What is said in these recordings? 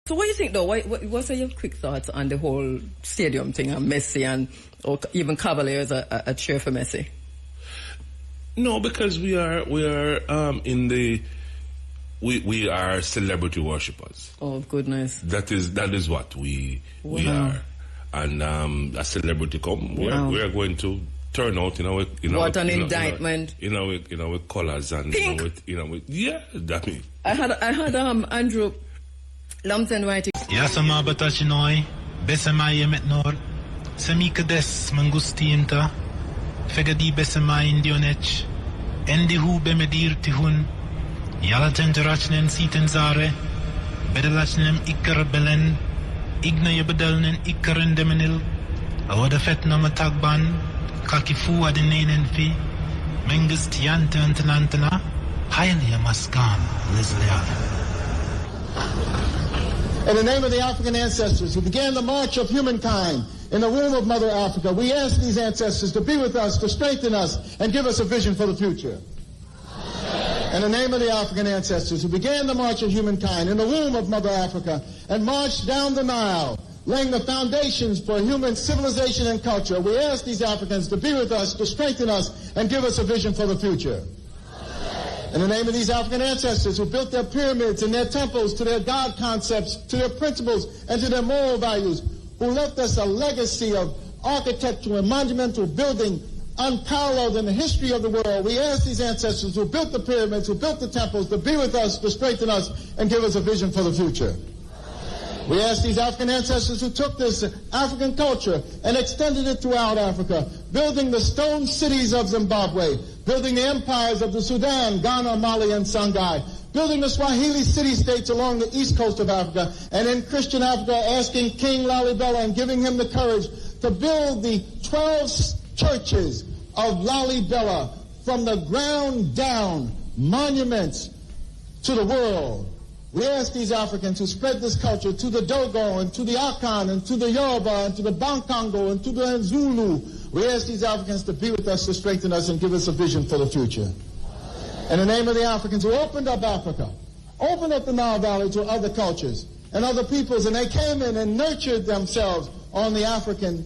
So what do you think, though? What's your quick thoughts on the whole stadium thing and Messi and or even Cavaliers a cheer for Messi? No, because we are celebrity worshippers. Oh goodness! That is what we are, and a celebrity come. We are going to turn out, what an indictment! With colors and pink. That means I had Andrew Lumpton writing. Yasama batachinoi, besama yemet nor, semikades mangustinta, fegadi besama indionech, endi hu bemedir tihun, yala tenterachnen sitenzare, bedelachnem ikkar belen, igna yebedalnen ikkaren demenil, awada fetna matagban, kakifu adenenen fi, mengist yanta antanantana, highly amaskan, Lesliana. In the name of the African ancestors who began the march of humankind in the womb of Mother Africa, we ask these ancestors to be with us, to strengthen us, and give us a vision for the future. In the name of the African ancestors who began the march of humankind in the womb of Mother Africa and marched down the Nile, laying the foundations for human civilization and culture, we ask these Africans to be with us, to strengthen us, and give us a vision for the future. In the name of these African ancestors who built their pyramids and their temples to their God concepts, to their principles, and to their moral values, who left us a legacy of architectural and monumental building unparalleled in the history of the world, we ask these ancestors who built the pyramids, who built the temples, to be with us, to strengthen us, and give us a vision for the future. We ask these African ancestors who took this African culture and extended it throughout Africa, building the stone cities of Zimbabwe, building the empires of the Sudan, Ghana, Mali, and Songhai, building the Swahili city-states along the east coast of Africa, and in Christian Africa asking King Lalibela and giving him the courage to build the 12 churches of Lalibela from the ground down, monuments to the world. We ask these Africans to spread this culture to the Dogo and to the Akan and to the Yoruba and to the Bankango and to the Zulu. We ask these Africans to be with us, to strengthen us, and give us a vision for the future. In the name of the Africans who opened up Africa, opened up the Nile Valley to other cultures and other peoples, and they came in and nurtured themselves on the African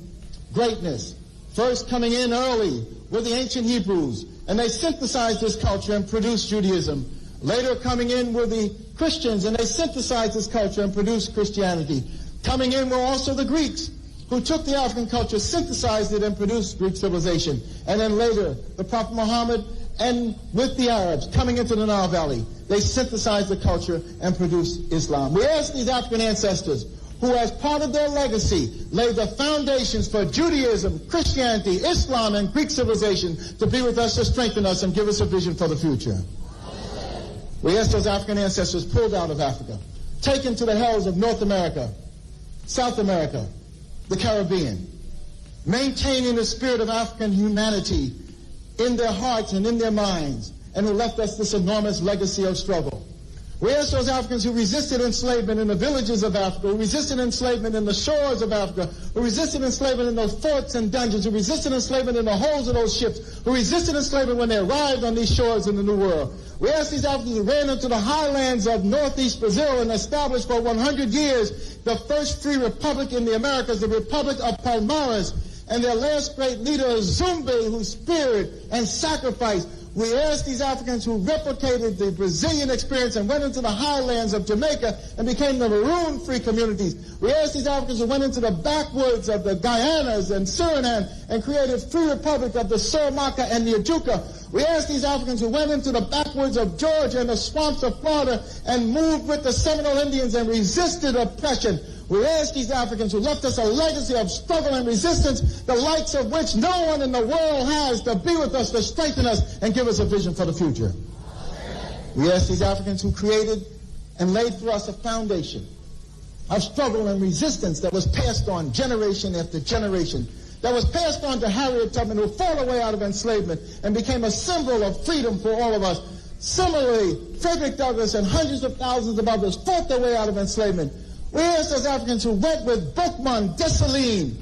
greatness. First coming in early with the ancient Hebrews, and they synthesized this culture and produced Judaism. Later coming in were the Christians, and they synthesized this culture and produced Christianity. Coming in were also the Greeks, who took the African culture, synthesized it, and produced Greek civilization. And then later, the Prophet Muhammad, and with the Arabs coming into the Nile Valley, they synthesized the culture and produced Islam. We ask these African ancestors, who as part of their legacy laid the foundations for Judaism, Christianity, Islam, and Greek civilization, to be with us, to strengthen us, and give us a vision for the future. We ask those African ancestors pulled out of Africa, taken to the hells of North America, South America, the Caribbean, maintaining the spirit of African humanity in their hearts and in their minds, and who left us this enormous legacy of struggle. We ask those Africans who resisted enslavement in the villages of Africa, who resisted enslavement in the shores of Africa, who resisted enslavement in those forts and dungeons, who resisted enslavement in the holds of those ships, who resisted enslavement when they arrived on these shores in the New World. We ask these Africans who ran into the highlands of northeast Brazil and established for 100 years the first free republic in the Americas, the Republic of Palmares, and their last great leader, Zumbi, whose spirit and sacrifice. We ask these Africans who replicated the Brazilian experience and went into the highlands of Jamaica and became the maroon-free communities. We ask these Africans who went into the backwoods of the Guyanas and Suriname and created free republic of the Suramaka and the Ajuka. We ask these Africans who went into the backwoods of Georgia and the swamps of Florida and moved with the Seminole Indians and resisted oppression. We ask these Africans who left us a legacy of struggle and resistance, the likes of which no one in the world has, to be with us, to strengthen us, and give us a vision for the future. We ask these Africans who created and laid for us a foundation of struggle and resistance that was passed on generation after generation, that was passed on to Harriet Tubman, who fought her way out of enslavement and became a symbol of freedom for all of us. Similarly, Frederick Douglass and hundreds of thousands of others fought their way out of enslavement. We ask those Africans who went with Boukman, Dessalines,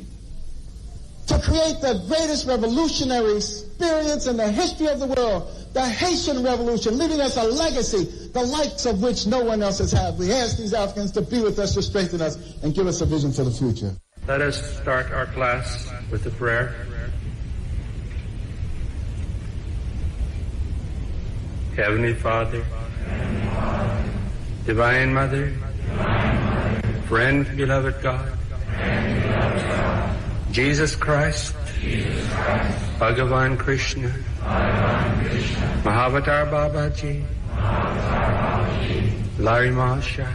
to create the greatest revolutionary experience in the history of the world, the Haitian Revolution, leaving us a legacy, the likes of which no one else has had. We ask these Africans to be with us, to strengthen us, and give us a vision for the future. Let us start our class with a prayer. Heavenly Father, Divine Mother, friend, beloved God, Jesus Christ, Bhagavan Krishna, Mahavatar Babaji, Larry Mahashai,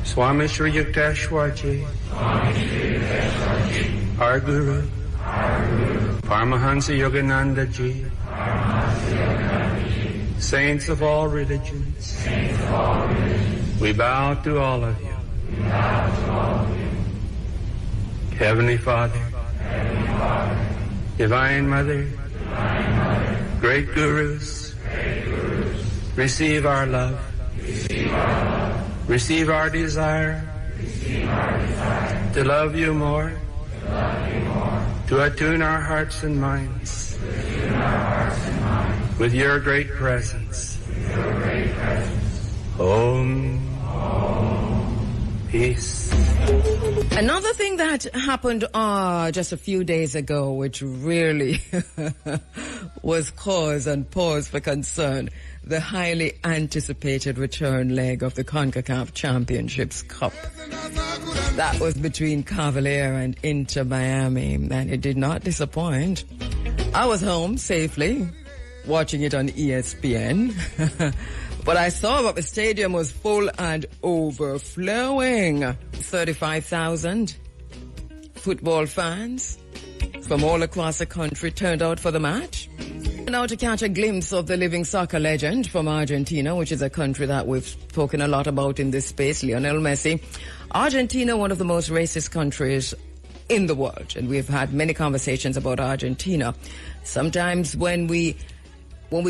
Swami Sri Yukteswarji, our Guru, Paramahansa Yogananda Ji, saints of all religions, we bow to all of you. Heavenly Father, Divine Mother, great Gurus, receive our love, receive our desire to love you more, to attune our hearts and minds with your great presence. Om. Peace. Another thing that happened just a few days ago, which really was cause and pause for concern, the highly anticipated return leg of the CONCACAF Championships Cup. That was between Cavalier and Inter Miami, and it did not disappoint. I was home safely, watching it on ESPN. But I saw that the stadium was full and overflowing. 35,000 football fans from all across the country turned out for the match. Now to catch a glimpse of the living soccer legend from Argentina, which is a country that we've spoken a lot about in this space, Lionel Messi. Argentina, one of the most racist countries in the world, and we've had many conversations about Argentina. Sometimes when we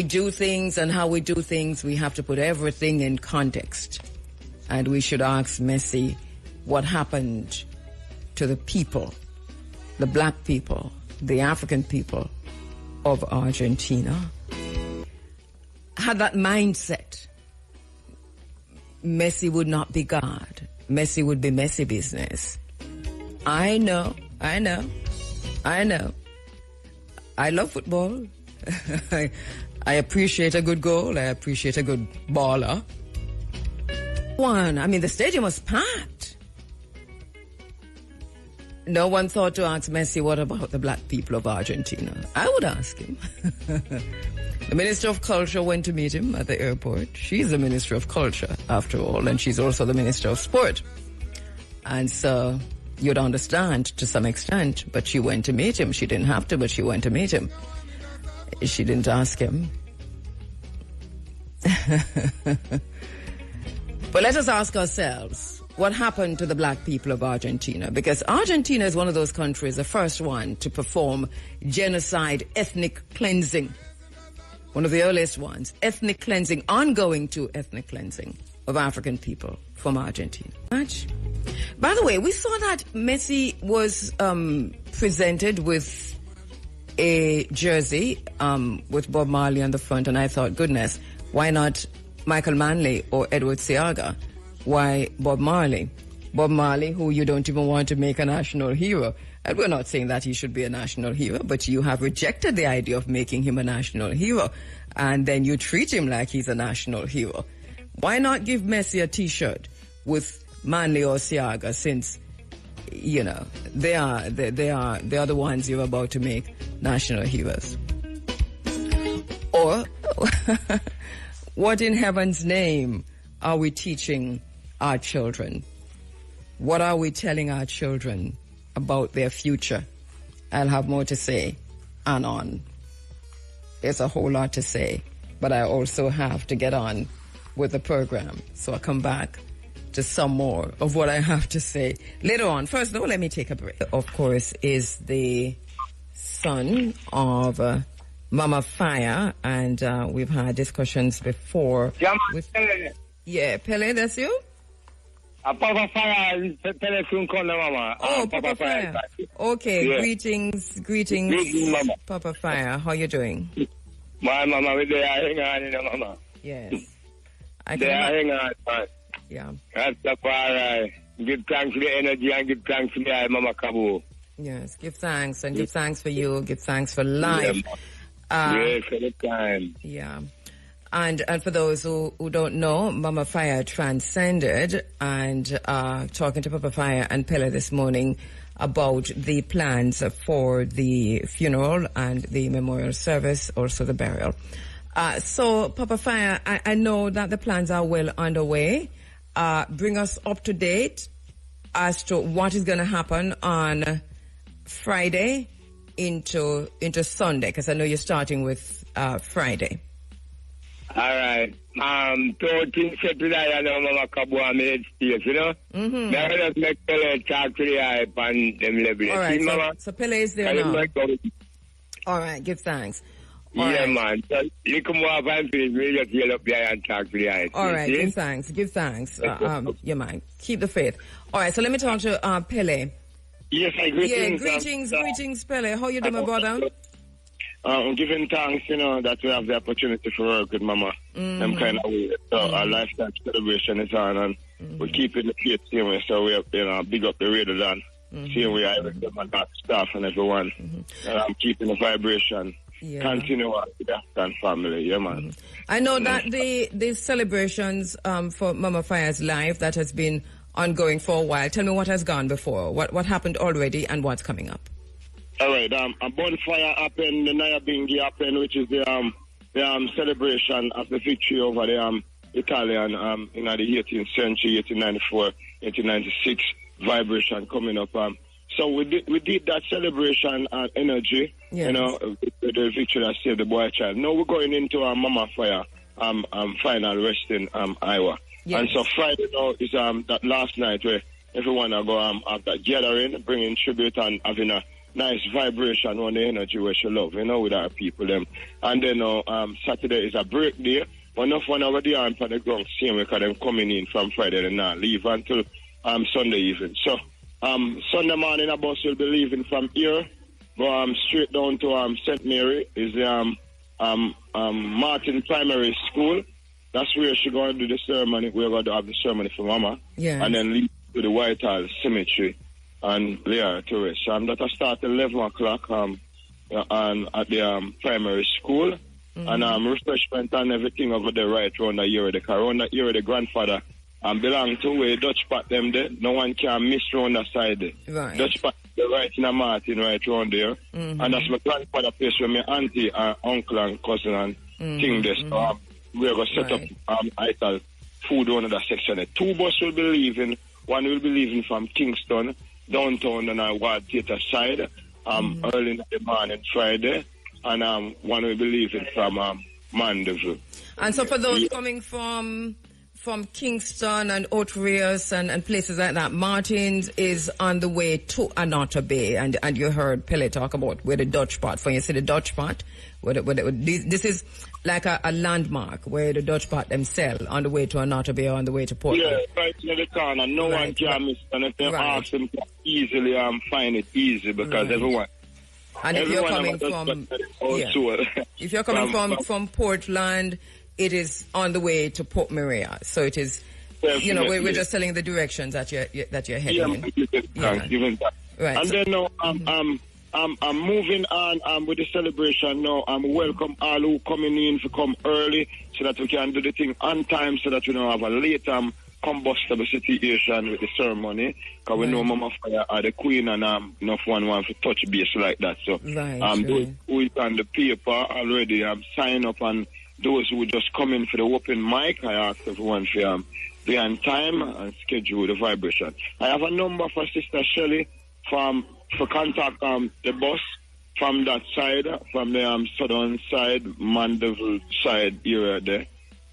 do things and how we do things, we have to put everything in context. And we should ask Messi what happened to the people, the black people, the African people of Argentina. Had that mindset, Messi would not be God. Messi would be Messi business. I know. I love football. I appreciate a good goal. I appreciate a good baller. The stadium was packed. No one thought to ask Messi, what about the black people of Argentina? I would ask him. The Minister of Culture went to meet him at the airport. She's the Minister of Culture, after all, and she's also the Minister of Sport. And so you'd understand to some extent, but she went to meet him. She didn't have to, but she went to meet him. She didn't ask him. But let us ask ourselves, what happened to the black people of Argentina? Because Argentina is one of those countries, the first one to perform genocide, ethnic cleansing. One of the earliest ones, ethnic cleansing, ongoing to ethnic cleansing of African people from Argentina. By the way, we saw that Messi was presented with a jersey with Bob Marley on the front, and I thought, goodness, why not Michael Manley or Edward Seaga? Why Bob Marley? Bob Marley, who you don't even want to make a national hero. And we're not saying that he should be a national hero, but you have rejected the idea of making him a national hero, and then you treat him like he's a national hero. Why not give Messi a T-shirt with Manley or Seaga, since they are the ones you're about to make national heroes? Or what in heaven's name are we teaching our children? What are we telling our children about their future? I'll have more to say on. There's a whole lot to say, but I also have to get on with the program. So I'll come back to some more of what I have to say later on. First, though, let me take a break. Of course, is the son of Mama Fire, and we've had discussions before. Pele, Yeah, Pele, that's you? Papa Fire telephone call, Mama. Oh, Papa Fire. Okay, Yeah. greetings, Mama. Papa Fire. How you doing? My Mama, they are hanging on, Mama. Yes. They are hanging on, man. Yeah. That's the fire. Give thanks for the energy and give thanks for the Mama KABU. Yes, give thanks and give thanks for you, give thanks for life. Yes, for the time. Yeah. And for those who don't know, Mama Fire transcended, and talking to Papa Fire and Pella this morning about the plans for the funeral and the memorial service, also the burial. So, Papa Fire, I know that the plans are well underway. Bring us up to date as to what is going to happen on Friday into Sunday, because I know you're starting with Friday. All right. So things set today, I know Mama KABU and me space, you know? Mm-hmm. Now I just make Pele talk to the hype and them level. All right, See, Mama? so Pele is there now. All right, give thanks. All yeah, right. man. So you come over and finish, we just yell up there and talk to the hype. All right, see? give thanks. You mind. Keep the faith. All right, so let me talk to Pele. Yes, I greetings. Yeah, greetings, Pele. How you doing, my brother? I'm giving thanks, you know, that we have the opportunity to work with Mama. I'm kind of weird. So our lifetime celebration is on, and we're keeping the faith same way. So we have, you know, big up the radio done. Same way I with my staff and everyone. And I'm keeping the vibration. Yeah. Continue on with the Afghan family, yeah, man. I know that the celebrations for Mama Fire's life that has been ongoing for a while. Tell me what has gone before, what happened already, and what's coming up. All right, a bonfire happened, the Nyabingi happened, which is the celebration of the victory over the Italian in the 18th century, 1894, 1896 vibration coming up. So we did that celebration and energy, yes. You know, the victory that saved the boy child. Now we're going into our Mama Fire final rest in Iowa. Yes. And so Friday now is that last night where everyone will go have that gathering, bringing tribute and having a nice vibration on the energy where she love, you know, with our people them. And then Saturday is a break day. But enough one already on for the ground same because them coming in from Friday and not leave until Sunday evening. So Sunday morning a bus will be leaving from here, go straight down to St. Mary is the Martin Primary School. That's where she going to do the ceremony. We're going to have the ceremony for Mama. Yeah. And then leave to the Whitehall Cemetery and there to rest. That will start at 11 o'clock and at the primary school. And refreshment and everything over there right around the year. Because around the year, the grandfather belong to where Dutch pot them there. No one can miss around the side there. Right. Dutch pot right in a Martin right around there. And that's my grandfather place where my auntie, uncle and cousin and thing there. So we're going to set up ital food on that section. The two buses will be leaving. One will be leaving from Kingston, downtown on our Ward Theatre side, early in the morning Friday. And one will be leaving from Mandeville. And so for those coming from Kingston and Otrius and places like that, Martins is on the way to Anota Bay. And you heard Pele talk about where the Dutch pot, when you see the Dutch pot, this is like a landmark where the Dutch pot them sell on the way to Anota Bay or on the way to Portland. Yeah, right near the corner. No one can miss. And if they ask them to easily find it easy because everyone... And if you're coming from, if you're coming from Portland, it is on the way to Port Maria. So it is, you know, we're just telling the directions that you're heading in. Right. And then now, I'm moving on with the celebration now. Welcome all who coming in to come early so that we can do the thing on time so that we don't have a late combustible situation with the ceremony, because we know Mama Fire are the queen and enough one want to touch base like that. So those who is on the paper already sign up, and those who just come in for the open mic, I ask everyone to be on time and schedule the vibration. I have a number for Sister Shelley for contact the bus from that side, from the southern side, Mandeville side area there.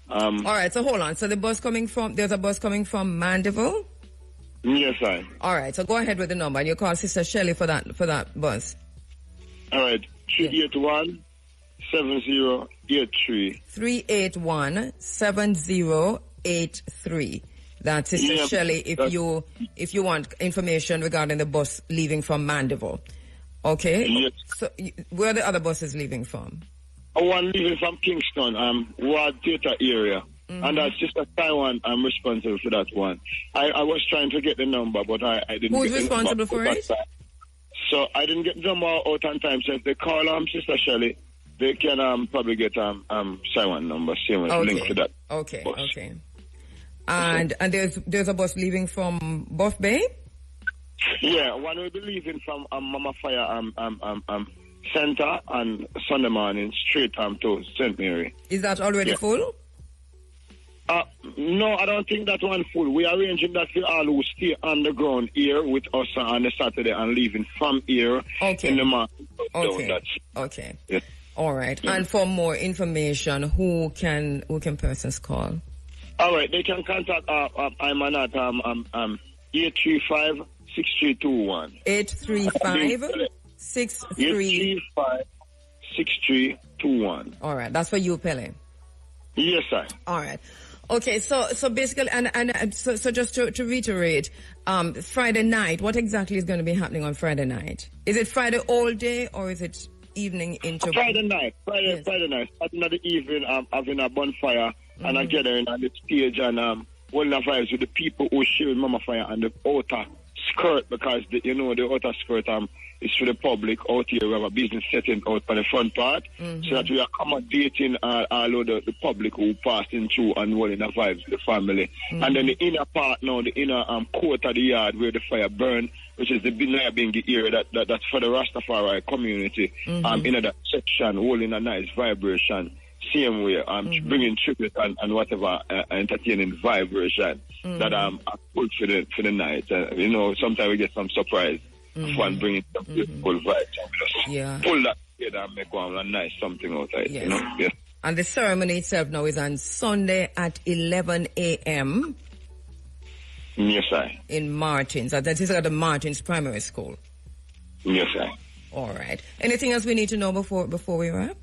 All right, so hold on. So there's a bus coming from Mandeville? Yes, I. All right, so go ahead with the number, and you call Sister Shelley for that bus. All right, 381-7083. 381-7083. that Sister Shelley, if you want information regarding the bus leaving from Mandeville. Okay? Yes. So where are the other buses leaving from? One leaving from Kingston, Ward Theatre area. And that's Sister Taiwan, I'm responsible for that one. I was trying to get the number, but I didn't Who's get responsible for it? So I didn't get the number out on time. So if they call Sister Shelley, they can probably get Taiwan number, same as link to that. Okay, bus. okay. And there's a bus leaving from Buff Bay? Yeah, one will be leaving from Mama Fire Center on Sunday morning straight to St. Mary. Is that already full? No, I don't think that one full. We are arranging that for all who stay on the ground here with us on the Saturday and leaving from here in the morning. Okay. Yeah. All right. Yeah. And for more information, who can persons call? All right, they can contact I'm at 835-6321. 835-6321. All right, that's for you, Pele. Yes, sir. All right. Okay, so basically, so just to reiterate, Friday night, what exactly is going to be happening on Friday night? Is it Friday all day or is it evening into... Friday night. Friday night. Starting at the evening, having a bonfire and a gathering on the stage and holding a vibes with the people who share Mama Fire and the outer skirt, because the outer skirt is for the public out here. We have a business setting out for the front part, so that we are accommodating all of the public who passing through and holding a vibes with the family. And then the inner part now, the inner court of the yard where the fire burn, which is the Bingi area, that's for the Rastafari community, in that section, holding a nice vibration. Same way, bringing tribute and whatever entertaining vibration that good for the night. Sometimes we get some surprise fun bringing some beautiful vibes. Pull that together and make one nice something out of it. Yes. And the ceremony itself now is on Sunday at 11 a.m. Yes, sir. In Martins. That is at the Martins Primary School. Yes, sir. All right. Anything else we need to know before we wrap?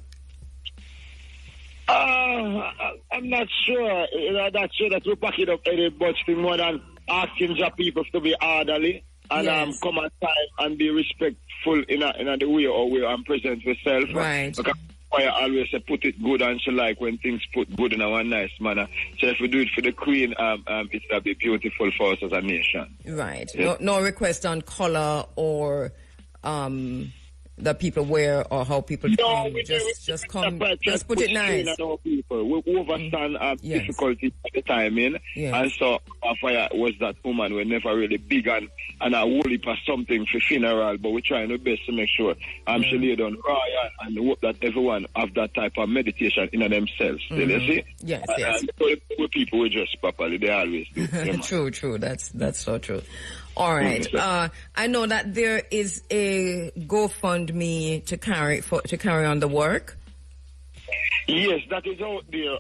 I'm not sure. I'm not sure that we pack it up any much thing more than asking the people to be orderly and come on time and be respectful in the way or way and present yourself. Right. Because I always say put it good and she like when things put good in a nice manner. So if we do it for the Queen, it'll be beautiful for us as a nation. Right. Yeah. No request on color or that people wear or how people come. Just come. Just put it nice. People. We understand difficulty at the time, and so Fire was that woman. We're never really big and a woolly for something for funeral, but we're trying our best to make sure she laid on royal and hope that everyone have that type of meditation in themselves. You see? Yes. With people we dress properly, they always do. True. That's so true. All right. I know that there is a GoFundMe to carry on the work. Yes, that is out there.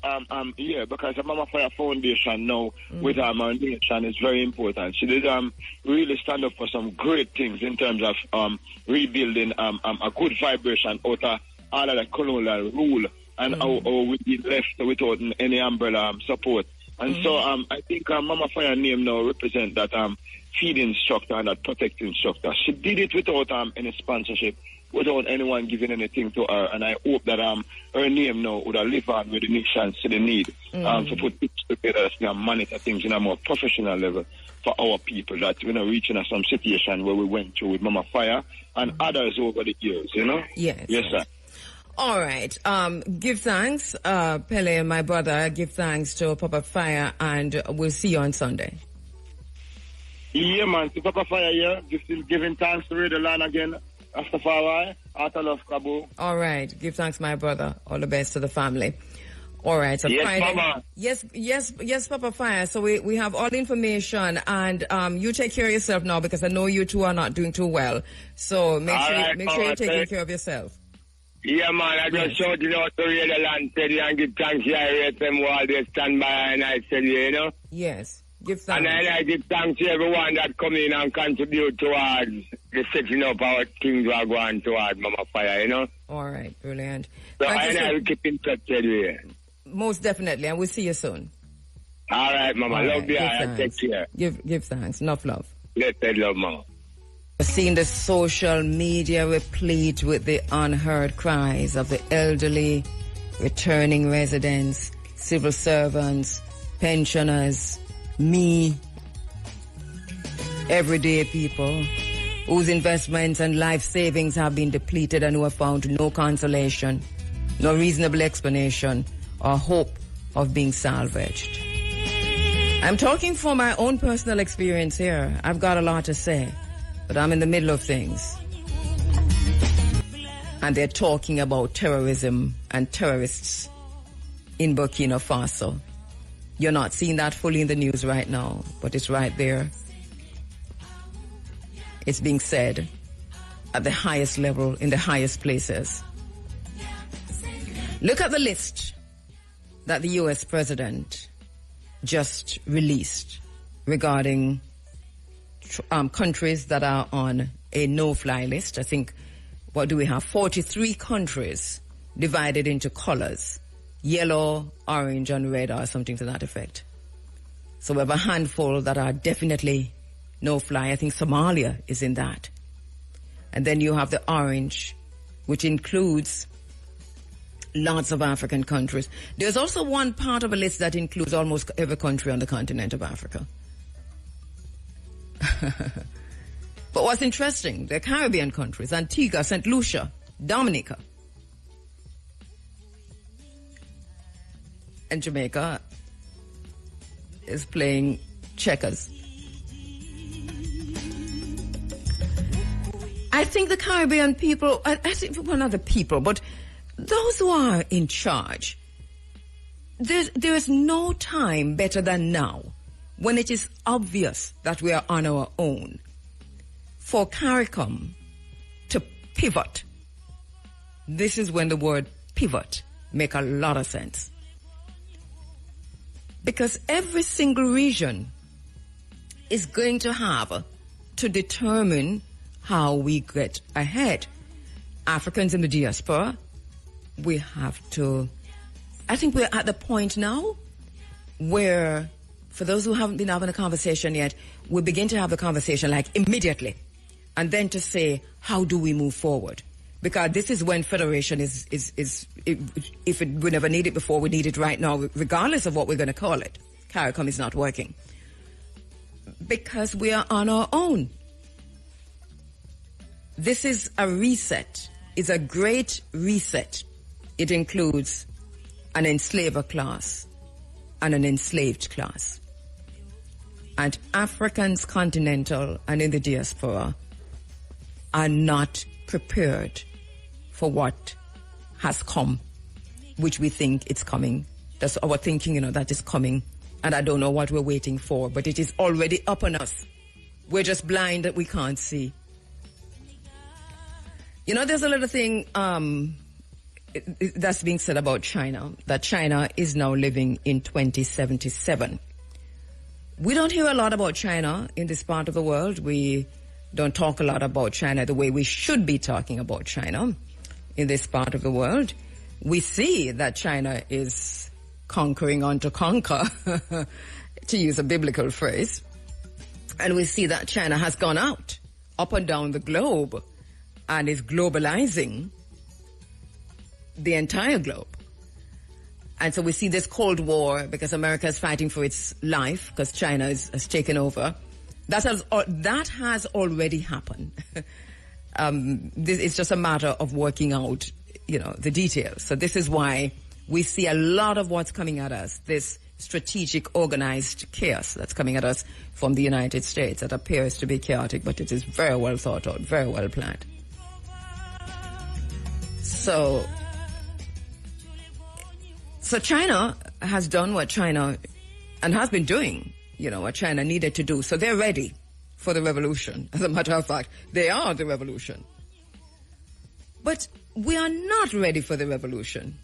Because the Mama Fire Foundation now with our nation is very important. She did really stand up for some great things in terms of rebuilding a good vibration out of all of the colonial rule and how we be left without any umbrella support. And so I think Mama Fire name now represent that feeding instructor and that protecting instructor. She did it without any sponsorship, without anyone giving anything to her. And I hope that her name now would live on with the nations to the need to put things together and monitor things in a more professional level for our people, that we're not reaching some situation where we went through with Mama Fire and others over the years, Yes, sir. All right. Give thanks, Pele, my brother. Give thanks to Papa Fire, and we'll see you on Sunday. Yeah, man. To Papa Fire, giving thanks to Radio Land again. Rastafari, out of KABU. All right. Give thanks, my brother. All the best to the family. All right. So yes, Friday. Mama. Yes, Papa Fire. So we have all the information, and you take care of yourself now, because I know you two are not doing too well. So make sure you're taking care of yourself. Yeah, man, I just shouted out to Radio Land Steady and give thanks to them while they stand by and I said, Yes, give thanks. And I give thanks to everyone that come in and contribute towards the setting up our things we are going towards Mama Fire, All right, brilliant. So I will keep in touch anyway. Most definitely, and we'll see you soon. All right, Mama. All Love right, you. give Take care. Give thanks. Enough love. Blessed love, Mama. Seeing the social media replete with the unheard cries of the elderly, returning residents, civil servants, pensioners, me, everyday people whose investments and life savings have been depleted and who have found no consolation, no reasonable explanation or hope of being salvaged. I'm talking from my own personal experience here. I've got a lot to say, but I'm in the middle of things. And they're talking about terrorism and terrorists in Burkina Faso. You're not seeing that fully in the news right now, but it's right there. It's being said at the highest level, in the highest places. Look at the list that the U.S. president just released regarding countries that are on a no-fly list. I think, what do we have? 43 countries divided into colors. Yellow, orange, and red, or something to that effect. So we have a handful that are definitely no-fly. I think Somalia is in that. And then you have the orange, which includes lots of African countries. There's also one part of a list that includes almost every country on the continent of Africa. But what's interesting, the Caribbean countries, Antigua, St. Lucia, Dominica, and Jamaica is playing checkers. I think the Caribbean people, I think, well, not the people, but those who are in charge, there is no time better than now, when it is obvious that we are on our own, for CARICOM to pivot. This is when the word pivot make a lot of sense. Because every single region is going to have to determine how we get ahead. Africans in the diaspora, we have to, I think we're at the point now where, for those who haven't been having a conversation yet, we begin to have the conversation like immediately, and then to say, how do we move forward? Because this is when federation is if we never need it before, we need it right now, regardless of what we're going to call it. CARICOM is not working. Because we are on our own. This is a reset. It's a great reset. It includes an enslaver class and an enslaved class. And Africans, continental and in the diaspora, are not prepared for what has come, which we think it's coming. That's our thinking, that is coming. And I don't know what we're waiting for, but it is already upon us. We're just blind that we can't see. There's a little thing that's being said about China, that China is now living in 2077. We don't hear a lot about China in this part of the world. We don't talk a lot about China the way we should be talking about China in this part of the world. We see that China is conquering on to conquer, to use a biblical phrase. And we see that China has gone out, up and down the globe, and is globalizing the entire globe. And so we see this Cold War because America is fighting for its life because China has taken over. That has already happened. It's just a matter of working out, the details. So this is why we see a lot of what's coming at us, this strategic, organized chaos that's coming at us from the United States that appears to be chaotic, but it is very well thought out, very well planned. So China has done what China, and has been doing, what China needed to do. So they're ready for the revolution. As a matter of fact, they are the revolution. But we are not ready for the revolution.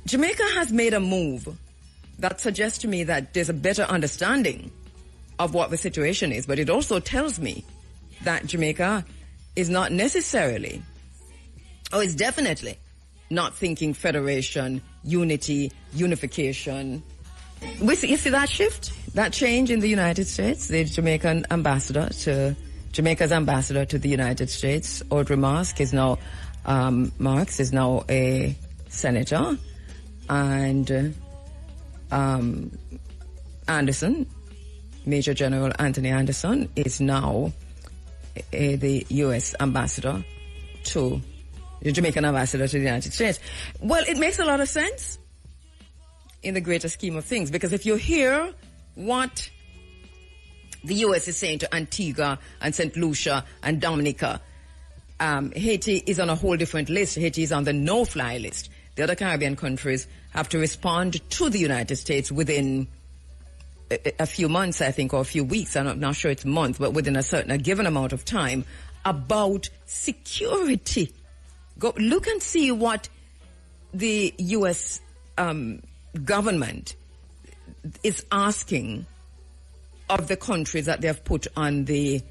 Jamaica has made a move that suggests to me that there's a better understanding of what the situation is, but it also tells me that Jamaica is not necessarily, or is definitely not thinking federation, unity, unification, You see that shift, that change in the United States? The Jamaica's ambassador to the United States, Audrey Marks, is now a senator, and Anderson, Major General Anthony Anderson, is now the U.S. ambassador to the Jamaican ambassador to the United States. Well, it makes a lot of sense in the greater scheme of things, because if you hear what the U.S. is saying to Antigua and St. Lucia and Dominica, Haiti is on a whole different list. Haiti is on the no-fly list. The other Caribbean countries have to respond to the United States within a few months, I think, or a few weeks. I'm not sure it's a month, but within a given amount of time, about security. Go look and see what the U.S. government is asking of the countries that they have put on the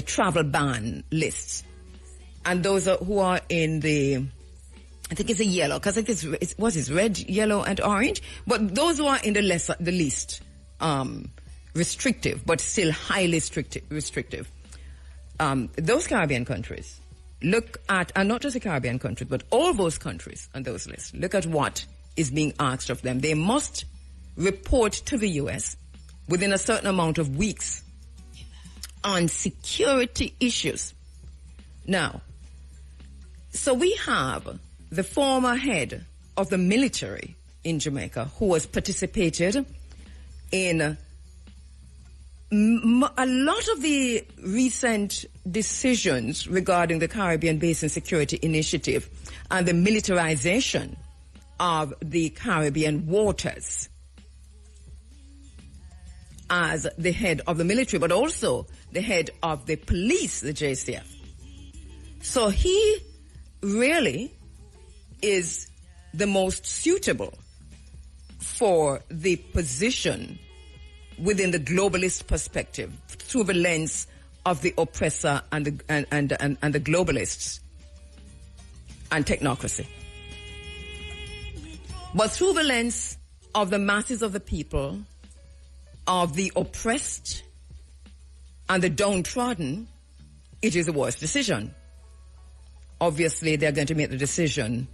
travel ban lists, and those who are in the, I think it's a yellow, because I think it's red, yellow, and orange. But those who are in the least restrictive, but still highly restrictive. Those Caribbean countries, look at, and not just the Caribbean countries, but all those countries on those lists. Look at what is being asked of them. They must report to the U.S. within a certain amount of weeks on security issues. Now, so we have the former head of the military in Jamaica, who has participated in a lot of the recent decisions regarding the Caribbean Basin Security Initiative and the militarization of the Caribbean waters, as the head of the military, but also the head of the police, the JCF. So he really is the most suitable for the position within the globalist perspective, through the lens of the oppressor and the globalists and technocracy. But through the lens of the masses of the people, of the oppressed and the downtrodden, it is the worst decision. Obviously, they're going to make the decision,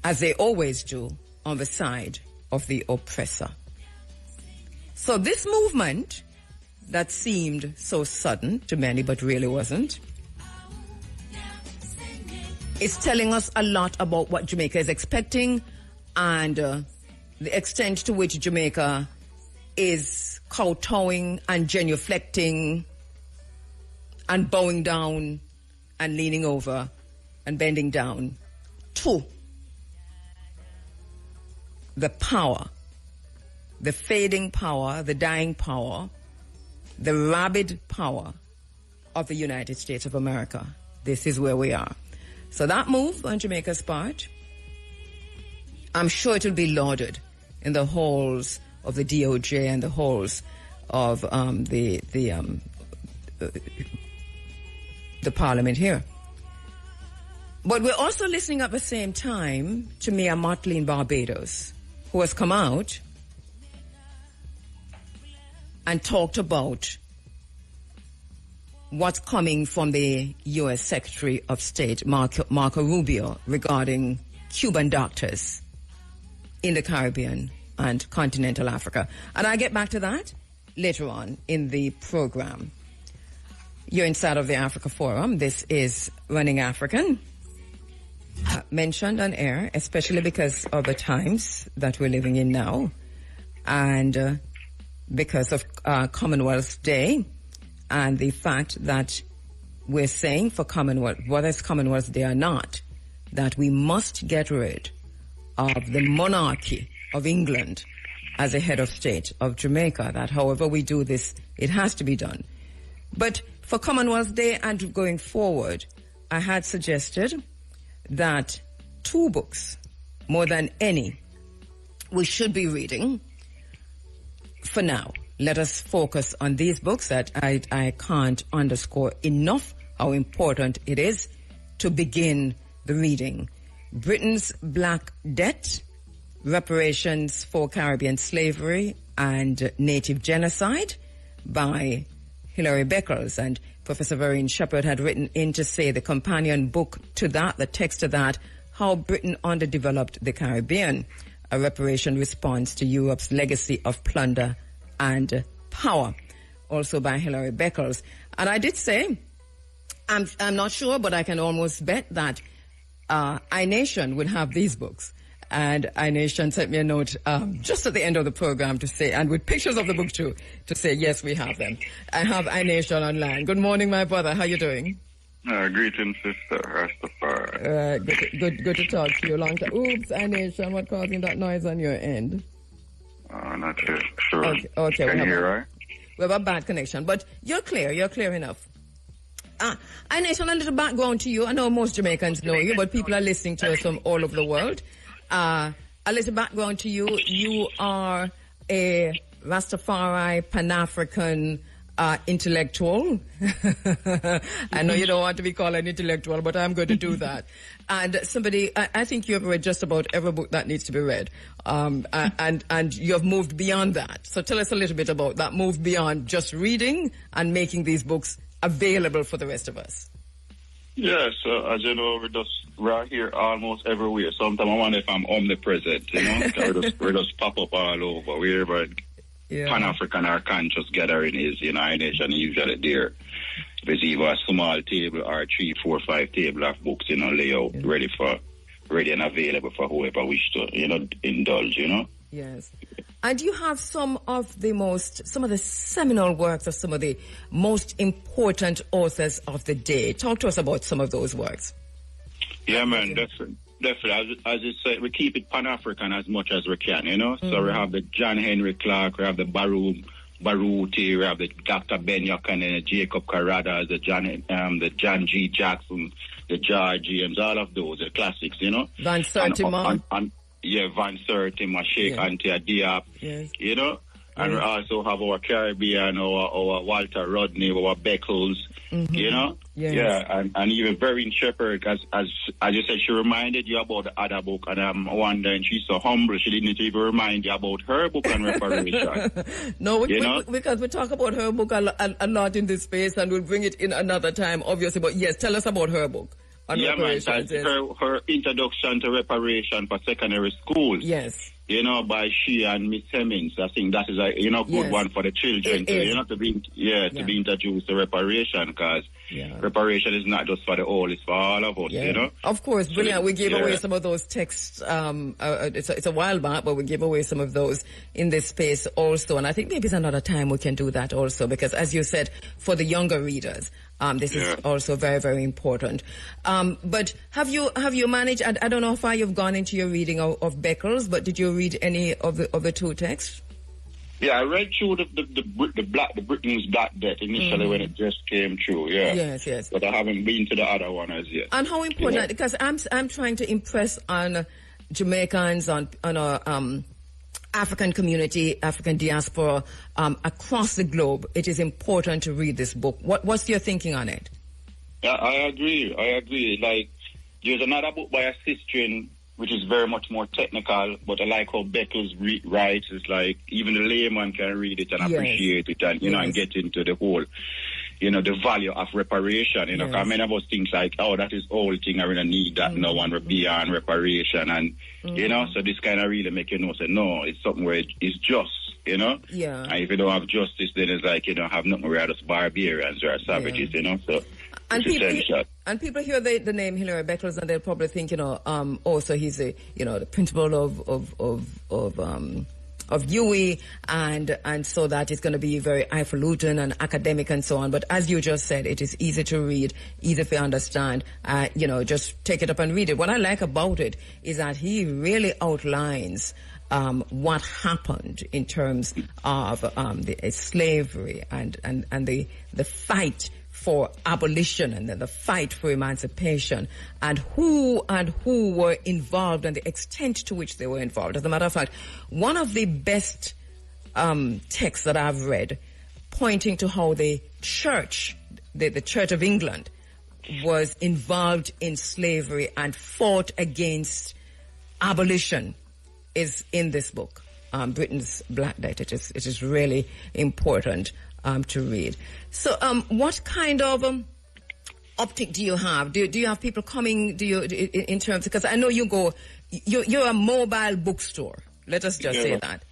as they always do, on the side of the oppressor. So this movement that seemed so sudden to many, but really wasn't, is telling us a lot about what Jamaica is expecting and the extent to which Jamaica is kowtowing and genuflecting and bowing down and leaning over and bending down to the power, the fading power, the dying power, the rabid power of the United States of America. This is where we are. So that move on Jamaica's part, I'm sure it will be lauded in the halls of the DOJ and the halls of the Parliament here. But we're also listening at the same time to Mia Mottley in Barbados, who has come out and talked about what's coming from the U.S. Secretary of State, Marco Rubio, regarding Cuban doctors in the Caribbean and continental Africa. And I'll get back to that later on in the program. You're inside of the Africa Forum. This is Running African. Mentioned on air, especially because of the times that we're living in now, and because of Commonwealth Day, and the fact that we're saying for Commonwealth, whether it's Commonwealth Day or not, that we must get rid of the monarchy of England as a head of state of Jamaica, that however we do this, it has to be done. But for Commonwealth Day and going forward, I had suggested that 2 books, more than any, we should be reading for now. Let us focus on these books that I can't underscore enough how important it is to begin the reading. Britain's Black Debt Reparations for Caribbean Slavery and Native Genocide by Hilary Beckles. And Professor Vereen Shepherd had written in to say the companion book to that, the text of that, How Britain Underdeveloped the Caribbean, a reparation response to Europe's legacy of plunder and power, also by Hilary Beckles. And I did say, I'm not sure, but I can almost bet that iNation would have these books. And iNation sent me a note just at the end of the program to say, and with pictures of the book too, to say, yes, we have them. I have iNation online. Good morning, my brother. How you doing? Greetings, Sister Rastafari. Good to talk to you. Long time. Oops, iNation, what causing that noise on your end? Not sure. Okay. Can you hear, right? We have a bad connection, but you're clear enough. iNation, a little background to you. I know most Jamaicans know you, but people are listening to us from all over the world. A little background to you. You are a Rastafari, Pan-African intellectual. I know you don't want to be called an intellectual, but I'm going to do that. And somebody, I think you've read just about every book that needs to be read. And you have moved beyond that. So tell us a little bit about that move beyond just reading and making these books available for the rest of us. Yes, as you know, we're here almost everywhere. Sometimes I wonder if I'm omnipresent, you know, we just pop up all over. Wherever Pan-African or conscious gathering is, you know, iNation usually there. There's either a small table or 3, 4, 5 table of books, you know, layout ready and available for whoever wish to, you know, indulge, you know. Yes. And you have some of the seminal works of some of the most important authors of the day. Talk to us about some of those works. Yeah, man, definitely. As you said, we keep it Pan-African as much as we can, you know. So we have the John Henry Clark, we have the Baruti, we have the Dr. Ben Yokanen, the Jacob Carradas, the John G. Jackson, the George James, all of those, the classics, you know. Van Sertima. Van Sertima, Sheikh Antia Diop, you know. And we also have our Caribbean, our Walter Rodney, our Beckles, you know. And even Vereen Shepherd, as you said, she reminded you about the other book, and I'm wondering, she's so humble, she didn't even remind you about her book on reparation. No, because we talk about her book a lot in this space, and we'll bring it in another time, obviously. But yes, tell us about her book. Yeah, man, her introduction to reparation for secondary schools. Yes. You know, by she and Miss Hemmings. I think that is a good one for the children to be introduced to reparation, because reparation is not just for the old, it's for all of us, you know. Of course, brilliant. We gave away some of those texts. It's a while back, but we gave away some of those in this space also. And I think maybe it's another time we can do that also, because as you said, for the younger readers, this is also very, very important. But have you managed? I don't know how far you've gone into your reading of Beckles, but did you read any of the two texts? Yeah, I read through the Britain's Black Death initially when it just came through. Yeah. Yes. But I haven't been to the other one as yet. And how important? Because I'm trying to impress on Jamaicans, on our African community, African diaspora across the globe. It is important to read this book. What's your thinking on it? Yeah, I agree. Like, there's another book by a sister which is very much more technical, but I like how Beckles writes. It's like even the layman can read it and appreciate it, and and get into the whole, the value of reparation. Because many of us think like, oh, that is old thing, I really need that now, and we're beyond reparation, and so this kind of really make you say, no, it's something where it's just. And if you don't have justice, then it's like, have nothing, we're just barbarians or savages, so and people hear the name Hilary Beckles and they'll probably think, also he's the principal of UWI, and so that it's going to be very highfalutin and academic and so on. But as you just said, it is easy to read, easy to understand. Just take it up and read it. What I like about it is that he really outlines what happened in terms of the slavery and the fight for abolition and then the fight for emancipation, and who were involved and the extent to which they were involved. As a matter of fact, one of the best texts that I've read pointing to how the Church, the Church of England, was involved in slavery and fought against abolition is in this book, Britain's Black Debt. It is really important to read. So what kind of optic do you have? Do you have people coming? Do you in terms, because I know you're a mobile bookstore. Let us just say that.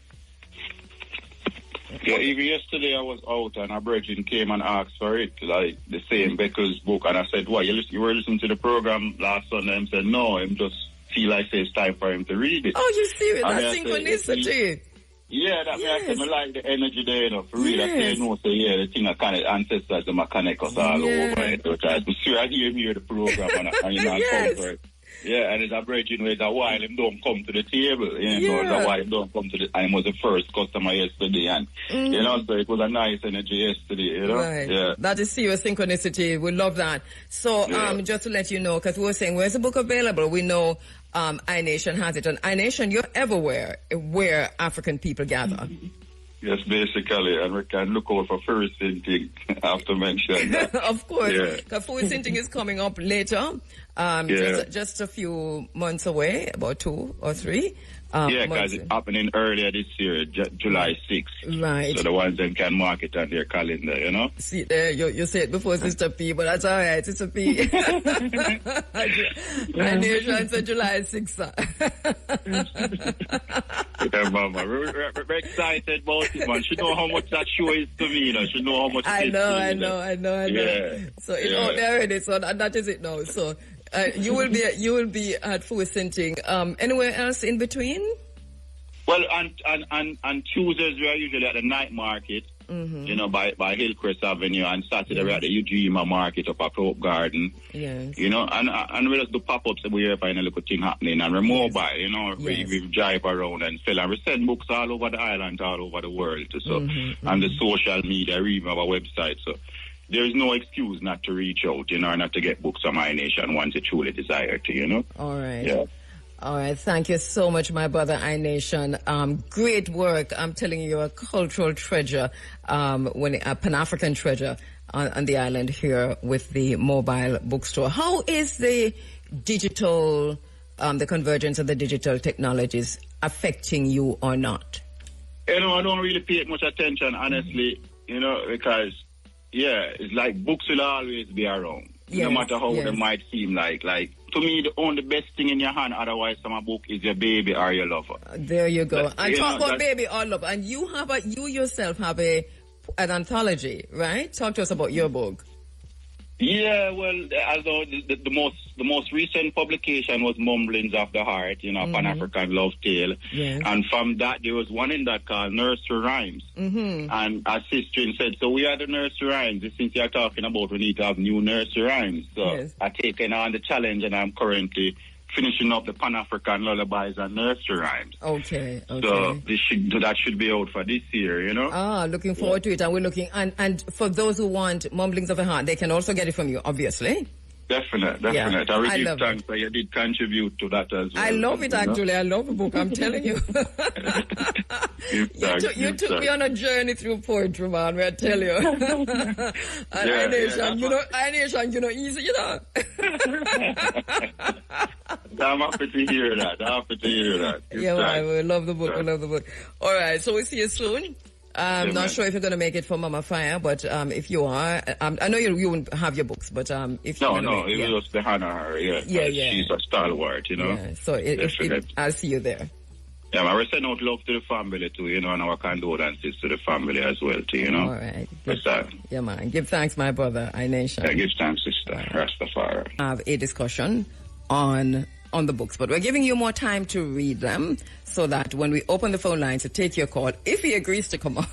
Yeah, even yesterday I was out and a virgin came and asked for it, like the same Becker's book, and I said, "Why you were listening to the program last Sunday?" And he said, "No, him just feel like it's time for him to read it." Oh, you see it? That's synchronicity. Yeah, that I like the energy there, you know, for real. I say no, so yeah, the thing I kind of ancestors, the mechanic us all over it. I'm sure I hear the program and you know, I come for it. Yeah, and it's a virgin with a while him don't come to the table, you know, the while him don't come to the, and he was the first customer yesterday, and you know, so it was a nice energy yesterday, you know. Right. Yeah. That is serious synchronicity. We love that. So just to let you know, because we were saying, where's the book available? We know iNation has it, and iNation, you're everywhere where African people gather. Yes, basically, and we can look out for first sinting. I have to mention that. Of course, because first sinting is coming up later, just a few months away, about 2 or 3. Because it's happening earlier this year, July 6th. Right. So the ones that can mark it on their calendar, you know? See, there, you say it before, Sister P, but that's all right, Sister P. iNation said July 6th. Yeah, Mama. We're excited about it, man. She know how much that show is to me, you know. She know how much I know. Yeah. So it's out there already, so that is it now. So you will be at Full Sinting. Anywhere else in between? Well, on Tuesdays we are usually at the night market, you know, by Hillcrest Avenue, and Saturday we're at the Ujima market up at Hope Garden. Yes. You know, and we just do pop-ups and we find a little thing happening, and we're mobile, you know, we drive around and sell, and we send books all over the island, all over the world, so, and the social media, even our website, so there is no excuse not to reach out, you know, or not to get books from iNation once you truly desire to, you know. All right. Yeah. All right. Thank you so much, my brother iNation. Great work. I'm telling you, you're a cultural treasure, a Pan-African treasure on the island here with the mobile bookstore. How is the digital, the convergence of the digital technologies affecting you or not? You know, I don't really pay much attention, honestly, you know, because it's like books will always be around, no matter how they might seem like. Like, to me, the only best thing in your hand, otherwise from a book, is your baby or your lover. There you go. And talk about baby or lover. And you yourself have an anthology, right? Talk to us about your book. Yeah, well, although the most recent publication was Mumblings of the Heart, you know, Pan-African Love Tale. Yes. And from that, there was one in that called Nursery Rhymes. And our sister said, so we are the Nursery Rhymes. Since you're talking about we need to have new Nursery Rhymes. So I've taken on the challenge, and I'm currently finishing up the Pan-African Lullabies and Nursery Rhymes. Okay. So that should be out for this year, you know. Looking forward to it. And we're looking, and for those who want Mumblings of the Heart, they can also get it from you, obviously. Definitely. Yeah, I really give thanks that you did contribute to that as well. I love it, actually. I love the book, I'm telling you. You took me on a journey through poetry, man, I tell you. iNation, you know, easy, you know. I'm happy to hear that. Man, we love the book. All right, so we'll see you soon. I'm not sure if you're going to make it for Mama Fire, but if you are, I know you won't have your books, but if you it was the honor her, she's a stalwart, you know. Yeah, so I'll see you there. Yeah, I will send out love to the family too, you know, and our condolences to the family as well too, you know. All right. Yeah, man. Give thanks, my brother, iNation. Yeah, give thanks, sister. Rastafari. Have a discussion on the books, but we're giving you more time to read them so that when we open the phone lines to take your call, if he agrees to come on,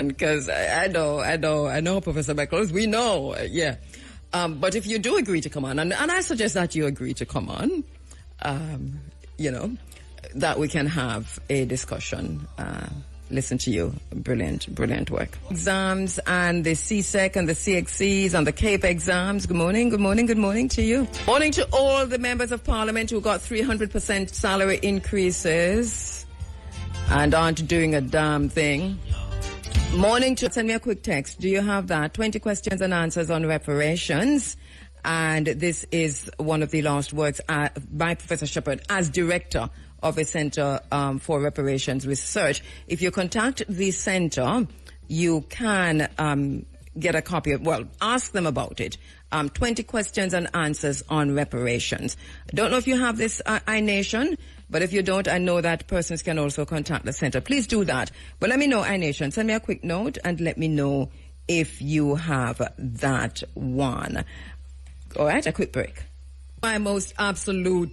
because I know Professor Beckles, we know, but if you do agree to come on, and I suggest that you agree to come on, you know, that we can have a discussion. Listen to you. Brilliant work. Exams and the CSEC and the CXCs and the CAPE exams. Good morning to you. Morning to all the members of Parliament who got 300% salary increases and aren't doing a damn thing. Morning to... Send me a quick text. Do you have that? 20 questions and answers on reparations. And this is one of the last works by Professor Shepherd as director of a Center for Reparations Research. If you contact the center, you can get a copy of, well, ask them about it. 20 questions and answers on reparations. I don't know if you have this, iNation, but if you don't, I know that persons can also contact the center. Please do that. But let me know, iNation. Send me a quick note and let me know if you have that one. All right, a quick break. My most absolute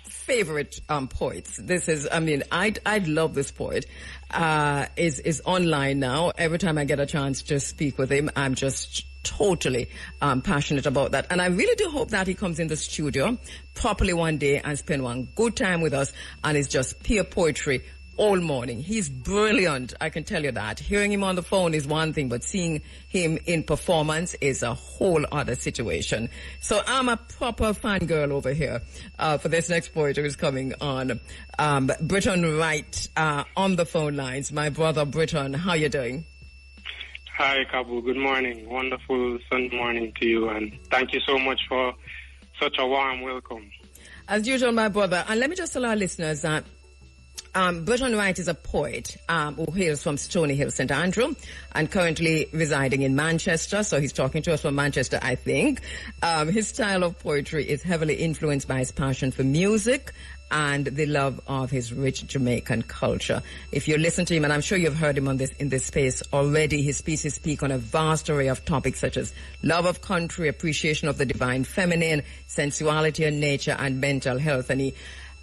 favorite poets. This is, I mean, I'd love this poet. Is online now. Every time I get a chance to speak with him, I'm just totally passionate about that. And I really do hope that he comes in the studio properly one day and spend one good time with us, and it's just pure poetry all morning. He's brilliant, I can tell you that. Hearing him on the phone is one thing, but seeing him in performance is a whole other situation. So I'm a proper fangirl over here for this next poet who's coming on. Britton Wright on the phone lines. My brother Britton, how you doing? Hi, KABU. Good morning. Wonderful Sunday morning to you, and thank you so much for such a warm welcome. As usual, my brother. And let me just tell our listeners that Britton Wright is a poet who hails from Stony Hill, St. Andrew, and currently residing in Manchester. So he's talking to us from Manchester, I think. His style of poetry is heavily influenced by his passion for music and the love of his rich Jamaican culture. If you listen to him, and I'm sure you've heard him in this space already, his pieces speak on a vast array of topics such as love of country, appreciation of the divine feminine, sensuality and nature, and mental health. And he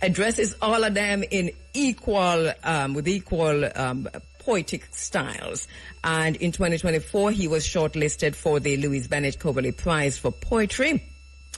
addresses all of them in with equal poetic styles. And in 2024, he was shortlisted for the Louise Bennett Coverley Prize for Poetry.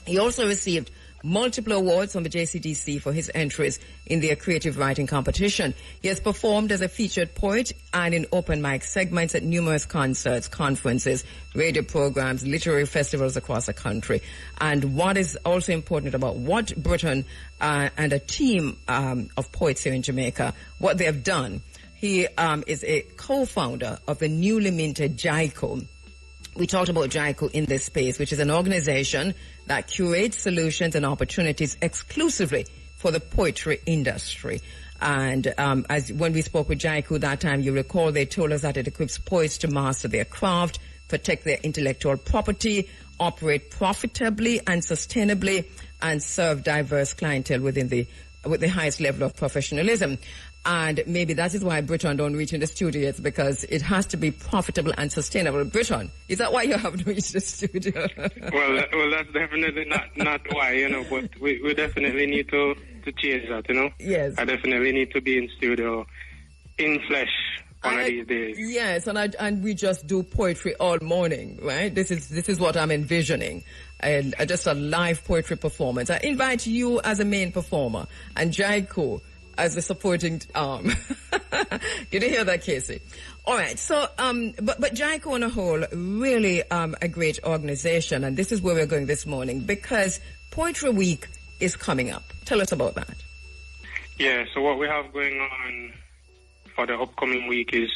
He also received multiple awards from the JCDC for his entries in their creative writing competition. He has performed as a featured poet and in open mic segments at numerous concerts, conferences, radio programs, literary festivals across the country. And what is also important about what Britton and a team of poets here in Jamaica, what they have done, he is a co-founder of the newly minted JICO. We talked about JICO in this space, which is an organization that curates solutions and opportunities exclusively for the poetry industry. And as when we spoke with JICO that time, you recall they told us that it equips poets to master their craft, protect their intellectual property, operate profitably and sustainably, and serve diverse clientele with the highest level of professionalism. And maybe that is why Britton don't reach in the studio yet, because it has to be profitable and sustainable. Britton, is that why you haven't reached the studio? well, that's definitely not why, you know, but we definitely need to change that, you know? Yes. I definitely need to be in studio, in flesh, one of these days. Yes, and we just do poetry all morning, right? This is what I'm envisioning. And just a live poetry performance. I invite you as a main performer and JICO as the supporting arm. Did you hear that, Casey? All right. So, but JICO on a whole, really a great organization, and this is where we're going this morning, because Poetry Week is coming up. Tell us about that. Yeah. So what we have going on for the upcoming week is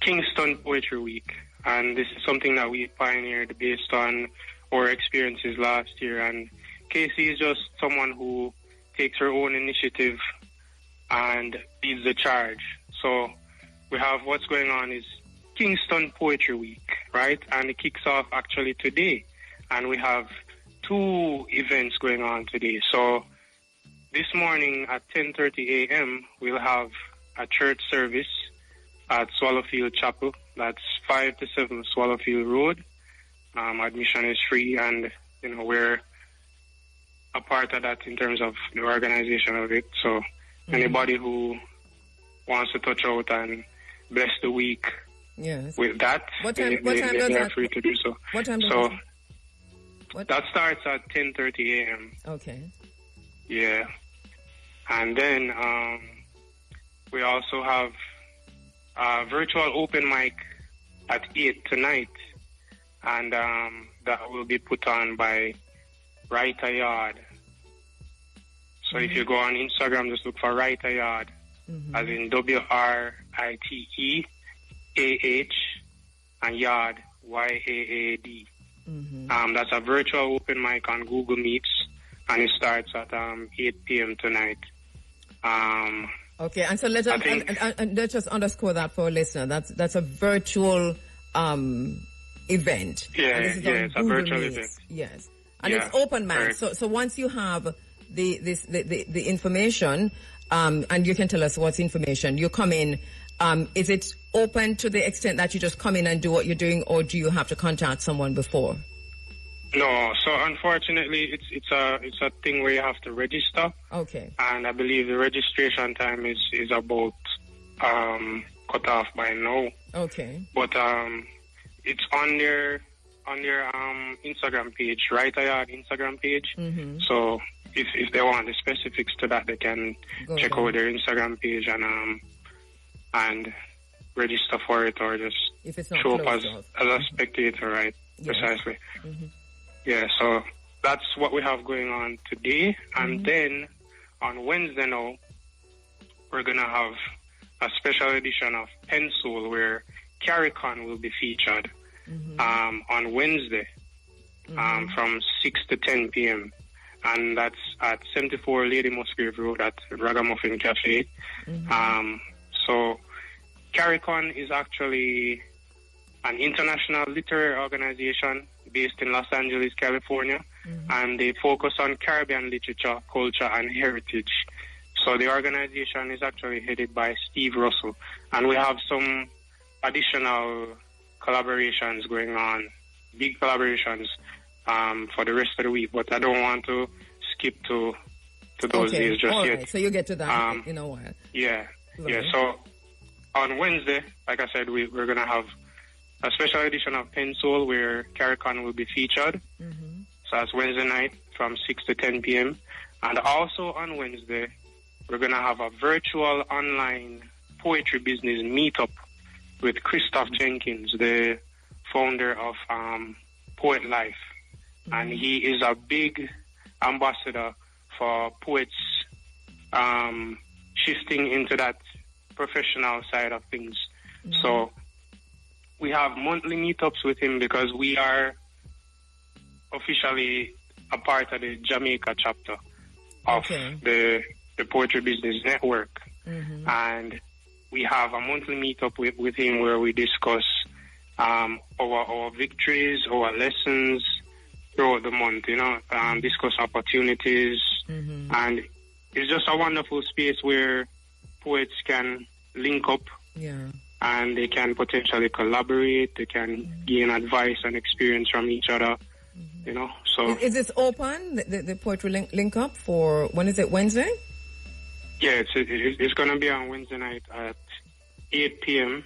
Kingston Poetry Week, and this is something that we pioneered based on our experiences last year. And Casey is just someone who takes her own initiative and leads the charge. So we have what's going on is Kingston Poetry Week, right? And it kicks off actually today. And we have 2 events going on today. So this morning at 10:30 a.m., we'll have a church service at Swallowfield Chapel. That's 5 to 7 Swallowfield Road. Admission is free, and, you know, we're a part of that in terms of the organization of it. So anybody who wants to touch out and bless the week with that, they are free to do so. What time does that starts at 10:30 a.m. Okay. Yeah. And then we also have a virtual open mic at 8 tonight. And that will be put on by Write a Yard. So if you go on Instagram, just look for Write a Yard, as in WRITEAH and Yard, YAAD. That's a virtual open mic on Google Meets, and it starts at 8 p.m. tonight. Okay, and so let's just underscore that for a listener. That's a virtual event. Yeah, it's a virtual event. Yes, and it's open mic. Right. So once you have the information, and you can tell us what's information, you come in. Is it open to the extent that you just come in and do what you're doing, or do you have to contact someone before? No, so unfortunately, it's a thing where you have to register. Okay. And I believe the registration time is about cut off by now. Okay. But it's on their Instagram page, right? I have Instagram page. Mm-hmm. So if they want the specifics to that, they can check out their Instagram page and register for it, or just if it's not show up as a spectator, right? Yes. Precisely. Mm-hmm. Yeah, so that's what we have going on today. And then on Wednesday now, we're going to have a special edition of Pencil where KHERU will be featured on Wednesday from 6 to 10 p.m. And that's at 74 Lady Musgrave Road at Ragamuffin Cafe. So KHERU is actually an international literary organization based in Los Angeles, California, and they focus on Caribbean literature, culture, and heritage. So the organization is actually headed by Steve Russell, and we have some additional collaborations going on, big collaborations for the rest of the week, but I don't want to skip to those days just yet. Right. So you get to that in a while. Yeah, so on Wednesday, like I said, we're going to have a special edition of Pencil where KHERU will be featured. So that's Wednesday night from 6 to 10 p.m. And also on Wednesday, we're going to have a virtual online poetry business meetup with Christoph Jenkins, the founder of Poet Life. And he is a big ambassador for poets shifting into that professional side of things. So we have monthly meetups with him because we are officially a part of the Jamaica chapter of the Poetry Business Network. And we have a monthly meetup with him where we discuss our victories, our lessons throughout the month, discuss opportunities. And it's just a wonderful space where poets can link up. And they can potentially collaborate. They can gain advice and experience from each other, So is this open, the poetry link up for, when is it, Wednesday? Yeah, it's going to be on Wednesday night at 8 p.m.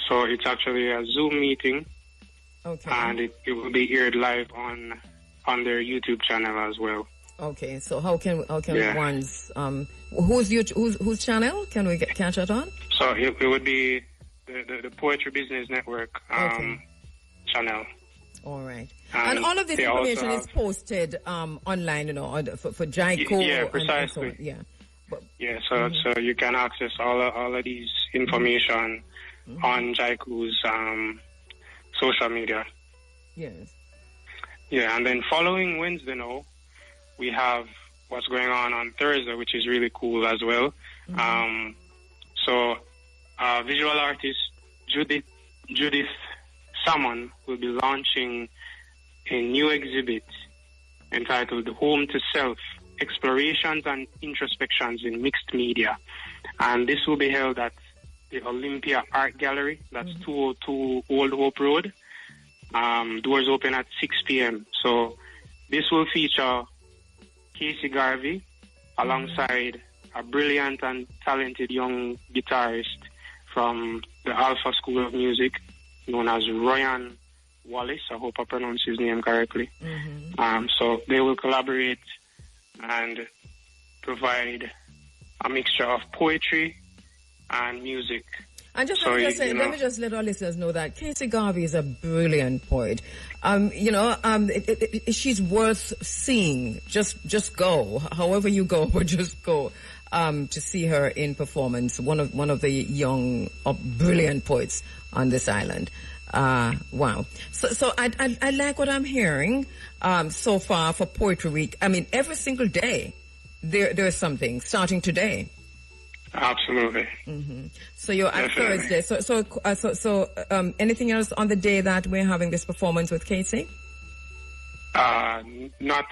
So it's actually a Zoom meeting. And it will be aired live on their YouTube channel as well. Okay, so how can one's whose channel can we catch it on? So it would be the Poetry Business Network channel. All right, and all of this information is posted online, for JICO. Yeah, precisely. And so you can access all of these information on JICO's social media. Yes. Yeah, and then following Wednesday now, we have what's going on Thursday, which is really cool as well. So visual artist Judith Salmon will be launching a new exhibit entitled Home to Self, Explorations and Introspections in Mixed Media. And this will be held at the Olympia Art Gallery, that's 202 Old Hope Road. Doors open at 6 p.m. So this will feature Casey Garvey alongside a brilliant and talented young guitarist from the Alpha School of Music known as Ryan Wallace. I hope I pronounced his name correctly. So they will collaborate and provide a mixture of poetry and music. And let me just let our listeners know that Casey Garvey is a brilliant poet. She's worth seeing. Just go, however you go, but just go. to see her in performance. One of the young, brilliant poets on this island. Wow. So I like what I'm hearing so far for Poetry Week. I mean, every single day there's something starting today. Absolutely. Mm-hmm. So you're at Thursday. So anything else on the day that we're having this performance with Casey? Not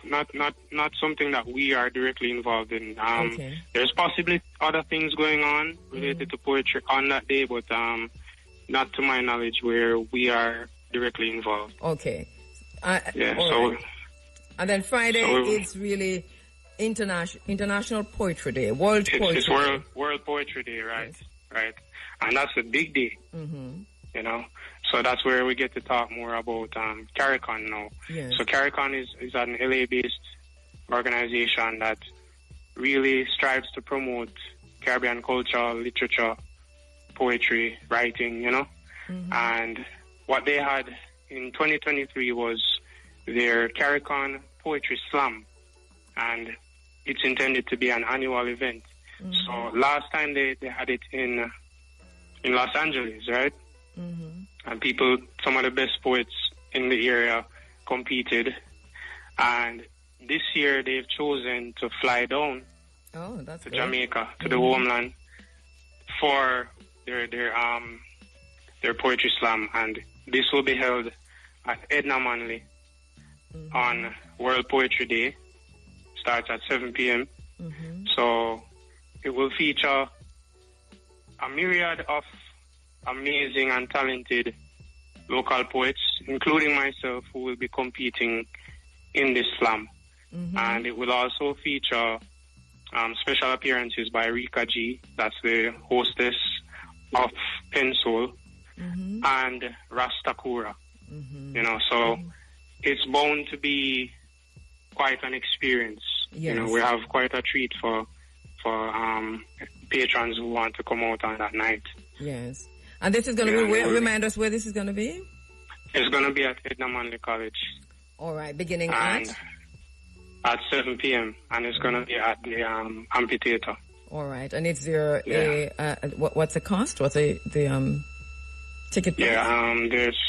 something that we are directly involved in. Okay. There's possibly other things going on related to poetry on that day, but not to my knowledge where we are directly involved. Okay. Yeah. Right. And then Friday is really International Poetry Day, World Poetry It's Day. World Poetry Day, right? Yes. Right. And that's a big day. Mm-hmm. You know, so that's where we get to talk more about CARICON now. Yes. So CARICON is an LA-based organization that really strives to promote Caribbean culture, literature, poetry, writing, you know. Mm-hmm. And what they had in 2023 was their CARICON Poetry Slam, and it's intended to be an annual event. Mm-hmm. So last time they had it in Los Angeles, right? Mm-hmm. And some of the best poets in the area competed. And this year they've chosen to fly down to Jamaica, to the homeland, for their poetry slam. And this will be held at Edna Manley on World Poetry Day. Starts at 7 p.m. Mm-hmm. So it will feature a myriad of amazing and talented local poets, including myself, who will be competing in this slam. Mm-hmm. And it will also feature special appearances by Rika G, that's the hostess of Pen Soul, and Rastakura. Mm-hmm. You know, so it's bound to be quite an experience. Yes. You know, we have quite a treat for patrons who want to come out on that night. Yes. And this is going to be, remind us where this is going to be? It's going to be at Edna Manley College. All right, beginning at 7 p.m. And it's going to be at the amphitheater. All right, and is there what's the cost? What's the ticket price? Yeah, there's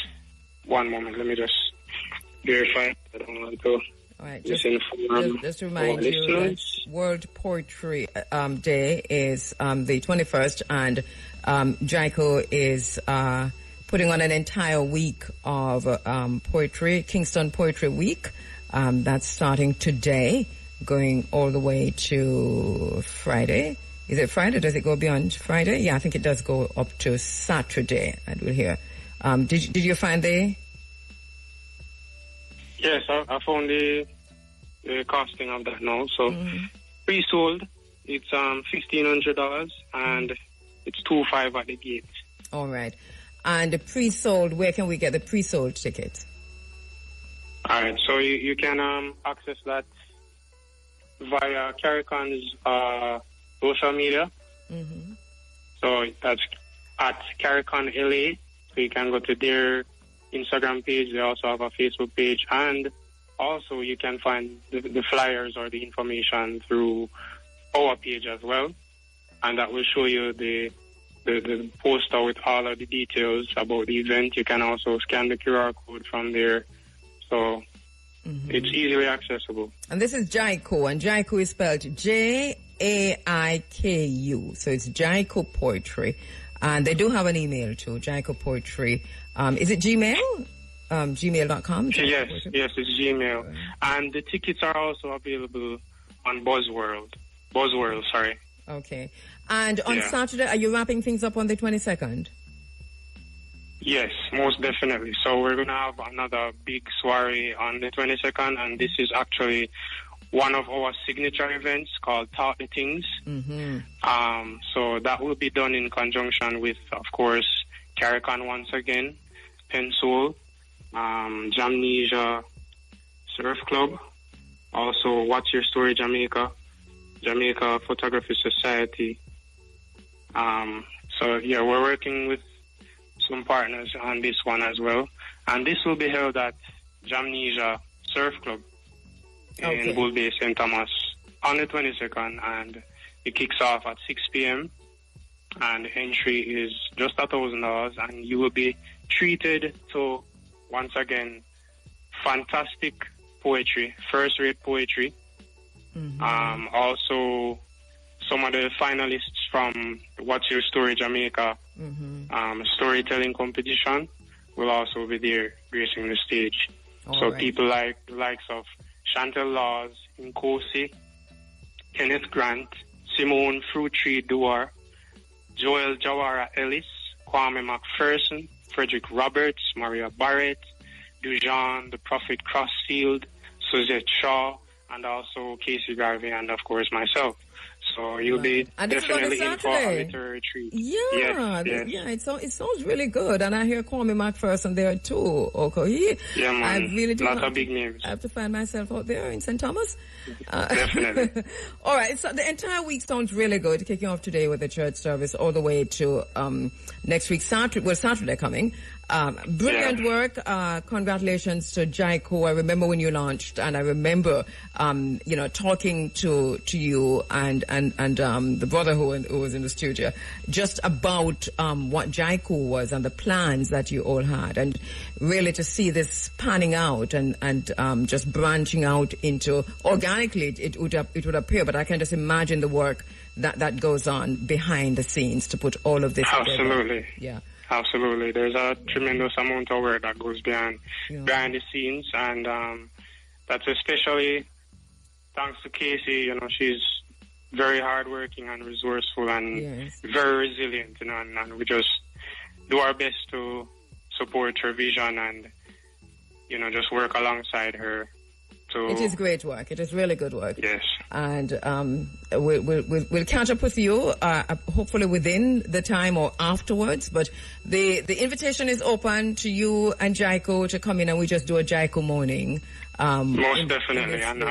one moment. Let me just verify. I don't want to. All right, just to remind you that World Poetry Day is the 21st, and JICO is putting on an entire week of poetry, Kingston Poetry Week. That's starting today, going all the way to Friday. Is it Friday? Does it go beyond Friday? Yeah, I think it does go up to Saturday, I will hear. Did you find the... Yes, I found the costing of that now. So pre-sold, it's $1,500, and it's $2,500 at the gate. All right. And the pre-sold, where can we get the pre-sold tickets? All right, so you can access that via CARICON's social media. Mm-hmm. So that's at CARICON LA. So you can go to their Instagram page. They also have a Facebook page, and also you can find the flyers or the information through our page as well, and that will show you the poster with all of the details about the event. You can also scan the QR code from there, so it's easily accessible. And this is JICO, and JICO is spelled Jaiku, so it's JICO Poetry. And they do have an email too, JICO Poetry. Is it Gmail? Gmail.com? Yes, it's Gmail. And the tickets are also available on Buzzworld, sorry. Okay. And on Saturday, are you wrapping things up on the 22nd? Yes, most definitely. So we're going to have another big soiree on the 22nd, and this is actually one of our signature events called Talk the Things. So that will be done in conjunction with, of course, CARICON once again, Pen Soul, Jamnesia Surf Club, also What's Your Story Jamaica, Jamaica Photography Society. So yeah, we're working with some partners on this one as well. And this will be held at Jamnesia Surf Club in Bull Bay, St. Thomas on the 22nd, and It kicks off at 6 p.m. and the entry is just $1,000, and you will be treated to, once again, fantastic poetry, first-rate poetry. Also, some of the finalists from What's Your Story Jamaica storytelling competition will also be there gracing the stage. People like the likes of Chantel Laws, Nkosi, Kenneth Grant, Simone Fruittree Duar, Joel Jawara Ellis, Kwame McPherson, Frederick Roberts, Maria Barrett, Dujan, the Prophet Crossfield, Suzette Shaw, and also Casey Garvey, and of course myself. So you'll be definitely in for a literary treat. Yeah, yeah. It sounds really good, and I hear Kwame McPherson there too. Okay, yeah, man. I really do. Lots of big names. I have to find myself out there in St. Thomas. Definitely. All right. So the entire week sounds really good. Kicking off today with the church service, all the way to next week Saturday coming. Brilliant work. Congratulations to Jaiku. I remember when you launched, and I remember, talking to you and the brother who was in the studio just about what Jaiku was and the plans that you all had, and really to see this panning out and just branching out into organically, it would appear, but I can just imagine the work that goes on behind the scenes to put all of this Absolutely. together. Yeah. Absolutely. There's a tremendous amount of work that goes behind the scenes, and that's especially thanks to Casey. She's very hardworking and resourceful and very resilient, and we just do our best to support her vision and, just work alongside her. It is great work. It is really good work. Yes. And we'll catch up with you, hopefully within the time or afterwards. But the invitation is open to you and Jaiku to come in, and we just do a Jaiku morning. Most definitely. And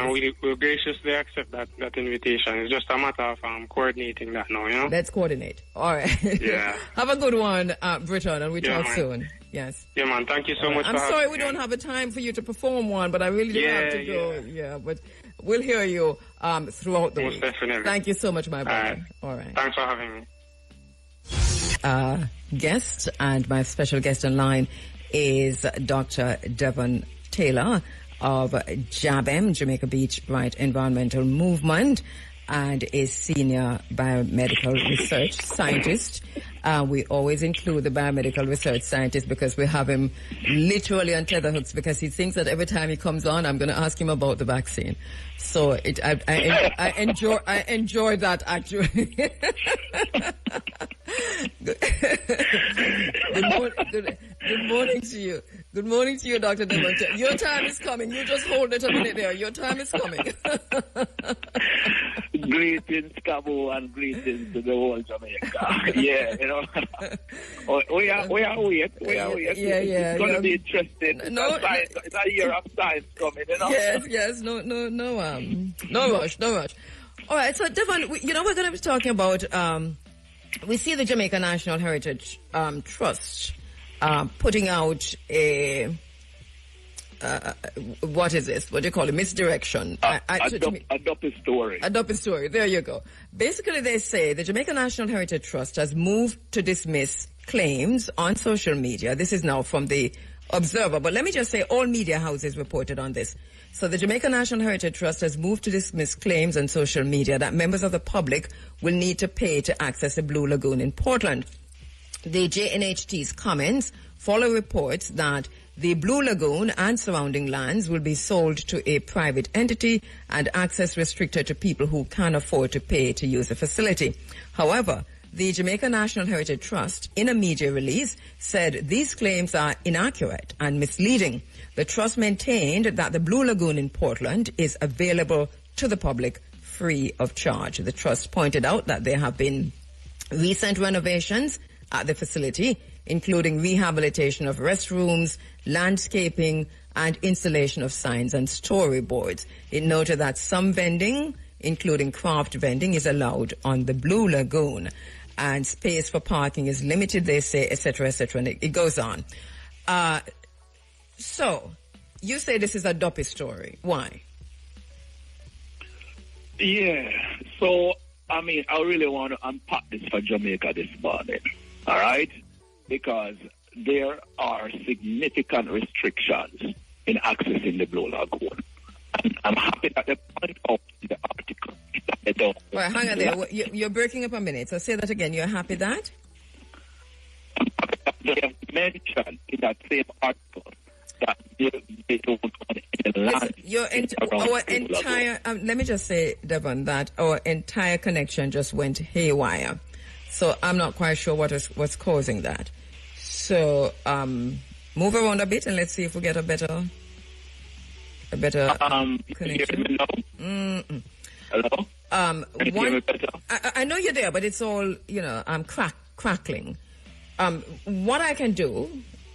we'll graciously accept that invitation. It's just a matter of coordinating that now, Let's coordinate. All right. Yeah. Have a good one, Britton, and we talk soon. Yes. Yeah, man. Thank you so much. I'm sorry we don't have a time for you to perform one, but I really do have to go. Yeah, but we'll hear you throughout the week. Most definitely. Thank you so much, my brother. All right. Thanks for having me. Guest, and my special guest online is Dr. Devon Taylor of JABEM, Jamaica Beach Right Environmental Movement, and is senior biomedical research scientist. We always include the biomedical research scientist because we have him literally on tetherhooks, because he thinks that every time he comes on, I'm going to ask him about the vaccine. So I enjoy that actually. Good morning to you. Good morning to you, Dr. Devon. Your time is coming. You just hold it a minute there. Your time is coming. Greetings, KABU, and greetings to the whole Jamaica. Yeah, we are wait. It's going to be interesting. It's a year of science coming, Yes. No rush. All right, so Devon, we're going to be talking about, we see the Jamaica National Heritage Trust putting out a, what is this? What do you call it? Misdirection. Adopt a story. Adopt a story. There you go. Basically, they say the Jamaica National Heritage Trust has moved to dismiss claims on social media. This is now from the Observer. But let me just say, all media houses reported on this. So the Jamaica National Heritage Trust has moved to dismiss claims on social media that members of the public will need to pay to access the Blue Lagoon in Portland. The JNHT's comments follow reports that the Blue Lagoon and surrounding lands will be sold to a private entity and access restricted to people who can afford to pay to use the facility. However, the Jamaica National Heritage Trust, in a media release, said these claims are inaccurate and misleading. The trust maintained that the Blue Lagoon in Portland is available to the public free of charge. The trust pointed out that there have been recent renovations at the facility, including rehabilitation of restrooms, landscaping, and installation of signs and storyboards. It noted that some vending, including craft vending, is allowed on the Blue Lagoon, and space for parking is limited, they say, etc., and it goes on. So, you say this is a dopey story. Why? Yeah. So, I mean, I really want to unpack this for Jamaica this morning, all right? Because there are significant restrictions in accessing the Blue Lagoon. And I'm happy that they point out in the article that they don't. Well, hang on there. You're breaking up a minute, so say that again. You're happy that? They have mentioned in that same article that they don't want any land. Our entire, let me just say, Devon, that our entire connection just went haywire. So I'm not quite sure what's causing that. So move around a bit and let's see if we get a better connection. Hello? I know you're there, but it's all, crackling. What I can do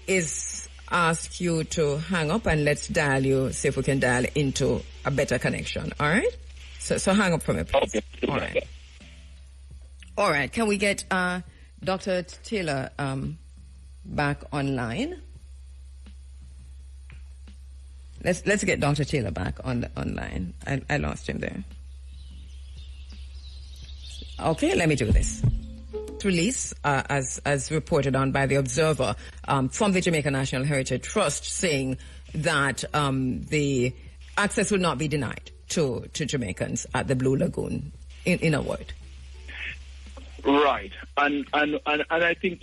is ask you to hang up and let's dial you, see if we can dial into a better connection. All right? So hang up from me, please. Okay. All right. All right. Can we get Dr. Taylor back online? Let's get Dr. Taylor back online. I lost him there. Okay, let me do this. Release, as reported on by the Observer, from the Jamaica National Heritage Trust, saying that the access will not be denied to Jamaicans at the Blue Lagoon, in a word. Right. And I think,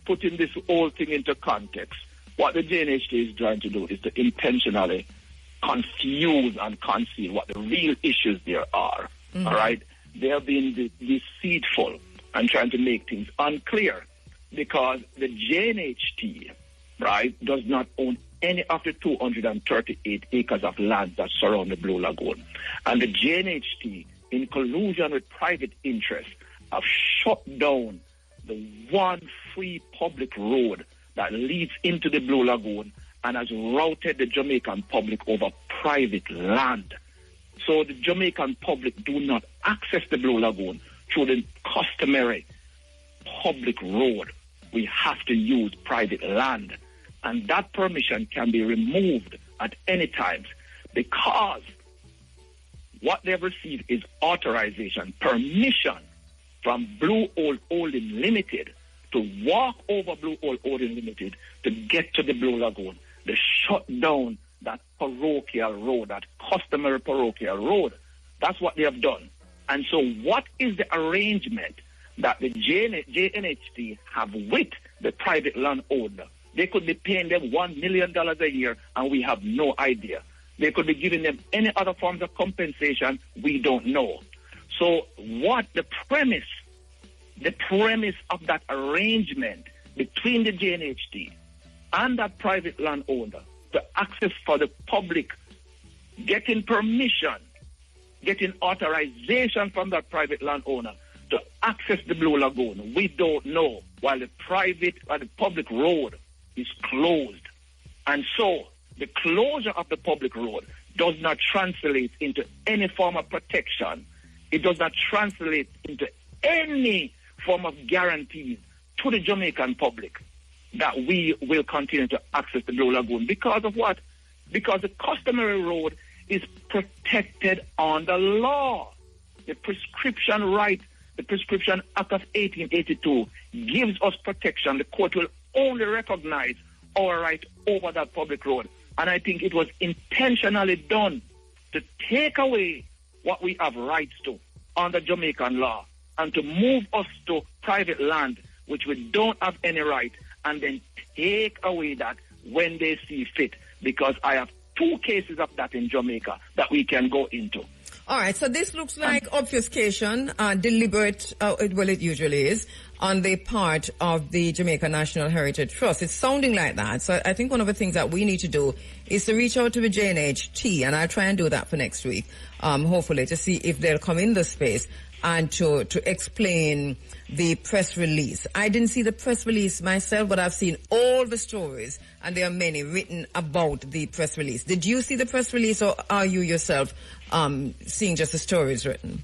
putting this whole thing into context, what the JNHT is trying to do is to intentionally confuse and conceal what the real issues there are. Mm-hmm. All right? They are being deceitful and trying to make things unclear because the JNHT, right, does not own any of the 238 acres of land that surround the Blue Lagoon. And the JNHT, in collusion with private interests, have shut down the one free public road that leads into the Blue Lagoon and has routed the Jamaican public over private land. So the Jamaican public do not access the Blue Lagoon through the customary public road. We have to use private land. And that permission can be removed at any time because what they've received is authorization, permission from Blue Oil Holding Limited to walk over Blue Oil Holding Limited to get to the Blue Lagoon. They shut down that parochial road, that customary parochial road. That's what they have done. And so what is the arrangement that the JNHT have with the private landowner? They could be paying them $1 million a year and we have no idea. They could be giving them any other forms of compensation, we don't know. So what the premise of that arrangement between the JNHT and that private landowner, the access for the public, getting permission, getting authorization from that private landowner to access the Blue Lagoon, we don't know, while the public road is closed. And so the closure of the public road does not translate into any form of protection. It does not translate into any form of guarantees to the Jamaican public that we will continue to access the Blue Lagoon. Because of what? Because the customary road is protected under law. The Prescription Act of 1882 gives us protection. The court will only recognize our right over that public road. And I think it was intentionally done to take away what we have rights to under Jamaican law and to move us to private land, which we don't have any right, and then take away that when they see fit. Because I have 2 cases of that in Jamaica that we can go into. All right, so this looks like obfuscation, deliberate, well, it usually is, on the part of the Jamaica National Heritage Trust. It's sounding like that. So I think one of the things that we need to do is to reach out to the JNHT, and I'll try and do that for next week, hopefully, to see if they'll come in the space and to explain the press release. I didn't see the press release myself, but I've seen all the stories, and there are many written about the press release. Did you see the press release, or are you yourself seeing just the stories written?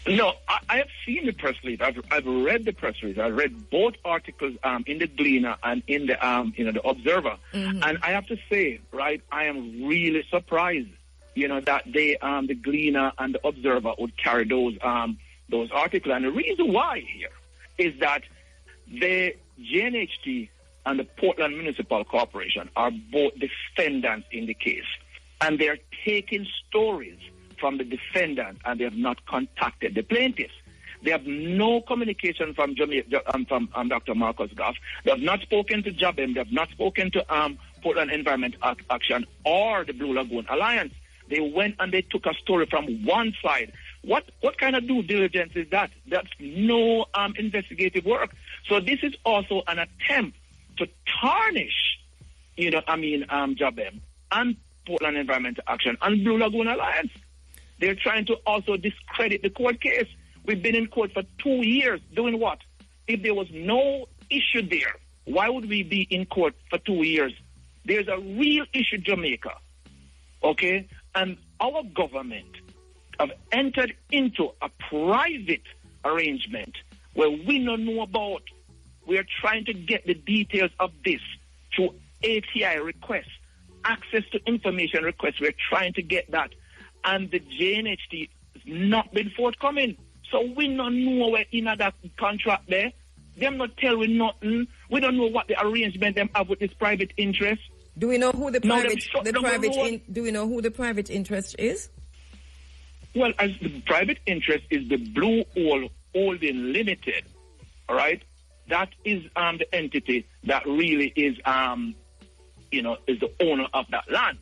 No, I have seen the press release. I've read the press release. I read both articles in the Gleaner and in the the Observer. Mm-hmm. And I have to say, right, I am really surprised that they, the Gleaner and the Observer would carry those articles. And the reason why here is that the GNHT and the Portland Municipal Corporation are both defendants in the case. And they're taking stories from the defendant, and they have not contacted the plaintiffs. They have no communication from Dr. Marcus Goff. They have not spoken to Jabem. They have not spoken to Portland Environment Action or the Blue Lagoon Alliance. They went and they took a story from one side. What kind of due diligence is that? That's no investigative work. So this is also an attempt to tarnish, Jabem and Portland Environmental Action and Blue Lagoon Alliance. They're trying to also discredit the court case. We've been in court for 2 years doing what? If there was no issue there, why would we be in court for 2 years? There's a real issue, Jamaica, okay? And our government have entered into a private arrangement where we don't know about. We are trying to get the details of this through ATI requests, access to information requests. We're trying to get that. And the JNHT has not been forthcoming. So we don't know we're in that contract there. Them not tell we nothing. We don't know what the arrangement them have with this private interest. Do we know who the do we know who the private interest is? Well, as the private interest is the Blue Hole Holding Limited, all right? That is the entity that really is is the owner of that land.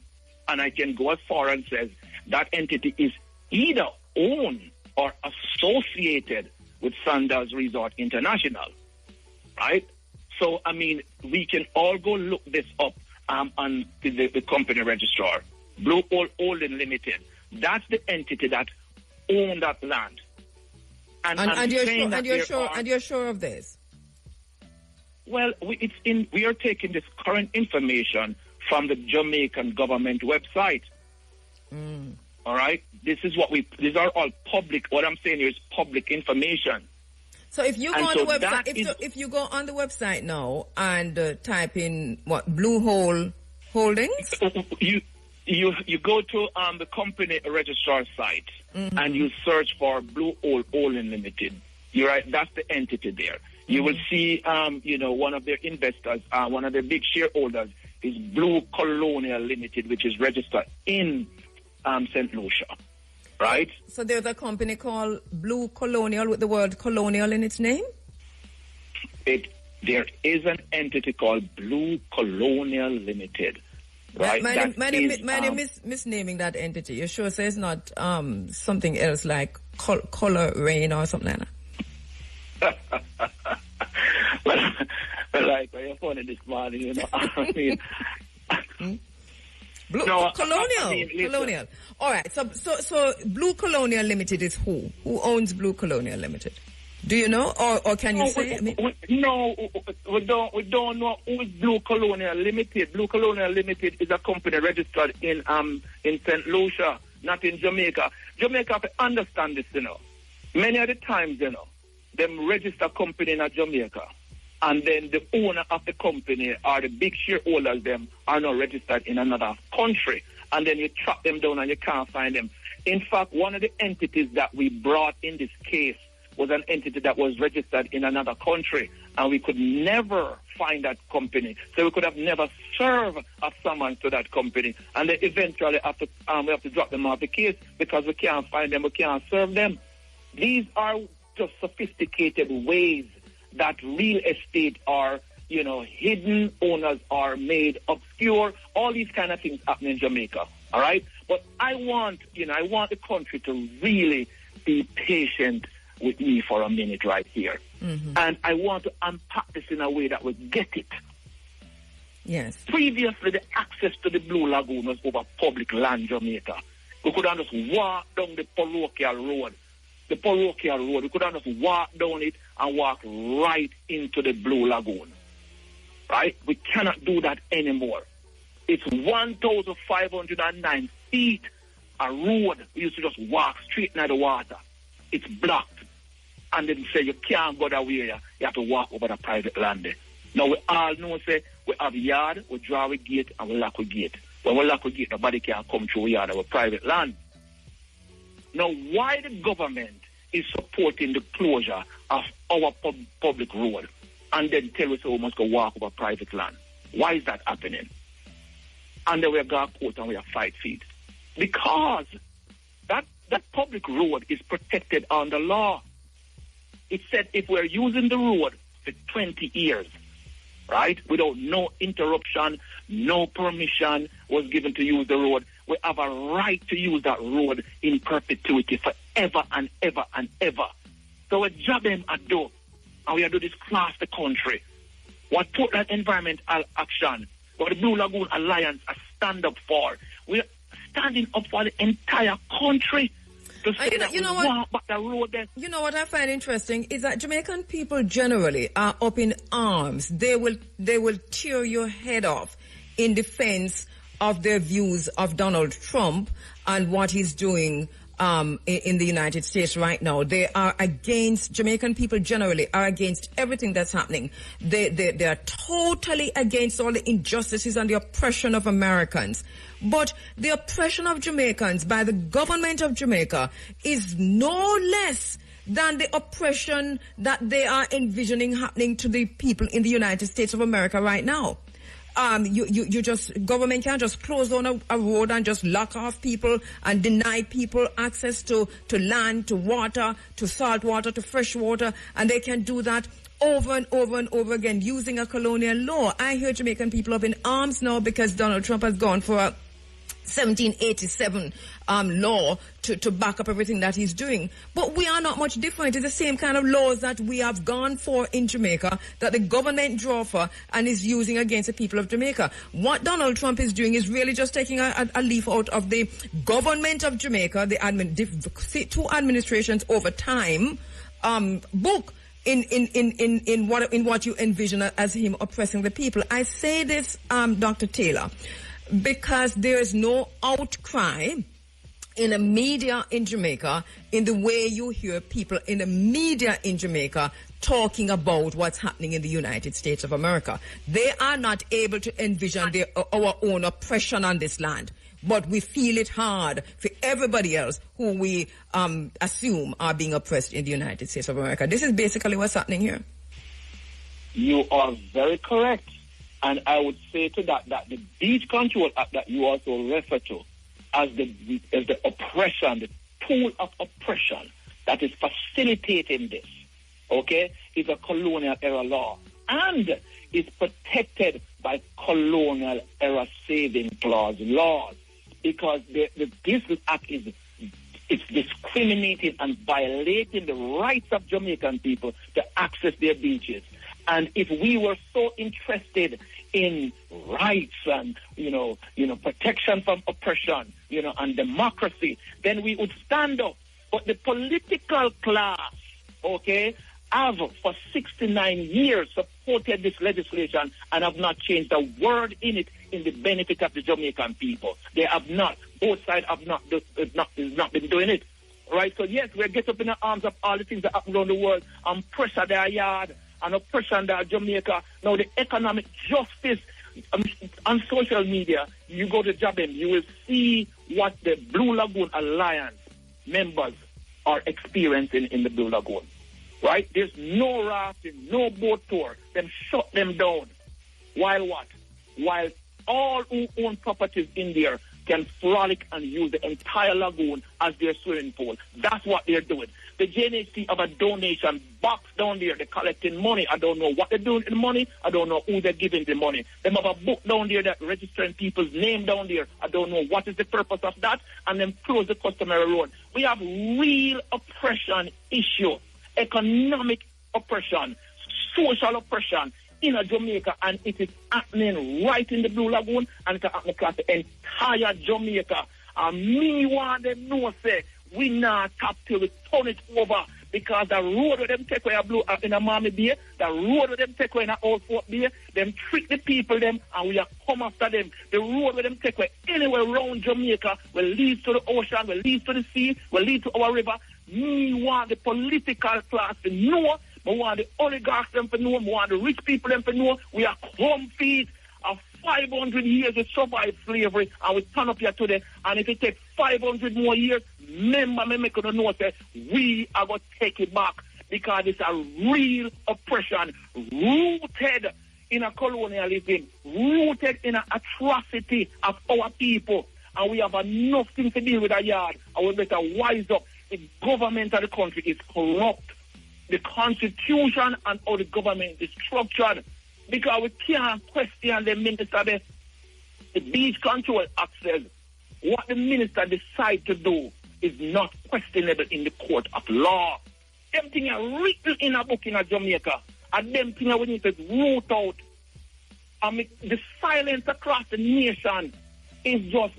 And I can go as far and say that entity is either owned or associated with Sandals Resort International, right? So, we can all go look this up on the company registrar. Blue Hole Holding Limited. That's the entity that owns that land. And you're sure of this? Well, we are taking this current information from the Jamaican government website. All right? These are all public. What I'm saying here is public information. So if you go on the website, if you go on the website now and type in Blue Hole Holdings, you go to the company registrar site and you search for Blue Hole Holding Limited. You're right. That's the entity there. You will see, one of their investors, one of their big shareholders is Blue Colonial Limited, which is registered in St. Lucia, right? So there's a company called Blue Colonial with the word colonial in its name? There is an entity called Blue Colonial Limited, right? Misnaming that entity. You sure say it's not something else like Color Rain or something like that? Well, like you're funny this morning, Colonial. All right. So Blue Colonial Limited is who? Who owns Blue Colonial Limited? Do you know, or can you say? We don't know who is Blue Colonial Limited. Blue Colonial Limited is a company registered in St. Lucia, not in Jamaica. Jamaica have to understand this, Many of the times, them register company in Jamaica, and then the owner of the company or the big shareholders them are not registered in another country, and then you track them down and you can't find them. In fact, one of the entities that we brought in this case was an entity that was registered in another country, and we could never find that company. So we could have never served a summons to that company, and then eventually we have to drop them off the case because we can't find them, we can't serve them. These are just sophisticated ways that real estate are, hidden owners are made obscure. All these kind of things happen in Jamaica, all right? But I want the country to really be patient with me for a minute right here. Mm-hmm. And I want to unpack this in a way that we get it. Yes. Previously, the access to the Blue Lagoon was over public land, Jamaica. We could just walk down the parochial road. We could just walk down it and walk right into the Blue Lagoon. Right? We cannot do that anymore. It's 1,509 feet a road. We used to just walk straight into the water. It's blocked. And then say you can't go that way. You have to walk over the private land there. Now we all know, say, we have yard, we draw a gate, and we lock a gate. When we lock the gate, nobody can come through yard our private land. Now, why the government is supporting the closure of our public road and then tell us we must go walk over private land? Why is that happening? And then we go to court and we have 5 feet. Because that public road is protected under law. It said if we're using the road for 20 years, right, without no interruption, no permission was given to use the road, we have a right to use that road in perpetuity forever and ever and ever. So we job them at do, and we are do this across the country. What total environmental action, what the Blue Lagoon Alliance are stand up for. We're standing up for the entire country. You know what I find interesting is that Jamaican people generally are up in arms. They will tear your head off in defense of their views of Donald Trump and what he's doing in the United States right now. They are against, Jamaican people generally are against everything that's happening. They are totally against all the injustices and the oppression of Americans. But the oppression of Jamaicans by the government of Jamaica is no less than the oppression that they are envisioning happening to the people in the United States of America right now. Government can't just close down a road and just lock off people and deny people access to land, to water, to salt water, to fresh water, and they can do that over and over and over again using a colonial law. I hear Jamaican people up in arms now because Donald Trump has gone for a 1787 law to back up everything that he's doing. But we are not much different. It's the same kind of laws that we have gone for in Jamaica that the government draw for and is using against the people of Jamaica. What Donald Trump is doing is really just taking a leaf out of the government of Jamaica, the two administrations over time book in what you envision as him oppressing the people. I say this, Dr. Taylor, because there is no outcry in the media in Jamaica in the way you hear people in the media in Jamaica talking about what's happening in the United States of America. They are not able to envision our own oppression on this land. But we feel it hard for everybody else who we assume are being oppressed in the United States of America. This is basically what's happening here. You are very correct. And I would say to that the Beach Control Act that you also refer to as the oppression, the tool of oppression that is facilitating this, okay, is a colonial era law and is protected by colonial era saving clause laws, because this act is discriminating and violating the rights of Jamaican people to access their beaches. And if we were so interested in rights and, protection from oppression, and democracy, then we would stand up. But the political class, okay, have for 69 years supported this legislation and have not changed a word in it in the benefit of the Jamaican people. They have not. Both sides have not been doing it. Right? So yes, we get up in the arms of all the things that happen around the world and pressure their yard and oppression that Jamaica. Now the economic justice on social media, you go to Jabem, you will see what the Blue Lagoon Alliance members are experiencing in the Blue Lagoon. Right? There's no rafting, no boat tour. Them shut them down. While what? While all who own properties in there can frolic and use the entire lagoon as their swimming pool. That's what they're doing. The JNHC have a donation box down there. They're collecting money. I don't know what they're doing with the money. I don't know who they're giving the money. They have a book down there that registering people's name down there. I don't know what is the purpose of that. And then close the customary road. We have real oppression issue, economic oppression, social oppression in Jamaica, and it is happening right in the Blue Lagoon, and it's happening across the entire Jamaica. And me want them know, say, we not tap till we turn it over, because the road where them take away in a Miami Bay, the road where them take away in a Old Fort Bay, them trick the people them, and we are come after them. The road where them take away anywhere around Jamaica will lead to the ocean, will lead to the sea, will lead to our river. Me want the political class to know. I want the oligarchs them to know. I want the rich people them to know. We are home feet of 500 years we survived slavery and we stand up here today. And if it takes 500 more years, remember me make you know that we are going to take it back because it's a real oppression rooted in a colonialism, rooted in an atrocity of our people. And we have enough things to deal with a yard. And we better wise up. The government of the country is corrupt. The constitution and how the government is structured. Because we can't question the minister, the beach control access. What the minister decides to do is not questionable in the court of law. Them things are written in a book in Jamaica. And them things we need to root out. I mean, the silence across the nation is just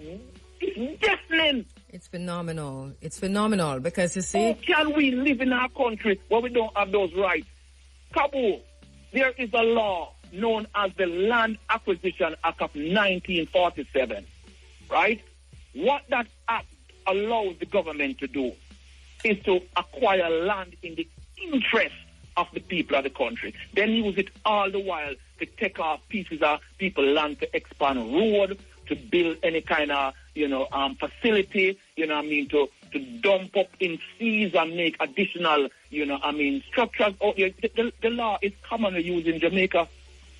deafening. It's phenomenal. It's phenomenal because you see... How can we live in our country where we don't have those rights? KABU, there is a law known as the Land Acquisition Act of 1947, right? What that act allows the government to do is to acquire land in the interest of the people of the country. Then use it all the while to take off pieces of people's land to expand road, to build any kind of, facility, to dump up in seas and make additional, structures. The law is commonly used in Jamaica.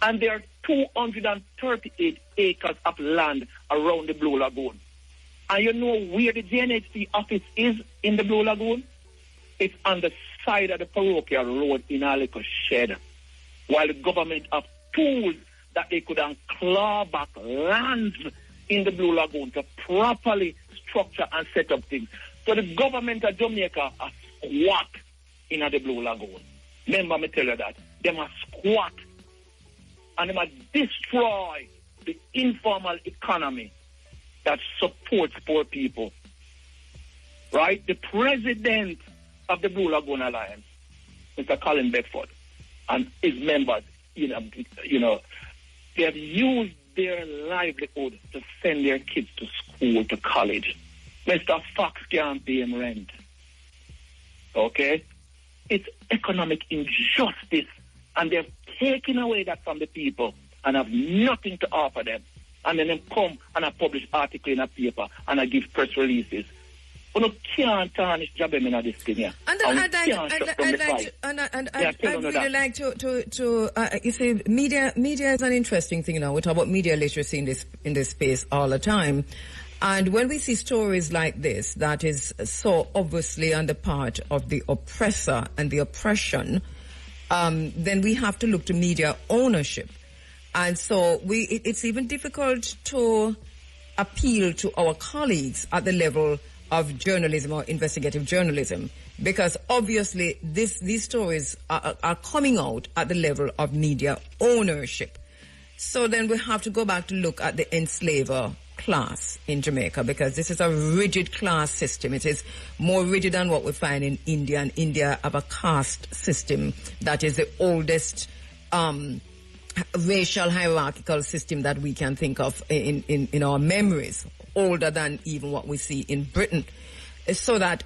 And there are 238 acres of land around the Blue Lagoon. And you know where the JNHC office is in the Blue Lagoon? It's on the side of the parochial road in a little shed. While the government have tools that they could claw back lands in the Blue Lagoon to properly structure and set up things. So the government of Jamaica are squat in the Blue Lagoon. Remember me tell you that. They must squat and they must destroy the informal economy that supports poor people. Right? The president of the Blue Lagoon Alliance, Mr. Colin Beckford, and his members, they have used their livelihood to send their kids to school, to college. Mr. Fox can't pay him rent. Okay? It's economic injustice, and they've taken away that from the people and have nothing to offer them. And then they come and I publish articles in a paper and I give press releases. But you can't tarnish Jabem in this thing here. And I'd really like to you see, media is an interesting thing now. We talk about media literacy in this space all the time. And when we see stories like this, that is so obviously on the part of the oppressor and the oppression, then we have to look to media ownership. And so it's even difficult to appeal to our colleagues at the level of journalism or investigative journalism, because obviously these stories are coming out at the level of media ownership. So then we have to go back to look at the enslaver class in Jamaica, because this is a rigid class system. It is more rigid than what we find in India, and India have a caste system that is the oldest racial hierarchical system that we can think of in our memories, older than even what we see in Britain. So that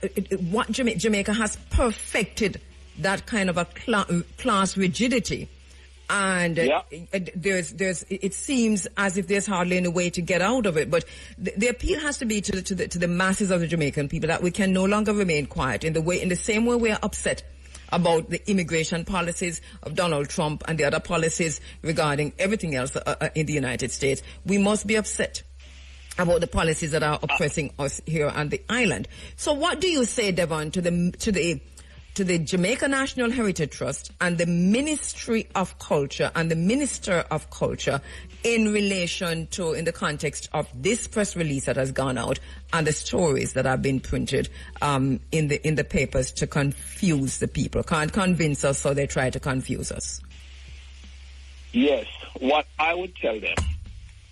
what Jamaica has perfected that kind of a class rigidity. And it seems as if there's hardly any way to get out of it. But the appeal has to be to the masses of the Jamaican people that we can no longer remain quiet in the same way we are upset about the immigration policies of Donald Trump and the other policies regarding everything else in the United States. We must be upset about the policies that are oppressing us here on the island. So what do you say, Devon, to the Jamaica National Heritage Trust and the Ministry of Culture and the Minister of Culture in relation to, in the context of this press release that has gone out and the stories that have been printed in the papers to confuse the people? Can't convince us, so they try to confuse us. Yes, what I would tell them,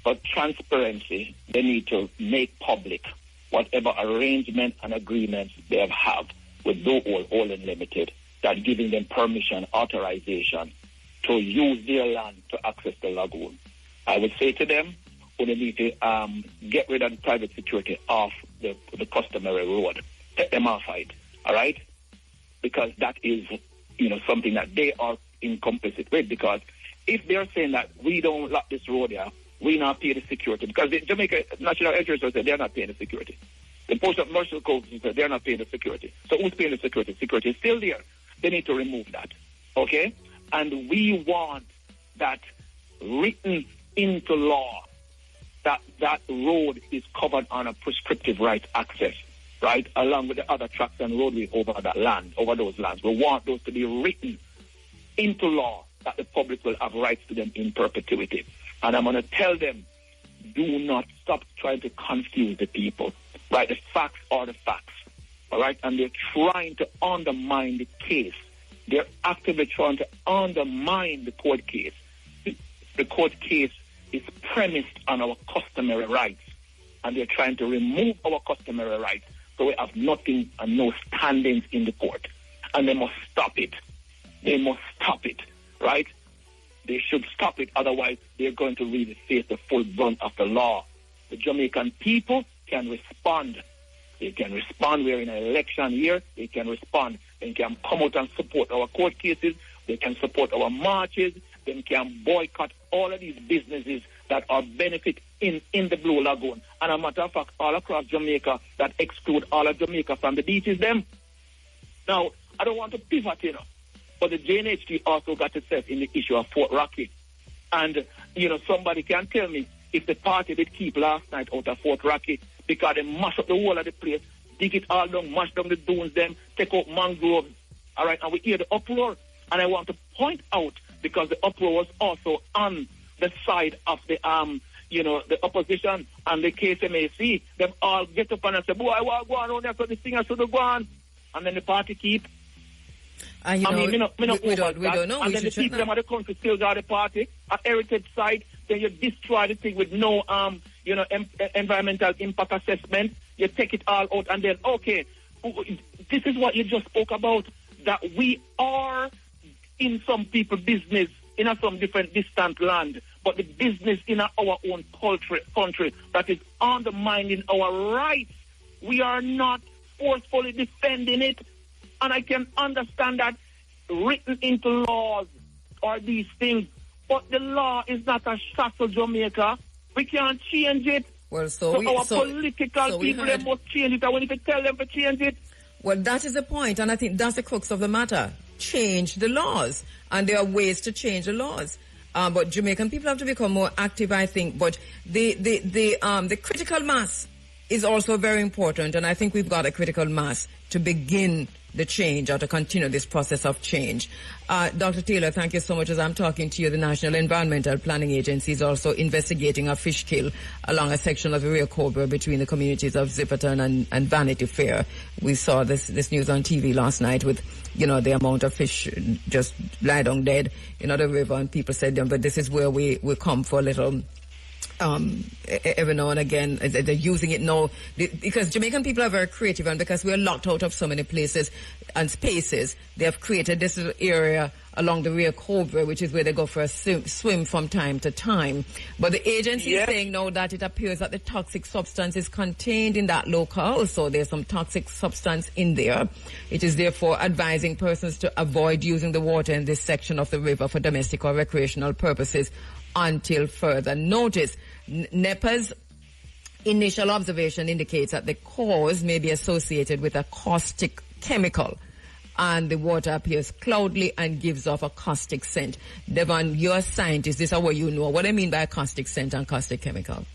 for transparency, they need to make public whatever arrangement and agreements they have with All Unlimited, that giving them permission, authorization to use their land to access the lagoon. I would say to them, we need to get rid of the private security off the customary road. Take them off it, all right? Because that is, something that they are complicit with. Because if they're saying that we don't lock this road here, we not pay the security. Because the Jamaica National Insurance said they're not paying the security. The Post of Commercial Code said they're not paying the security. So who's paying the security? Security is still there. They need to remove that. Okay? And we want that written into law that road is covered on a prescriptive right access, right, along with the other tracks and roadway over that land, over those lands. We want those to be written into law that the public will have rights to them in perpetuity. And I'm going to tell them, do not stop trying to confuse the people, right? The facts are the facts, all right? And they're trying to undermine the case. They're actively trying to undermine the court case. The court case is premised on our customary rights, and they're trying to remove our customary rights, so we have nothing and no standings in the court. And they must stop it. They must stop it, right? They should stop it, otherwise they're going to really face the full brunt of the law. The Jamaican people can respond. They can respond. We're in an election year. They can respond. They can come out and support our court cases. They can support our marches. They can boycott all of these businesses that are benefit in the Blue Lagoon. And a matter of fact, all across Jamaica that exclude all of Jamaica from the beaches them. Now, I don't want to pivot, but the JNHT also got itself in the issue of Fort Rocky. And, somebody can tell me if the party did keep last night out of Fort Rocky because they mash up the whole of the place, dig it all down, mash down the dunes, them, take out mangroves, all right, and we hear the uproar. And I want to point out, because the uproar was also on the side of the the opposition and the KSMAC. Them all get up and say, boy, I want to go on there for this thing, I should go on. And then the party keep. We don't know. And then the people of the country still got the party. At heritage side, then you destroy the thing with no environmental impact assessment. You take it all out and then, okay, this is what you just spoke about, that we are in some people's business in some different distant land, but the business in our own country that is undermining our rights. We are not forcefully defending it, and I can understand that written into laws are these things, but the law is not a shackle Jamaica. We can't change it. Well, political people they must change it, and we need to tell them to change it. Well, that is the point, and I think that's the crux of the matter. Change the laws, and there are ways to change the laws. But Jamaican people have to become more active, I think. But the critical mass is also very important, and I think we've got a critical mass to begin the change or to continue this process of change. Dr. Taylor, thank you so much. As I'm talking to you, the National Environmental Planning Agency is also investigating a fish kill along a section of the Rio Cobra between the communities of Zipperton and Vanity Fair. We saw this news on TV last night with, the amount of fish just lie down dead in the river, and people said, but this is where we come for a little every now and again. They're using it now because Jamaican people are very creative, and because we are locked out of so many places and spaces, they have created this little area along the Rio Cobra, which is where they go for a swim from time to time. But the agency is saying now that it appears that the toxic substance is contained in that locale, so there's some toxic substance in there. It is therefore advising persons to avoid using the water in this section of the river for domestic or recreational purposes until further notice. NEPA's initial observation indicates that the cause may be associated with a caustic chemical, and the water appears cloudy and gives off a caustic scent. Devon, you're a scientist. This is what you know. What do I mean by a caustic scent and caustic chemical?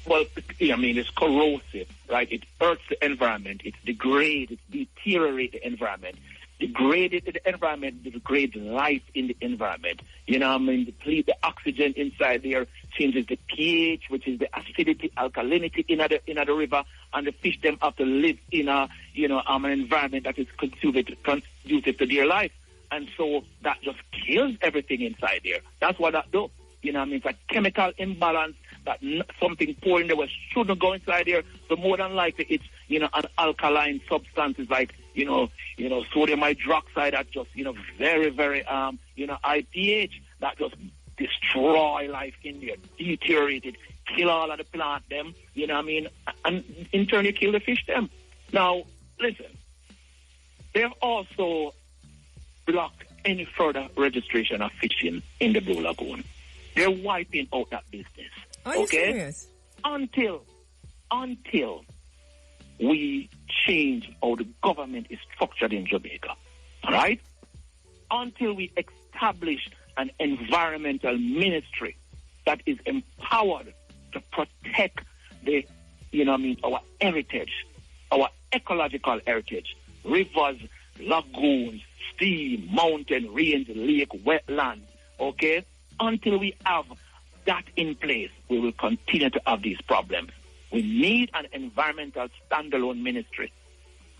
Well, it's corrosive, right? It hurts the environment. It degrades, it deteriorates the environment. Degraded the environment, degrades life in the environment. The oxygen inside there changes the pH, which is the acidity, alkalinity in the river, and the fish them have to live in an environment that is conducive to their life. And so that just kills everything inside there. That's what that does. It's a chemical imbalance that something pouring there shouldn't go inside there. So more than likely it's, an alkaline substance is like, sodium hydroxide that just, very, very, high pH that just destroy life in there, deteriorate it, kill all of the plant them, and in turn you kill the fish them. Now, listen, they have also blocked any further registration of fishing in the Blue Lagoon. They're wiping out that business. Are you serious? Until we change how the government is structured in Jamaica. All right? Until we establish an environmental ministry that is empowered to protect our heritage, our ecological heritage, rivers, lagoons, stream, mountain, range, lake, wetland, okay? Until we have that in place, we will continue to have these problems. We need an environmental standalone ministry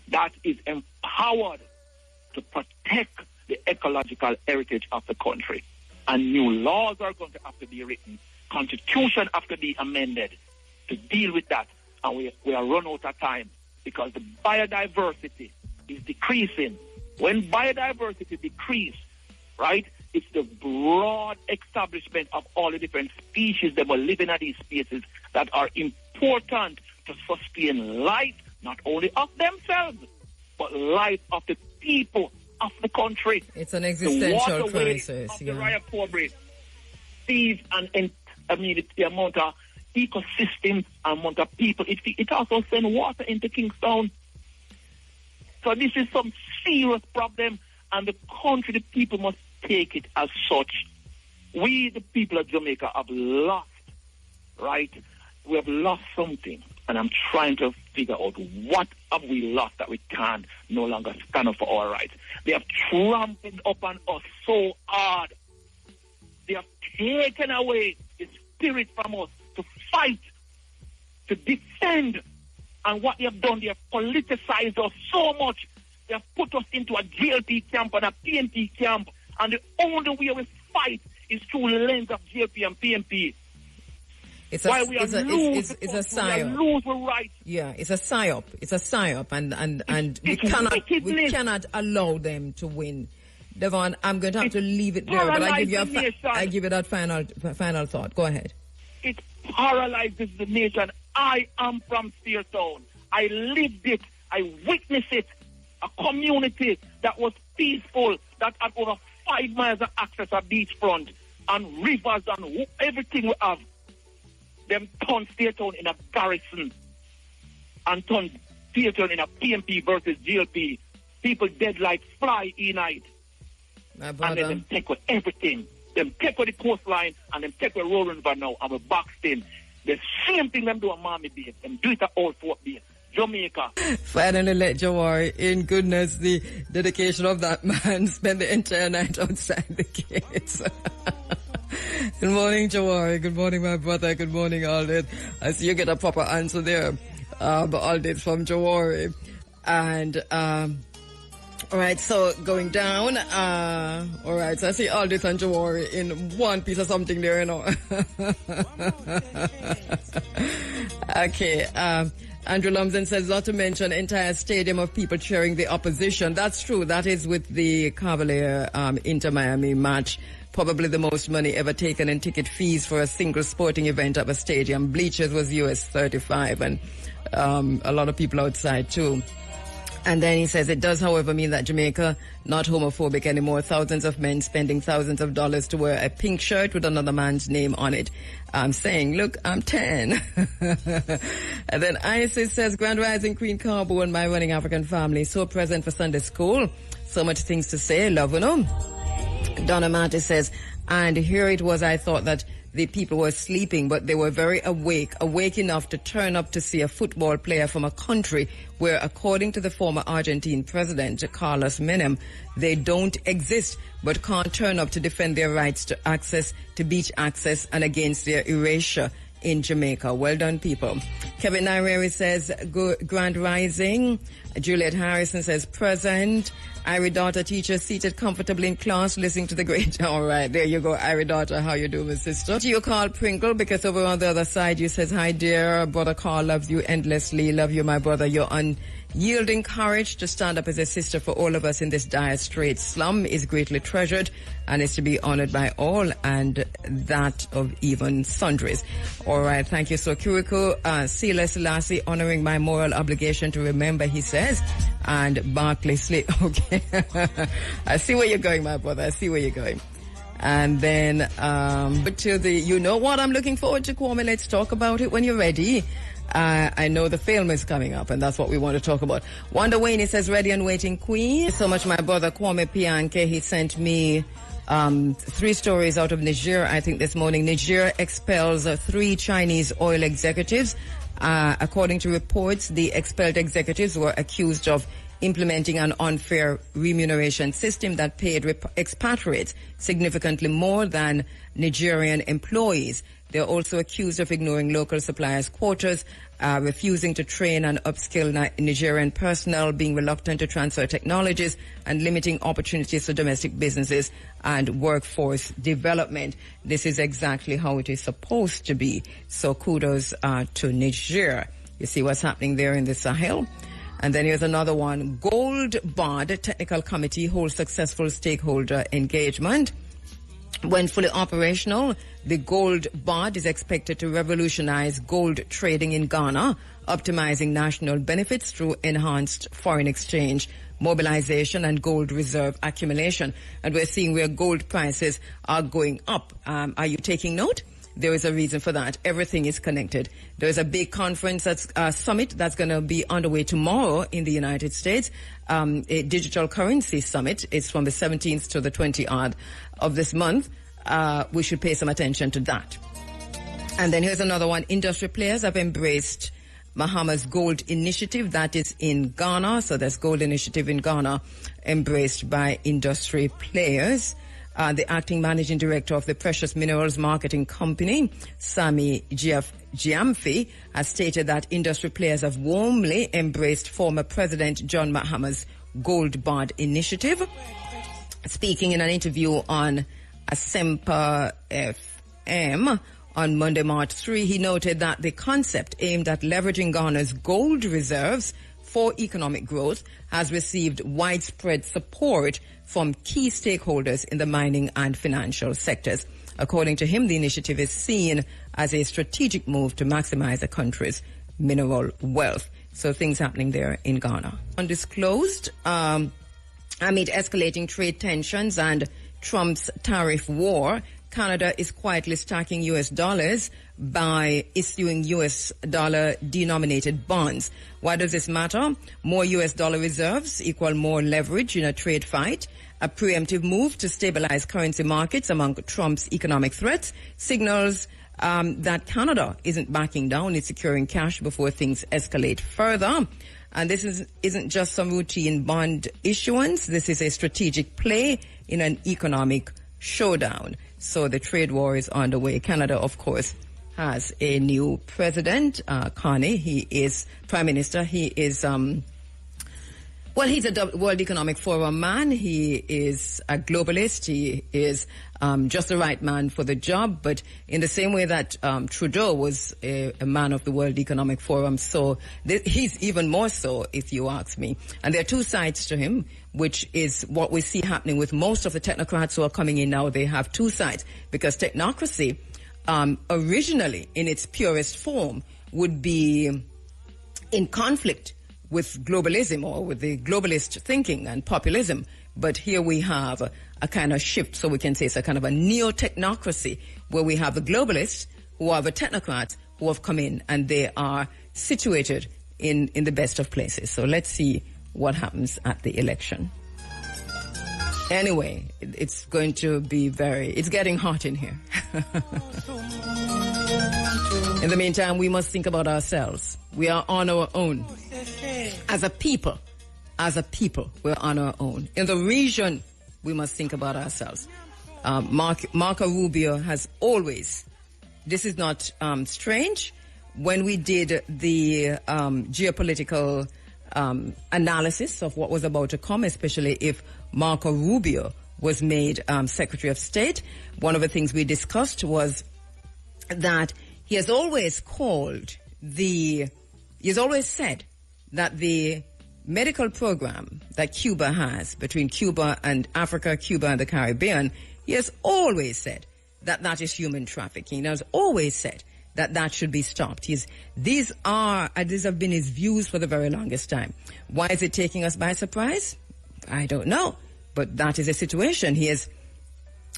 that is empowered to protect the ecological heritage of the country. And new laws are going to have to be written. Constitution have to be amended to deal with that. And we are run out of time because the biodiversity is decreasing. When biodiversity decreases, right, it's the broad establishment of all the different species that were living in these spaces that are important to sustain life, not only of themselves, but life of the people of the country. It's an existential crisis. Of the Raya Pobre, seas and the amount of ecosystem, amount of people. It also sends water into Kingstown. So this is some serious problem, and the country, the people must take it as such. We, the people of Jamaica, have lost, right? We have lost something, and I'm trying to figure out what have we lost that we can no longer stand up for our rights. They have trampled upon us so hard. They have taken away the spirit from us to fight, to defend. And what they have done, they have politicized us so much. They have put us into a GLP camp and a PNP camp. And the only way we fight is through the lens of GLP and PNP. It's a psyop. Right. Yeah, it's a psyop. It's a psyop, and we cannot allow them to win. Devon, I'm going to have to leave it there, but I give you that final thought. Go ahead. It paralyzes the nation. I am from Speartown. I lived it. I witnessed it. A community that was peaceful, that had over 5 miles of access to beachfront and rivers and everything we have. Them turned Speartown in a garrison and turned Speartown in a PMP versus GLP. People dead like fly in night. And then them take with everything. Them take with the coastline and them take with Rolling River now and with Boxton. The same thing them do at Miami Bay. Them do it at Old Fort Bay. Jamaica. Finally let Jawari in. Goodness, the dedication of that man spent the entire night outside the gates. Good morning, Jawari. Good morning, my brother. Good morning, Aldith. I see you get a proper answer there. But Aldith from Jawari. And, all right, so going down, all right, so I see Aldith and Jawari in one piece of something there, you know. Okay, Andrew Lumsden says, not to mention entire stadium of people cheering the opposition. That's true. That is with the Cavalier Inter-Miami match. Probably the most money ever taken in ticket fees for a single sporting event at a stadium. Bleachers was US 35 and a lot of people outside too. And then he says, it does, however, mean that Jamaica not homophobic anymore. Thousands of men spending thousands of dollars to wear a pink shirt with another man's name on it. I'm saying, look, I'm 10. And then Isis says, Grand Rising Queen KABU and my running African family. So present for Sunday school. So much things to say. Love, you know. Donna Mate says, and here it was, I thought that the people were sleeping, but they were very awake enough to turn up to see a football player from a country where, according to the former Argentine president, Carlos Menem, they don't exist, but can't turn up to defend their rights to access, to beach access, and against their erasure in Jamaica. Well done, people. Kevin Naireri says, Grand Rising. Juliet Harrison says, present. Irie daughter teacher seated comfortably in class listening to the great. All right, there you go, Irie daughter. How you doing, sister? You call Pringle because over on the other side you says, hi dear, brother Carl loves you endlessly. Love you, my brother. Your unyielding courage to stand up as a sister for all of us in this dire strait slum is greatly treasured and is to be honored by all, and that of even sundries. All right, thank you. So Kiriko, Sila Selassie, honoring my moral obligation to remember, he says, and Barclay Slate. Okay. I see where you're going, my brother. I see where you're going. And then, but to the, you know what I'm looking forward to, Kwame? Let's talk about it when you're ready. I know the film is coming up, and that's what we want to talk about. Wanda Wayne says, ready and waiting, Queen. So much, my brother Kwame Pianke, he sent me 3 stories out of Niger, I think, this morning. Niger expels 3 Chinese oil executives. According to reports, the expelled executives were accused of implementing an unfair remuneration system that paid expatriates significantly more than Nigerian employees. They're also accused of ignoring local suppliers' quotas, refusing to train and upskill Nigerian personnel, being reluctant to transfer technologies, and limiting opportunities for domestic businesses and workforce development. This is exactly how it is supposed to be. So kudos to Niger. You see what's happening there in the Sahel? And then here's another one. Gold Board Technical Committee holds successful stakeholder engagement. When fully operational, the Gold Board is expected to revolutionize gold trading in Ghana, optimizing national benefits through enhanced foreign exchange mobilization and gold reserve accumulation. And we're seeing where gold prices are going up. Are you taking note? There is a reason for that. Everything is connected. There's a big conference, summit that's going to be underway tomorrow in the United States, a digital currency summit. It's from the 17th to the 20th of this month. We should pay some attention to that. And then here's another one. Industry players have embraced Mahama's Gold Initiative. That is in Ghana. So there's Gold Initiative in Ghana embraced by industry players. The acting managing director of the Precious Minerals Marketing Company, Sami Giamfi, has stated that industry players have warmly embraced former President John Mahama's Gold Board Initiative. Speaking in an interview on Asempa FM on Monday, March 3, he noted that the concept aimed at leveraging Ghana's gold reserves for economic growth has received widespread support from key stakeholders in the mining and financial sectors. According to him, the initiative is seen as a strategic move to maximize the country's mineral wealth. So things happening there in Ghana. Undisclosed, amid escalating trade tensions and Trump's tariff war, Canada is quietly stacking U.S. dollars by issuing U.S. dollar-denominated bonds. Why does this matter? More U.S. dollar reserves equal more leverage in a trade fight. A preemptive move to stabilize currency markets among Trump's economic threats signals that Canada isn't backing down. It's securing cash before things escalate further. And this isn't just some routine bond issuance. This is a strategic play in an economic showdown. So the trade war is underway. Canada, of course, has a new president, Carney. He is prime minister. He is, he's a World Economic Forum man. He is a globalist. He is just the right man for the job. But in the same way that Trudeau was a man of the World Economic Forum, so he's even more so, if you ask me. And there are 2 sides to him, which is what we see happening with most of the technocrats who are coming in now. They have 2 sides, because technocracy, originally in its purest form, would be in conflict with globalism or with the globalist thinking and populism. But here we have a kind of shift, so we can say it's a kind of a neo-technocracy, where we have the globalists who are the technocrats who have come in, and they are situated in the best of places. So let's see what happens at the election. Anyway, it's going to be it's getting hot in here. In the meantime, we must think about ourselves. We are on our own. As a people, we're on our own. In the region, we must think about ourselves. Marco Rubio has always, this is not strange, when we did the geopolitical analysis of what was about to come, especially if Marco Rubio was made Secretary of State, one of the things we discussed was that he has always said that the medical program that Cuba has between Cuba and Africa, Cuba and the Caribbean, he has always said that is human trafficking. He has always said that should be stopped. These have been his views for the very longest time. Why is it taking us by surprise? I don't know. But that is a situation. He has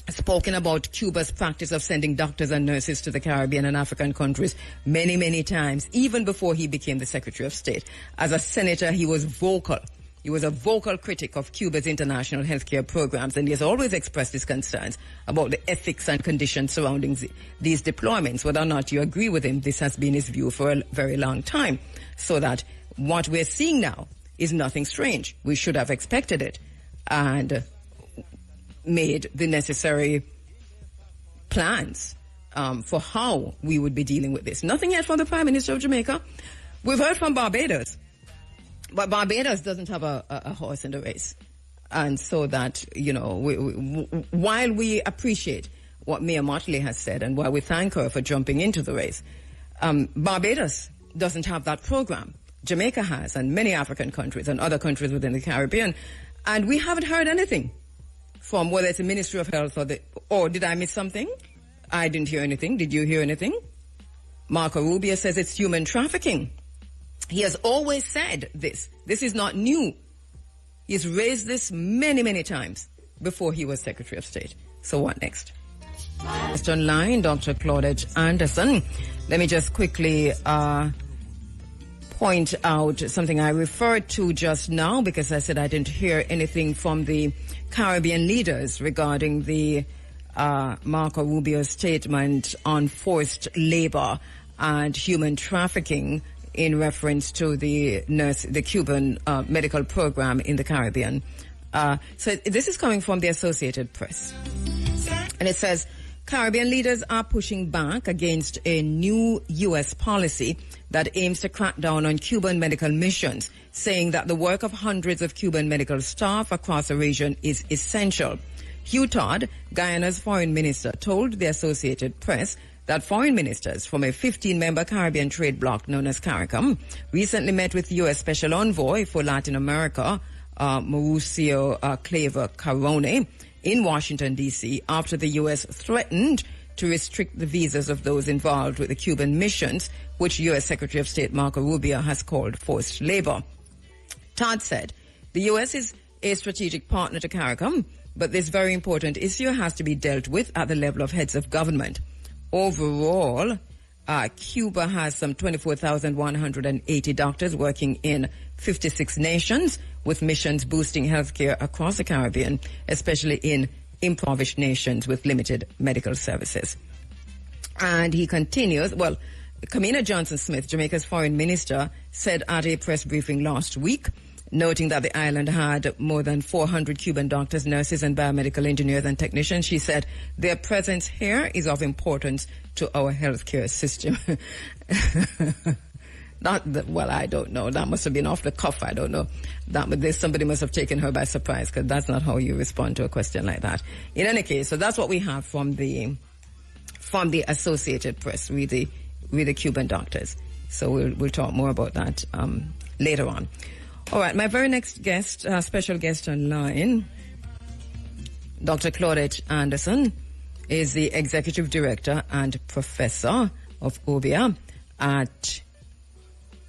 spoken about Cuba's practice of sending doctors and nurses to the Caribbean and African countries many, many times, even before he became the Secretary of State. As a senator, he was vocal. He was a vocal critic of Cuba's international healthcare programs, and he has always expressed his concerns about the ethics and conditions surrounding these deployments. Whether or not you agree with him, this has been his view for a very long time. So that what we're seeing now is nothing strange. We should have expected it and made the necessary plans for how we would be dealing with this. Nothing yet from the Prime Minister of Jamaica. We've heard from Barbados, but Barbados doesn't have a horse in the race. And so that, you know, while we appreciate what Mayor Motley has said and while we thank her for jumping into the race, Barbados doesn't have that program. Jamaica has, and many African countries and other countries within the Caribbean, and we haven't heard anything from whether it's the Ministry of Health or did I miss something? I didn't hear anything. Did you hear anything? Marco Rubio says it's human trafficking. He has always said this. This is not new. He's raised this many, many times before he was Secretary of State. So what next? Just online, Dr. Claudette Anderson. Let me just quickly point out something I referred to just now because I said I didn't hear anything from the Caribbean leaders regarding the Marco Rubio statement on forced labor and human trafficking in reference to the Cuban medical program in the Caribbean. So this is coming from the Associated Press. And it says, Caribbean leaders are pushing back against a new U.S. policy that aims to crack down on Cuban medical missions, saying that the work of hundreds of Cuban medical staff across the region is essential. Hugh Todd, Guyana's foreign minister, told the Associated Press that foreign ministers from a 15-member Caribbean trade bloc known as CARICOM recently met with U.S. Special Envoy for Latin America, Mauricio Claver Carone, in Washington, D.C., after the U.S. threatened to restrict the visas of those involved with the Cuban missions, which U.S. Secretary of State Marco Rubio has called forced labor. Todd said, the U.S. is a strategic partner to CARICOM, but this very important issue has to be dealt with at the level of heads of government. Overall, Cuba has some 24,180 doctors working in 56 nations, with missions boosting healthcare across the Caribbean, especially in impoverished nations with limited medical services. And he continues, well, Kamina Johnson-Smith, Jamaica's foreign minister, said at a press briefing last week, noting that the island had more than 400 Cuban doctors, nurses, and biomedical engineers and technicians. She said, their presence here is of importance to our healthcare system. Well, I don't know. That must have been off the cuff. I don't know. Somebody must have taken her by surprise, because that's not how you respond to a question like that. In any case, so that's what we have from the Associated Press with the Cuban doctors. So we'll talk more about that later on. All right, my very next guest, special guest online, Dr. Claudette Anderson, is the Executive Director and Professor of OBIA at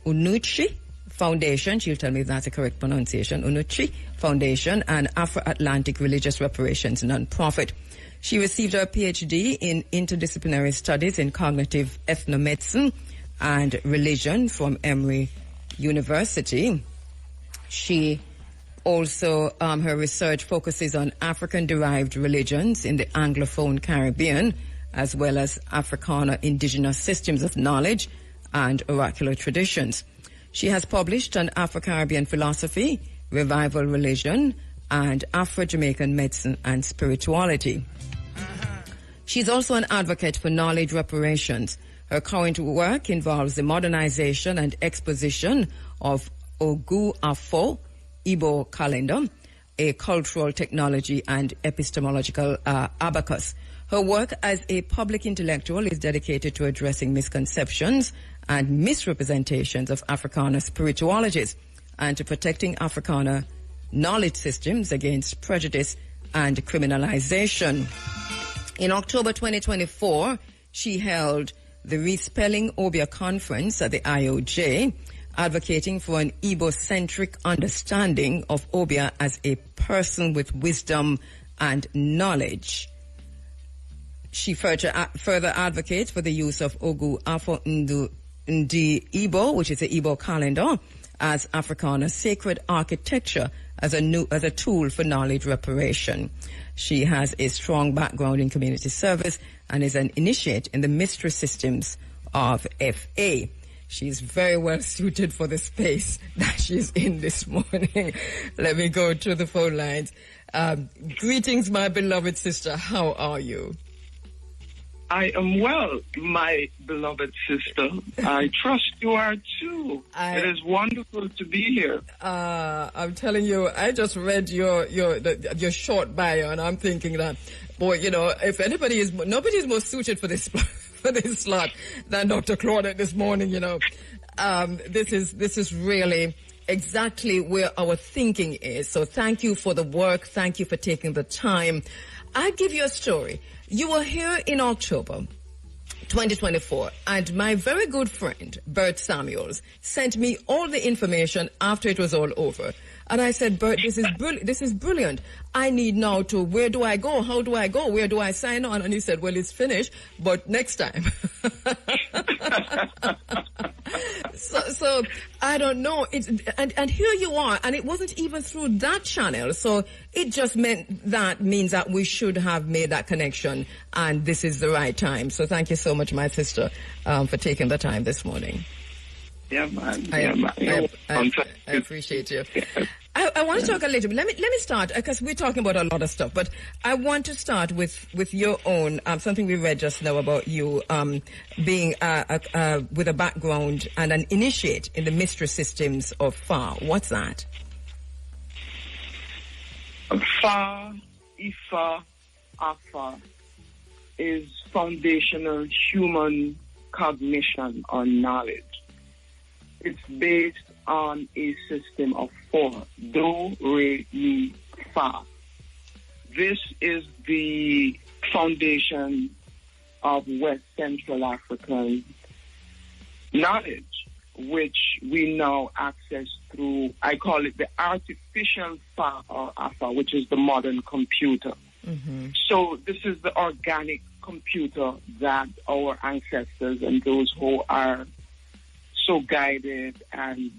Unuchi Foundation. She'll tell me if that's the correct pronunciation. Unuchi Foundation, an Afro-Atlantic religious reparations nonprofit. She received her PhD in interdisciplinary studies in cognitive ethnomedicine and religion from Emory University. She also, her research focuses on African-derived religions in the Anglophone Caribbean, as well as Africana indigenous systems of knowledge and oracular traditions. She has published on Afro-Caribbean philosophy, revival religion, and Afro-Jamaican medicine and spirituality. She's also an advocate for knowledge reparations. Her current work involves the modernization and exposition of Ogu Afo Igbo calendar, a cultural technology and epistemological abacus. Her work as a public intellectual is dedicated to addressing misconceptions and misrepresentations of Africana spiritualities and to protecting Africana knowledge systems against prejudice and criminalization. In October 2024, she held the Respelling Obia Conference at the IOJ, advocating for an Igbo-centric understanding of Obia as a person with wisdom and knowledge. She further advocates for the use of Ogu Afo Ndi Igbo, which is the Igbo calendar, as Africana sacred architecture as a tool for knowledge reparation. She has a strong background in community service and is an initiate in the mystery systems of FA. She's very well suited for the space that she's in this morning. Let me go to the phone lines. Greetings, my beloved sister. How are you? I am well, my beloved sister. I trust you are too. It is wonderful to be here. I'm telling you, I just read your short bio, and I'm thinking that, boy, you know, if nobody is more suited for this for this slot than Dr. Claudette this morning. You know, this is really exactly where our thinking is. So thank you for the work. Thank you for taking the time. I'll give you a story. You were here in October 2024, and my very good friend, Bert Samuels, sent me all the information after it was all over. And I said, Bert, this is brilliant. I need now to, where do I go? How do I go? Where do I sign on? And he said, well, it's finished, but next time. So I don't know. And here you are, and it wasn't even through that channel. So it just means that we should have made that connection, and this is the right time. So thank you so much, my sister, for taking the time this morning. Yeah, man. I appreciate you. I want to talk a little bit. Let me start, because we're talking about a lot of stuff, but I want to start with your own, something we read just now about you being with a background and an initiate in the mystery systems of FAR. What's that? FAR, IFA, AFA is foundational human cognition or knowledge. It's based on a system of 4, do, re, mi, fa. This is the foundation of West Central African knowledge, which we now access through, I call it the artificial fa or afa, which is the modern computer. Mm-hmm. So this is the organic computer that our ancestors and those who are so guided and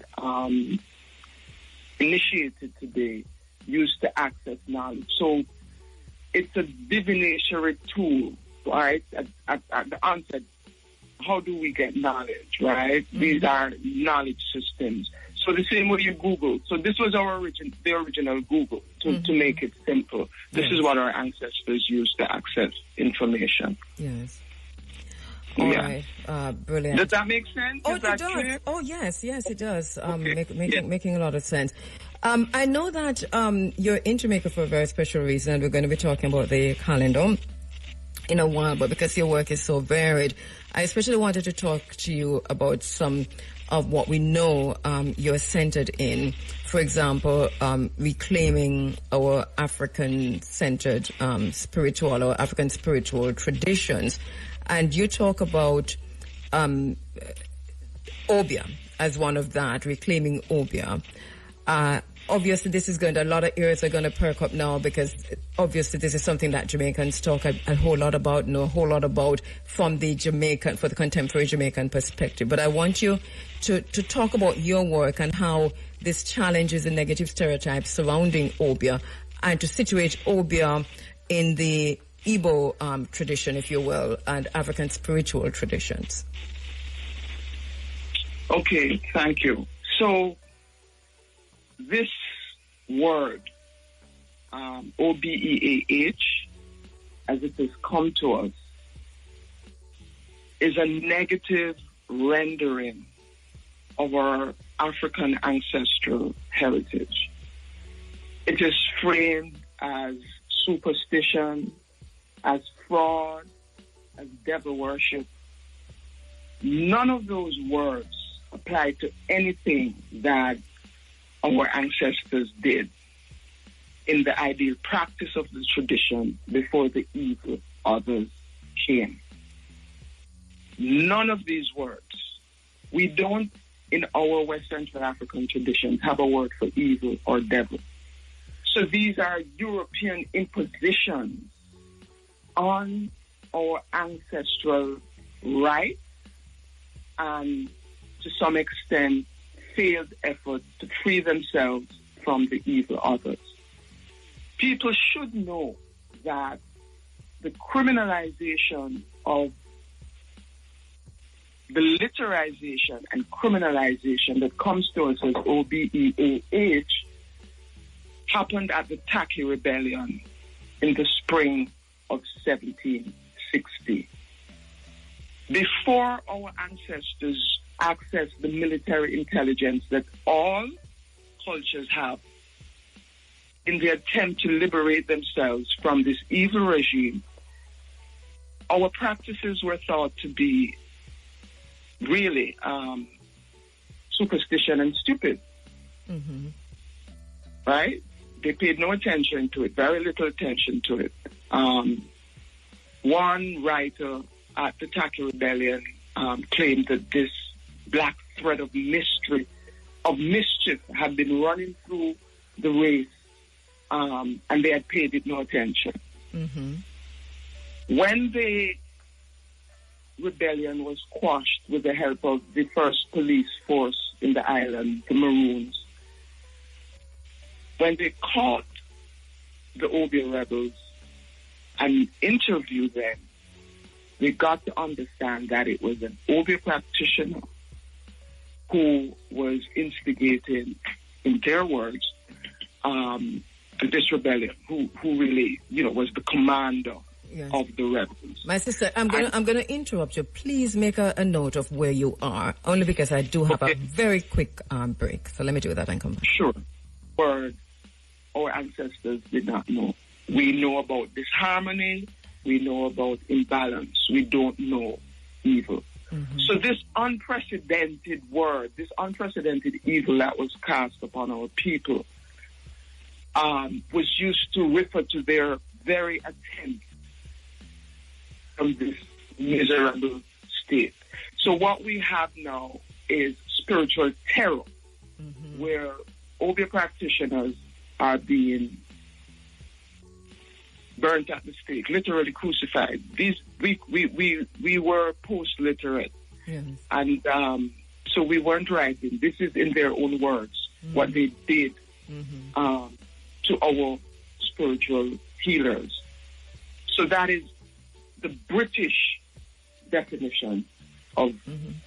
initiated today used to access knowledge. So it's a divinatory tool, right? At the onset, how do we get knowledge, right? Mm-hmm. These are knowledge systems. So the same way you Google. So this was the original Google, to make it simple. This is what our ancestors used to access information. Yes. All right. Brilliant. Does that make sense? Oh, it does. Clear? Oh, yes, it does. Making a lot of sense. I know that you're in Jamaica for a very special reason, and we're going to be talking about the calendar in a while, but because your work is so varied, I especially wanted to talk to you about some of what we know you're centered in. For example, reclaiming our African-centered spiritual or African spiritual traditions. And you talk about Obia as one of that, reclaiming Obia. Obviously, a lot of ears are going to perk up now, because obviously this is something that Jamaicans talk a whole lot about, know a whole lot about for the contemporary Jamaican perspective. But I want you to talk about your work and how this challenges the negative stereotypes surrounding Obia, and to situate Obia in the Igbo tradition, if you will, and African spiritual traditions. Okay, thank you. So this word, O-B-E-A-H, as it has come to us, is a negative rendering of our African ancestral heritage. It is framed as superstition, as fraud, as devil worship. None of those words apply to anything that our ancestors did in the ideal practice of the tradition before the evil others came. None of these words. We don't, in our West Central African tradition, have a word for evil or devil. So these are European impositions on our ancestral rights and, to some extent, failed efforts to free themselves from the evil others. People should know that the criminalization of the literization and criminalization that comes to us as OBEAH happened at the Taki Rebellion in the spring of 1760. Before our ancestors accessed the military intelligence that all cultures have in the attempt to liberate themselves from this evil regime, our practices were thought to be really superstition and stupid. Mm-hmm. Right? They paid no attention to it, very little attention to it. One writer at the Taki Rebellion claimed that this black thread of mischief had been running through the race, and they had paid it no attention. Mm-hmm. When the rebellion was quashed with the help of the first police force in the island, the Maroons, when they caught the Obia rebels and interviewed them, they got to understand that it was an Obia practitioner who was instigating, in their words, this rebellion, who really, was the commander of the rebels. My sister, I'm gonna interrupt you. Please make a note of where you are, only because I do have a very quick break. So let me do that and come back. Sure. Word our ancestors did not know. We know about disharmony. We know about imbalance. We don't know evil. Mm-hmm. So this unprecedented word, this unprecedented evil that was cast upon our people was used to refer to their very attempt from this miserable state. So what we have now is spiritual terror, mm-hmm. where Obia practitioners are being burnt at the stake, literally crucified. We were post-literate, yes. And so we weren't writing. This is in their own words, mm-hmm. what they did mm-hmm. To our spiritual healers. So that is the British definition of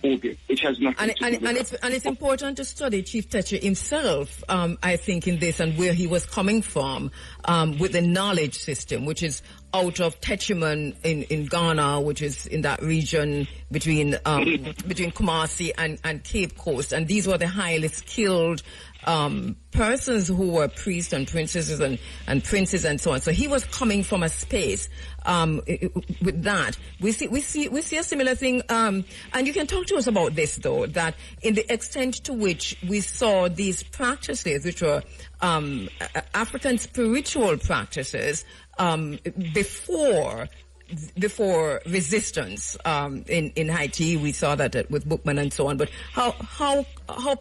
Obia, which has nothing to do with it. And it's important to study Chief Teche himself, I think, in this, and where he was coming from with the knowledge system, which is out of Techiman in Ghana, which is in that region between Kumasi and Cape Coast. And these were the highly skilled persons who were priests and princesses and princes and so on. So he was coming from a space with that. We see a similar thing, and you can talk to us about this, though, that in the extent to which we saw these practices, which were African spiritual practices, before resistance in Haiti. We saw that with Bookman and so on. But how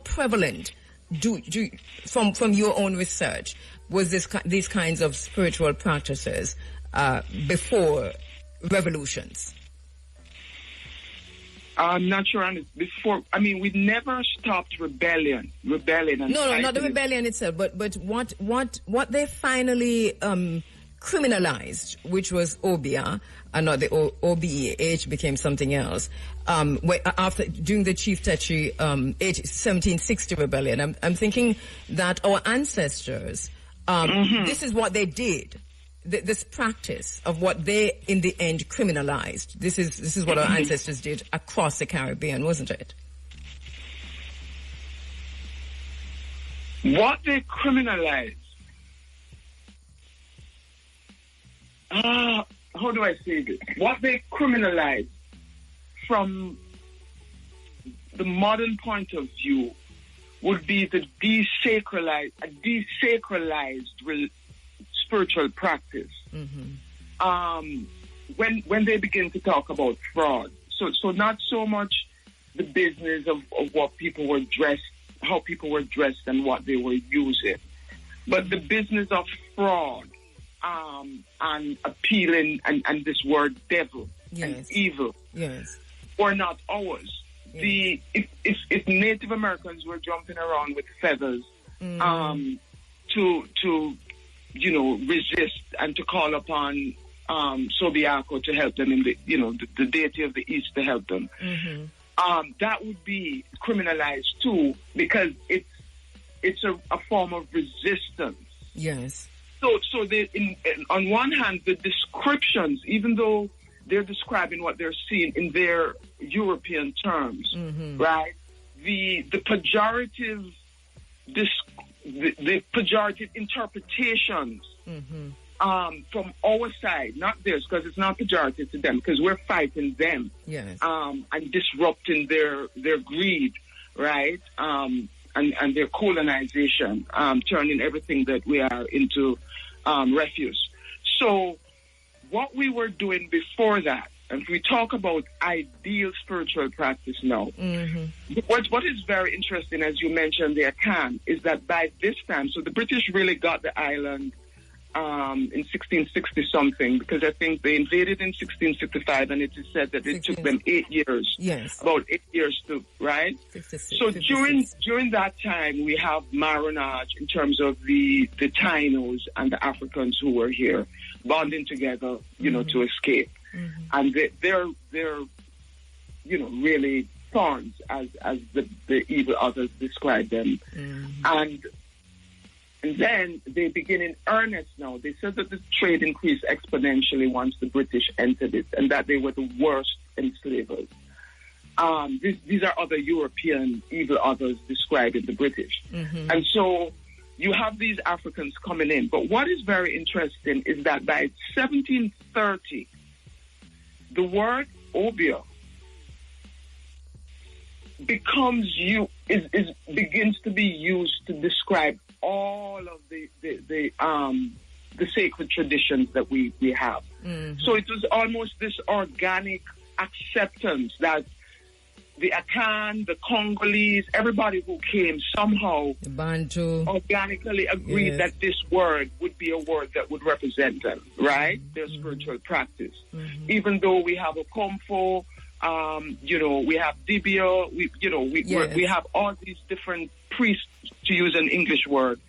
prevalent do from your own research was these kinds of spiritual practices before revolutions? I'm not sure. Before, we never stopped rebellion. No, not the rebellion itself, but what they finally criminalized, which was Obia, and not the OBEH became something else. During the Chief Teche 1760 rebellion, I'm thinking that our ancestors, mm-hmm. this is what they did. This practice of what they, in the end, criminalized. This is what our ancestors did across the Caribbean, wasn't it? What they criminalized? How do I say this? What they criminalized from the modern point of view would be the desacralized spiritual practice. Mm-hmm. When they begin to talk about fraud, so not so much the business of what people were dressed, how people were dressed, and what they were using, but the business of fraud and appealing and this word devil, and evil Yes. were not ours. Yes. If Native Americans were jumping around with feathers to resist and to call upon Sobiako to help them in the deity of the East to help them, that would be criminalized too, because it's a form of resistance. Yes. So on one hand, the descriptions, even though they're describing what they're seeing in their European terms, right? The pejorative the pejorative interpretations from our side, not theirs, because it's not pejorative to them, because we're fighting them, and disrupting their greed, right? And their colonization, turning everything that we are into refuse. So what we were doing before that, and we talk about ideal spiritual practice now, what is very interesting, as you mentioned there, Khan, is that by this time, so the British really got the island in 1660-something, because I think they invaded in 1665, and it is said that it took them 8 years. Yes. About 8 years to, right? 56, so 56. during that time, we have marronage in terms of the Tainos and the Africans who were here bonding together, to escape. And they're really thorns, as the evil others describe them. And then they begin in earnest now. They said that the trade increased exponentially once the British entered it, and that they were the worst enslavers. These are other European evil others describing the British. And so you have these Africans coming in. But what is very interesting is that by 1730, the word obio begins to be used to describe all of the sacred traditions that we have. So it was almost this organic acceptance that the Akan, the Congolese, everybody who came somehow Bantu organically agreed that this word would be a word that would represent them, right? Their spiritual practice. Even though we have a Komfo, we have Dibio, we have all these different priests, to use an English word,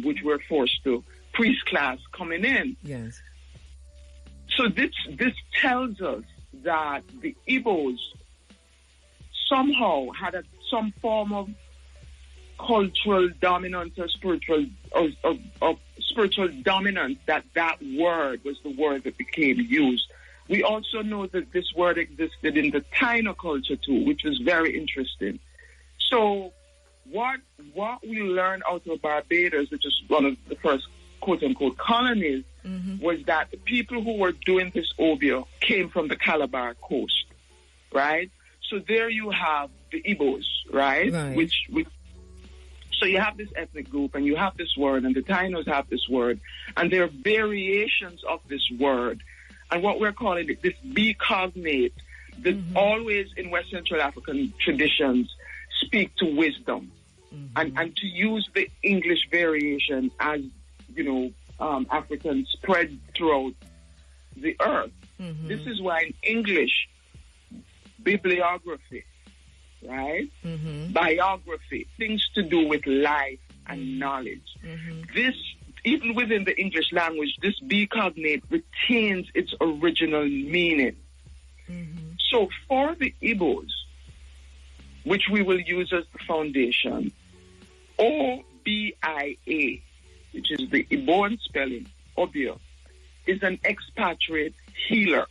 which we're forced to, priest class coming in. Yes. So this tells us that the Igbos somehow had some form of cultural dominance or spiritual dominance, that word was the word that became used. We also know that this word existed in the Taino culture too, which was very interesting. So what we learned out of Barbados, which is one of the first quote-unquote colonies, was that the people who were doing this obio came from the Calabar coast, right? So there you have the Igbos, right? So you have this ethnic group, and you have this word, and the Tainos have this word, and there are variations of this word. And what we're calling it, this be cognate, that always in West Central African traditions speak to wisdom, and to use the English variation as, Africans spread throughout the earth. This is why in English, bibliography, right? Biography, things to do with life and knowledge. This, even within the English language, this be cognate retains its original meaning. So for the Igbos, which we will use as the foundation, OBIA, which is the Igboan spelling, Obio, is an expatriate healer,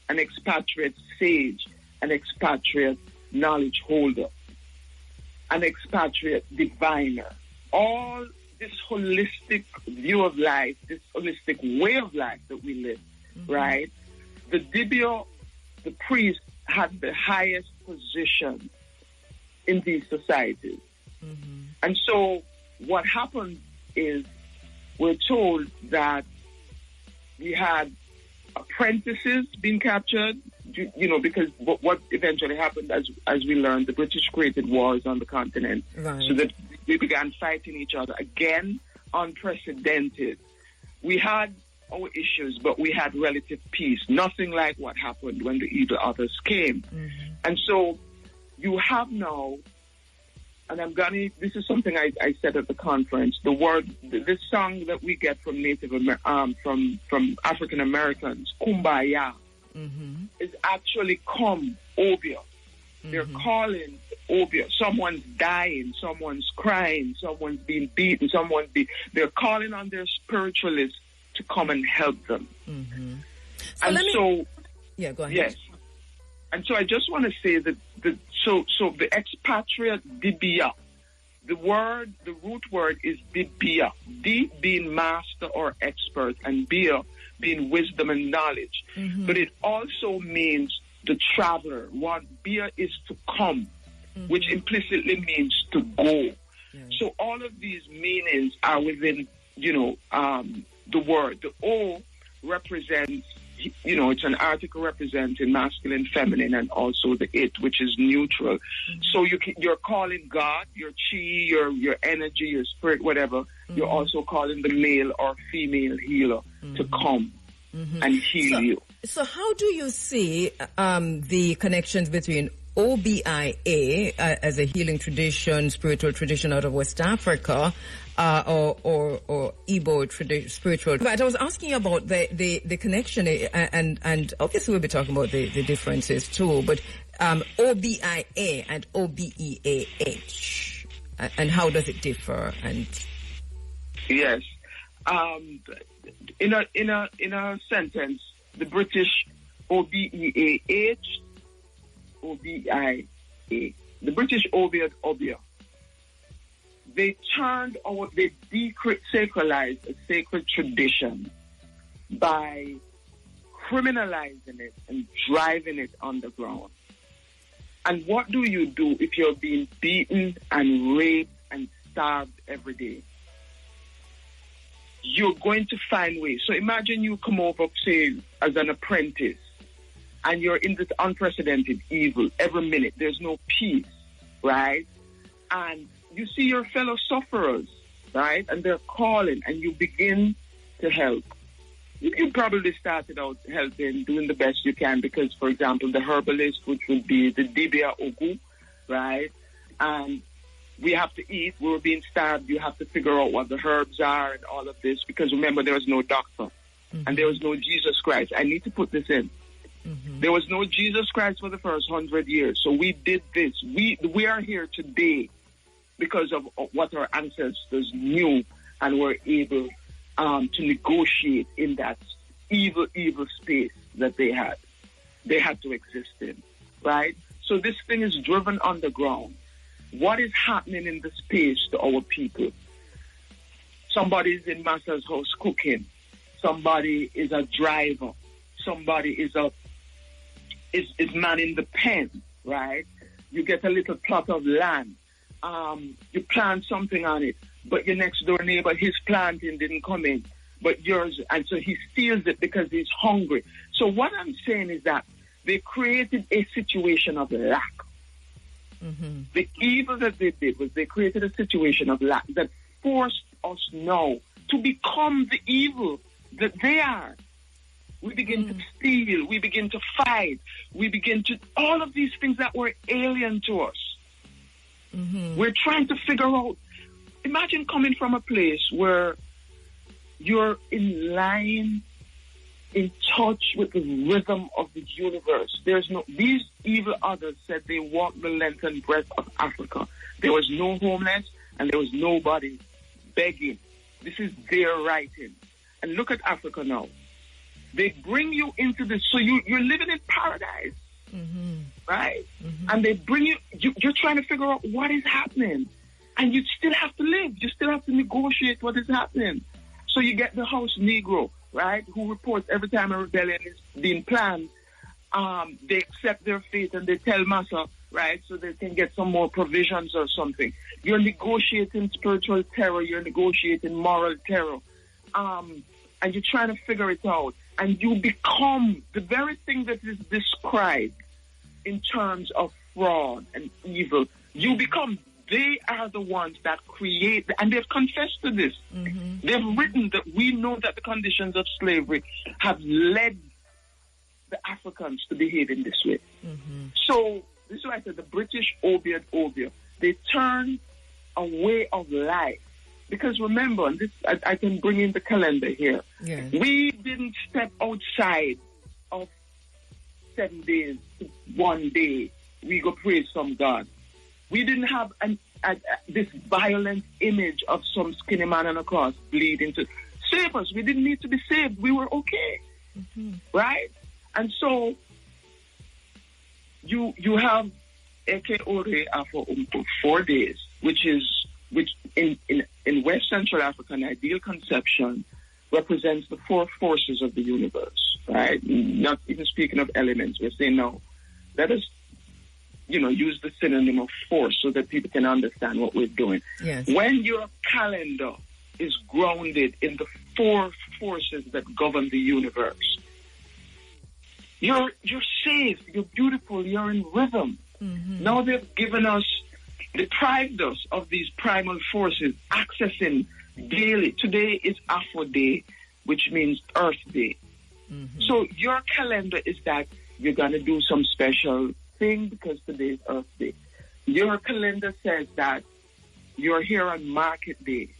an expatriate sage, an expatriate knowledge holder, an expatriate diviner. All this holistic view of life, this holistic way of life that we live, right? The Dibio, the priest, had the highest position in these societies. And so what happened is, we're told that we had apprentices being captured, because what eventually happened, as we learned, the British created wars on the continent, so that we began fighting each other. Again, unprecedented. We had our issues, but we had relative peace. Nothing like what happened when the evil others came. Mm-hmm. And so you have now, and this is something I said at the conference, this song that we get from from African Americans, Kumbaya, mm-hmm. is actually come, Obia. Mm-hmm. They're calling Obia. Someone's dying, someone's crying, someone's being beaten, they're calling on their spiritualists to come and help them. Mm-hmm. Yeah, go ahead. Yes. And so I just want to say that the expatriate Dibia, the root word is Dibia. D being master or expert, and Bia being wisdom and knowledge. Mm-hmm. But it also means the traveler. Bia is to come, mm-hmm. which implicitly means to go. Yeah. So all of these meanings are within, the word. The O represents, it's an article representing masculine, feminine, and also the it, which is neutral. Mm-hmm. So you're calling God, your chi, your energy, your spirit, whatever. Mm-hmm. You're also calling the male or female healer mm-hmm. to come mm-hmm. and heal you. So how do you see the connections between OBIA as a healing tradition, spiritual tradition out of West Africa, or Igbo spiritual? But I was asking about the connection, and obviously we'll be talking about the differences too, but OBIA and OBEAH, and how does it differ? And yes, in a sentence, the British OBEAH, OBIA, the British Obia. They desacralized a sacred tradition by criminalizing it and driving it underground. And what do you do if you're being beaten and raped and starved every day? You're going to find ways. So imagine you come over, say, as an apprentice, and you're in this unprecedented evil every minute. There's no peace, right? And you see your fellow sufferers, right? And they're calling, and you begin to help. You probably started out helping, doing the best you can, because, for example, the herbalist, which would be the Dibia Ogu, right? And we have to eat. We were being starved. You have to figure out what the herbs are and all of this, because remember, there was no doctor, mm-hmm. and there was no Jesus Christ. I need to put this in. Mm-hmm. There was no Jesus Christ for the first 100 years. So we did this. We are here today because of what our ancestors knew and were able to negotiate in that evil space that they had to exist in, right? So this thing is driven underground. What is happening in the space to our people? Somebody's in Master's house cooking. Somebody is a driver. Somebody is manning the pen, right? You get a little plot of land. You plant something on it, but your next door neighbor, his planting didn't come in, but yours, and so he steals it because he's hungry. So what I'm saying is that they created a situation of lack. Mm-hmm. The evil that they did was they created a situation of lack that forced us now to become the evil that they are. We begin to steal, we begin to fight, we begin to, all of these things that were alien to us. Mm-hmm. We're trying to figure out, imagine coming from a place where you're in line, in touch with the rhythm of the universe. These evil others said they walked the length and breadth of Africa. There was no homeless and there was nobody begging. This is their writing. And look at Africa now. They bring you into this, so you're living in paradise, mm-hmm. right? Mm-hmm. And they bring you're trying to figure out what is happening. And you still have to live. You still have to negotiate what is happening. So you get the house Negro, right, who reports every time a rebellion is being planned. They accept their fate and they tell Massa, right, so they can get some more provisions or something. You're negotiating spiritual terror. You're negotiating moral terror. And you're trying to figure it out. And you become the very thing that is described in terms of fraud and evil. You become they are the ones that create, and they've confessed to this. They've written that we know that the conditions of slavery have led the Africans to behave in this way. So this is why I said the British obeyed. They turned a way of life. Because remember, and this I can bring in the calendar here. Yeah. We didn't step outside of 7 days to 1 day. We go praise some God. We didn't have this violent image of some skinny man on a cross bleeding to save us. We didn't need to be saved. We were okay, right? And so you have Eke Ore Afo 4 days, which in West Central Africa, an ideal conception represents the 4 forces of the universe, right? Not even speaking of elements. We're saying, no, let us, use the synonym of force so that people can understand what we're doing. Yes. When your calendar is grounded in the 4 forces that govern the universe, you're safe, you're beautiful, you're in rhythm. Now they've deprived us of these primal forces, accessing daily. Today is Afro Day, which means Earth Day. So your calendar is that you're going to do some special thing because today is Earth Day. Your calendar says that you're here on Market Day,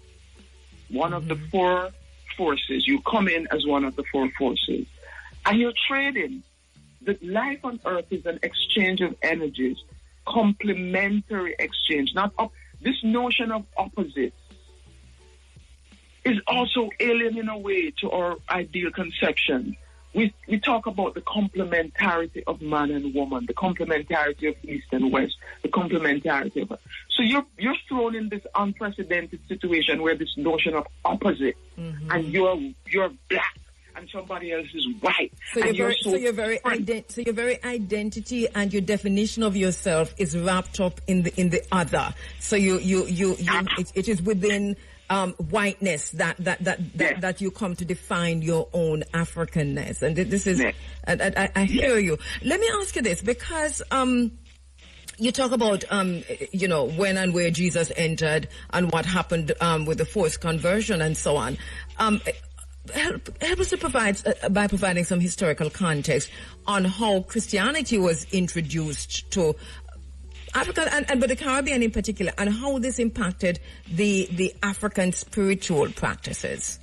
one of the 4 forces. You come in as one of the 4 forces. And you're trading. The life on Earth is an exchange of energies, complementary exchange. This notion of opposites is also alien in a way to our ideal conception. We talk about the complementarity of man and woman, the complementarity of East and West, the complementarity of... So you're thrown in this unprecedented situation where this notion of opposite, and you're black, and somebody else is white. So your very identity and your definition of yourself is wrapped up in the other. So it is within whiteness that you come to define your own Africanness. And this is, I hear you. Let me ask you this, because you talk about, when and where Jesus entered and what happened with the forced conversion and so on. Help us to by providing some historical context on how Christianity was introduced to Africa but the Caribbean in particular, and how this impacted the African spiritual practices.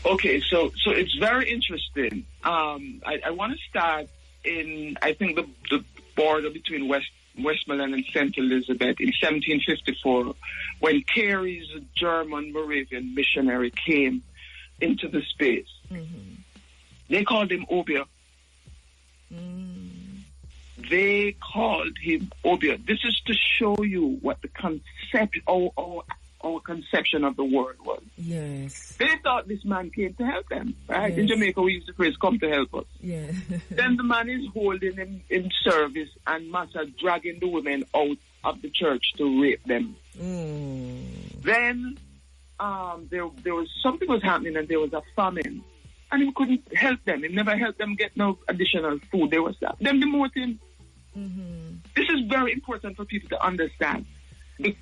Okay, so it's very interesting. I want to start in, I think, the border between Westmoreland and St. Elizabeth in 1754, when Carey's German Moravian missionary came into the space. They called him Obia. They called him Obia. This is to show you what the concept, our conception of the word was. Yes. They thought this man came to help them, right? Yes. In Jamaica, we use the phrase, come to help us. Yeah. Then the man is holding him in service and massa dragging the women out of the church to rape them. Then there was something was happening, and there was a famine, and he couldn't help them. He never helped them get no additional food. They was them demoted him. This is very important for people to understand. The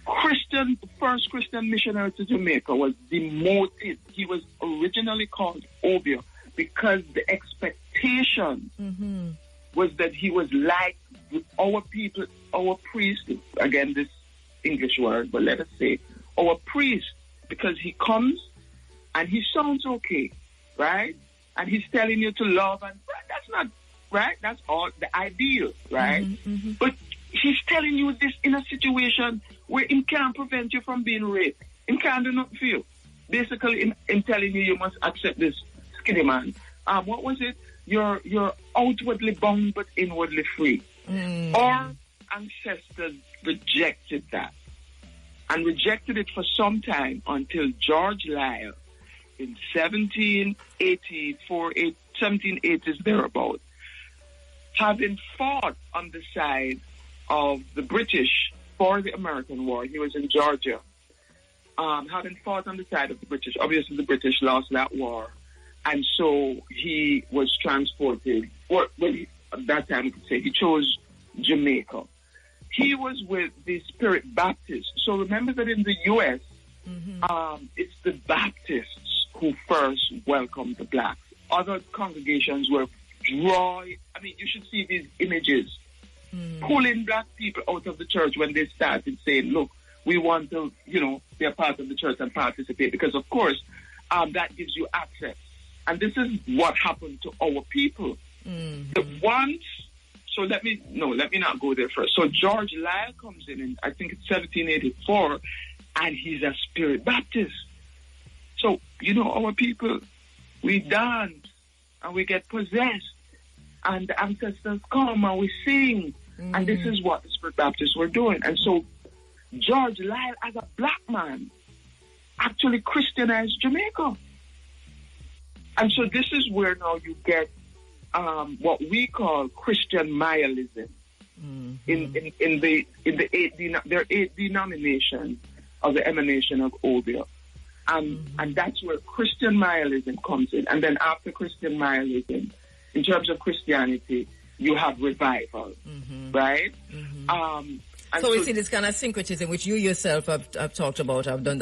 first Christian missionary to Jamaica was demoted. He was originally called Obia because the expectation was that he was like our people, our priest, again this English word, but let us say our priest, because he comes and he sounds okay, right? And he's telling you to love, and that's not right. That's all the ideal, right? But he's telling you this in a situation where he can't prevent you from being raped. He can't do nothing for you. Basically, in telling you must accept this skinny man. What was it? You're outwardly bound but inwardly free. Our ancestors rejected that, and rejected it for some time until George Lyle in 1780s thereabout, having fought on the side of the British for the American War. He was in Georgia. Having fought on the side of the British, obviously the British lost that war, and so he was transported, at that time we could say he chose Jamaica. he was with the Spirit Baptists. So remember that in the U.S., it's the Baptists who first welcomed the blacks. Other congregations were you should see these images, pulling black people out of the church when they started saying, look, we want to, be a part of the church and participate, because of course, that gives you access. And this is what happened to our people. Let me not go there first. So George Lyle comes in I think it's 1784, and he's a Spirit Baptist. So, our people, we dance and we get possessed, and the ancestors come and we sing. And this is what the Spirit Baptists were doing. And so George Lyle, as a black man, actually Christianized Jamaica. And so this is where now you get what we call Christian nihilism in their 8 denominations of the emanation of Obia. And that's where Christian nihilism comes in. And then after Christian nihilism, in terms of Christianity, you have revival, right? So we see this kind of syncretism, which you yourself have talked about. I've done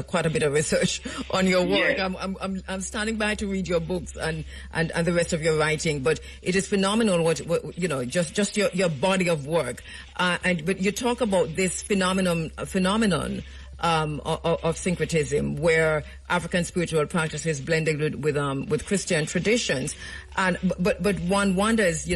quite a bit of research on your work. Yeah. I'm standing by to read your books and the rest of your writing, but it is phenomenal what just your body of work. But you talk about this phenomenon of syncretism, where African spiritual practices blended with Christian traditions, but one wonders,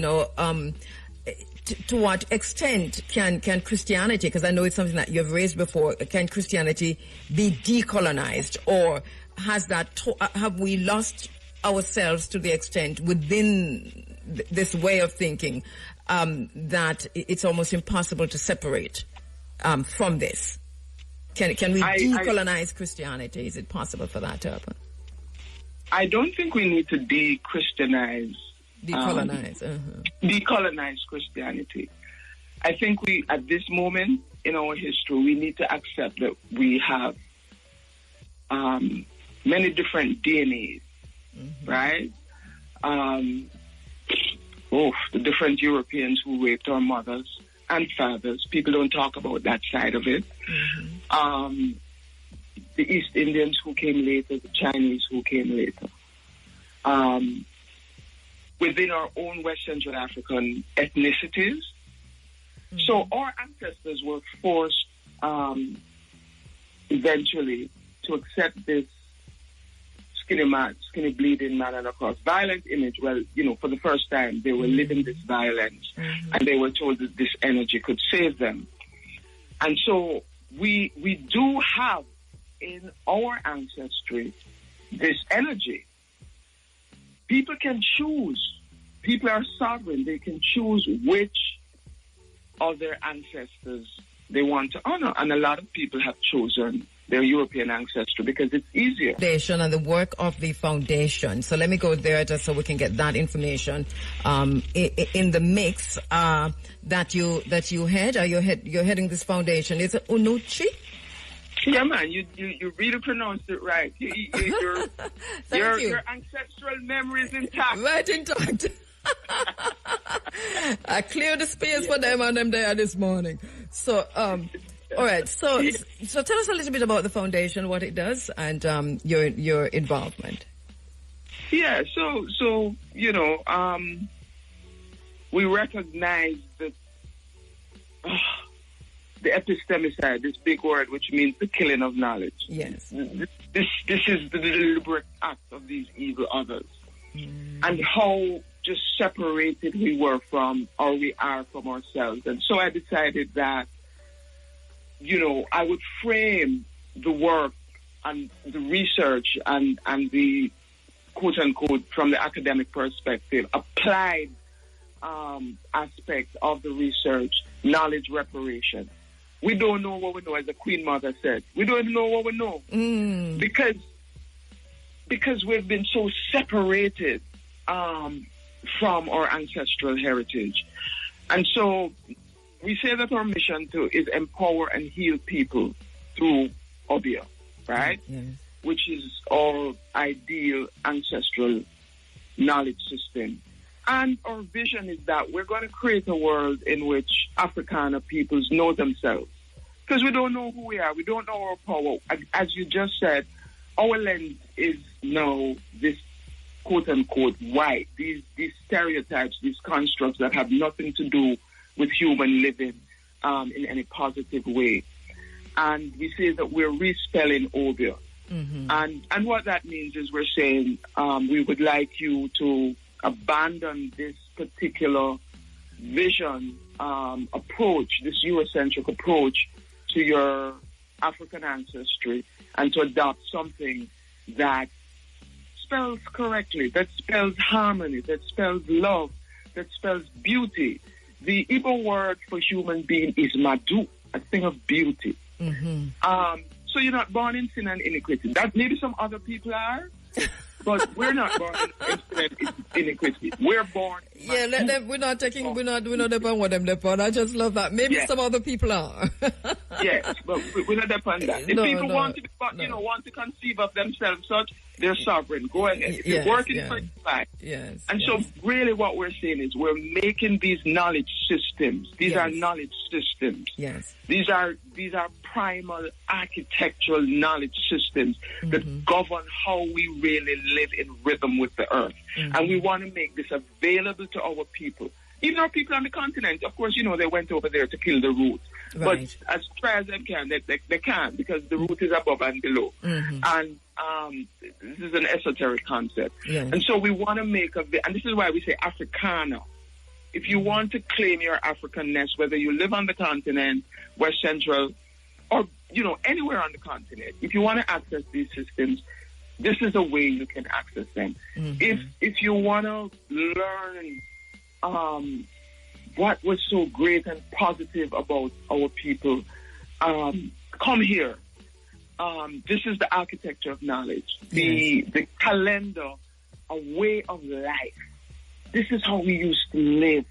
to what extent can Christianity, because I know it's something that you've raised before, can Christianity be decolonized, or have we lost ourselves to the extent within this way of thinking that it's almost impossible to separate from this? Can we decolonize Christianity? Is it possible for that to happen? I don't think we need to decolonize Christianity. I think we, at this moment in our history, we need to accept that we have many different DNAs, right? The different Europeans who raped our mothers and fathers. People don't talk about that side of it. The East Indians who came later, the Chinese who came later. Within our own West Central African ethnicities. So our ancestors were forced eventually to accept this skinny bleeding man and across violent image. Well, for the first time they were living this violence, and they were told that this energy could save them. And so we do have in our ancestry this energy. People can choose. People are sovereign. They can choose which of their ancestors they want to honor. And a lot of people have chosen their European ancestry because it's easier. Foundation and the work of the foundation. So let me go there just so we can get that information in the mix that you head. You're heading this foundation. Is it Unuchi? Yeah, man, you really pronounced it right. Your ancestral memory is intact. Right intact. I cleared the space for them and them there this morning. So, all right. So tell us a little bit about the foundation, what it does, and your involvement. Yeah. So we recognize that. The epistemicide, this big word which means the killing of knowledge. Yes. This is the deliberate act of these evil others. And how just separated we were from, or we are from ourselves. And so I decided that, I would frame the work and the research and the quote unquote from the academic perspective, applied aspect of the research, knowledge reparation. We don't know what we know, as the Queen Mother said. We don't even know what we know. Because we've been so separated from our ancestral heritage. And so we say that our mission is empower and heal people through Obia, right? Yes. Which is our ideal ancestral knowledge system. And our vision is that we're going to create a world in which Afrikaner peoples know themselves. Because we don't know who we are. We don't know our power. As you just said, our lens is now this quote-unquote white, these stereotypes, these constructs that have nothing to do with human living in any positive way. And we say that we're respelling Obia. And what that means is we're saying we would like you to abandon this particular vision, approach, this Eurocentric approach to your African ancestry, and to adopt something that spells correctly, that spells harmony, that spells love, that spells beauty. The Igbo word for human being is madu, a thing of beauty. So you're not born in sin and iniquity. That maybe some other people are, but we're not born in sin and iniquity. We're born. Yeah, we're not depend what them depend. I just love that. Maybe some other people are. Yes, but we're not depend that. If people want to conceive of themselves such, they're sovereign. Go ahead. If you're working for your life. So really what we're saying is we're making these knowledge systems. These are knowledge systems. These are primal architectural knowledge systems that govern how we really live in rhythm with the earth. And we want to make this available to our people. Even our people on the continent, of course, they went over there to kill the root. But as far as they can, they can't, because the root is above and below. And this is an esoteric concept. And so we want to make and this is why we say Afrikaner. If you want to claim your Africanness, whether you live on the continent, West Central, or, anywhere on the continent, if you want to access these systems, this is a way you can access them. If you want to learn what was so great and positive about our people, come here. This is the architecture of knowledge, the calendar, a way of life. This is how we used to live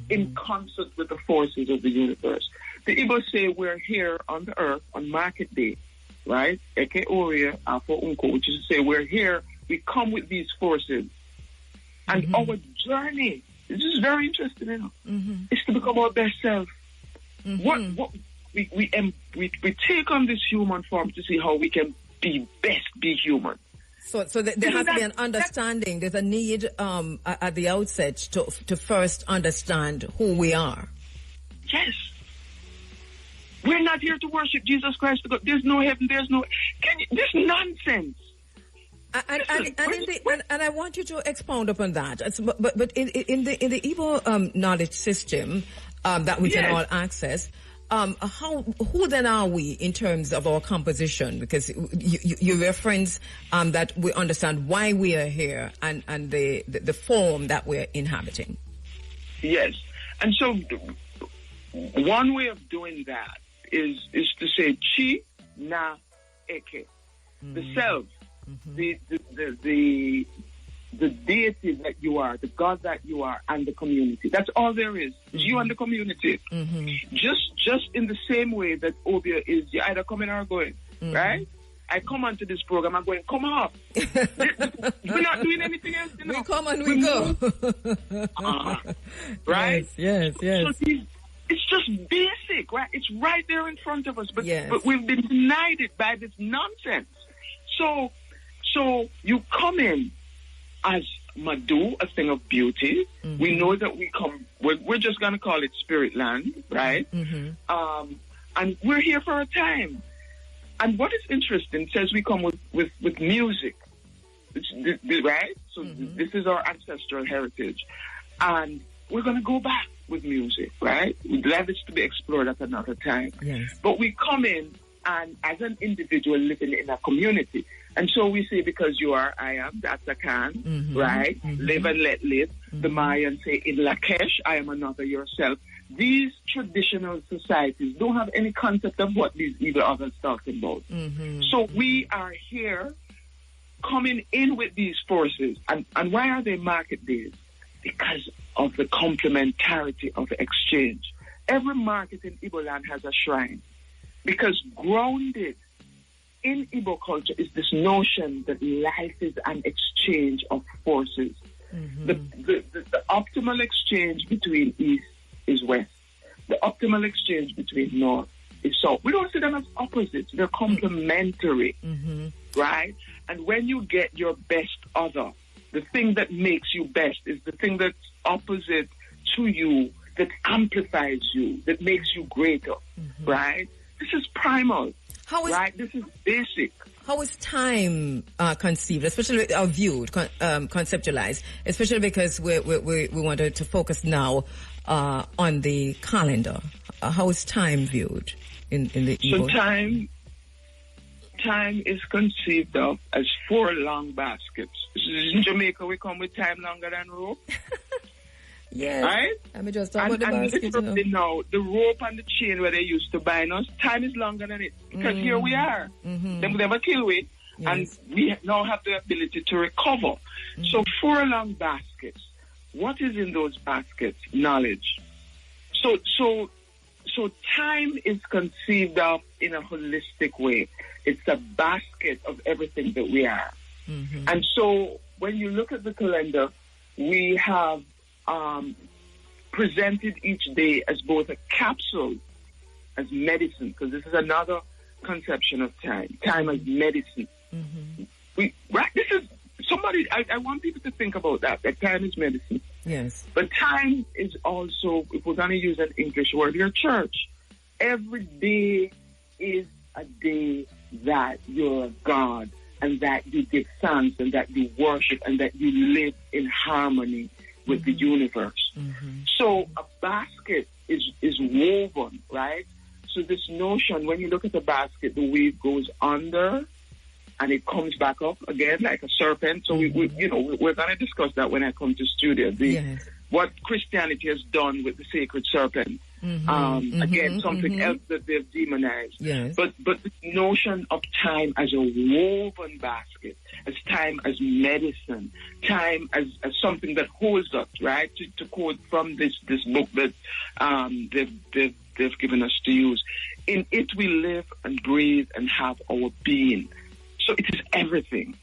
in concert with the forces of the universe. The Igbo say we're here on the earth on market day, right? Eke Oria, Afo Unko, which is to say we're here, we come with these forces. And our journey, this is very interesting, is to become our best self. What we take on this human form to see how we can be human. So there has to be an understanding. There's a need at the outset to first understand who we are. Yes. We're not here to worship Jesus Christ. There's no heaven. There's no... This nonsense. And I want you to expound upon that. But in the Igbo knowledge system that we can all access, who then are we in terms of our composition? Because you reference that we understand why we are here and the form that we're inhabiting. Yes. And so one way of doing that is to say chi na eke, the self, the deity that you are, the God that you are, and the community. That's all there is. You and the community. Just in the same way that Obia is, you either coming or going, right? I come onto this program, I'm going, come up. We're not doing anything else. We come and we go. Right? Yes. So it's just basic, right? It's right there in front of us, but we've been denied it by this nonsense. So you come in as Madu, a thing of beauty. We know that we come, we're just going to call it Spirit Land, right? And we're here for a time. And what is interesting, says we come with music, right? So this is our ancestral heritage. And we're going to go back with music, right? We'd love this to be explored at another time. But we come in and as an individual living in a community. And so we say, because you are, I am, that's a can, right? Live and let live. The Mayans say, in Lakesh, I am another yourself. These traditional societies don't have any concept of what these evil others talking about. So we are here coming in with these forces. And why are they market days? Because of the complementarity of the exchange. Every market in Igbo land has a shrine. Because grounded in Igbo culture is this notion that life is an exchange of forces. The optimal exchange between East is West. The optimal exchange between North is South. We don't see them as opposites. They're complementary, right? And when you get your best other, the thing that makes you best is the thing that's opposite to you, that amplifies you, that makes you greater, right? This is primal, right? This is basic. How is time conceived, especially viewed, conceptualized, especially because we wanted to focus now on the calendar? How is time viewed in the Igbo? So time is conceived of as 4 long baskets. In Jamaica, we come with time longer than rope. Yes. Right? Let me just talk about the basket. Now, the rope and the chain where they used to bind us, time is longer than it. Because here we are. They would never kill we. Yes. And we now have the ability to recover. So 4 long baskets. What is in those baskets? Knowledge. So time is conceived of in a holistic way. It's a basket of everything that we are. And so when you look at the calendar, we have presented each day as both a capsule, as medicine, because this is another conception of time as medicine. This is somebody, I want people to think about that time is medicine. Yes. But time is also, if we're going to use an English word, your church. Every day is a day that you're a God, and that you give thanks, and that you worship, and that you live in harmony with the universe. So a basket is woven, right? So this notion, when you look at the basket, the weave goes under and it comes back up again like a serpent. So we're going to discuss that when I come to studio. What Christianity has done with the sacred serpent. Again, something else that they've demonized. Yes. But the notion of time as a woven basket, as time as medicine, time as something that holds us, right? To quote from this book that they've given us to use. In it we live and breathe and have our being. So it is everything,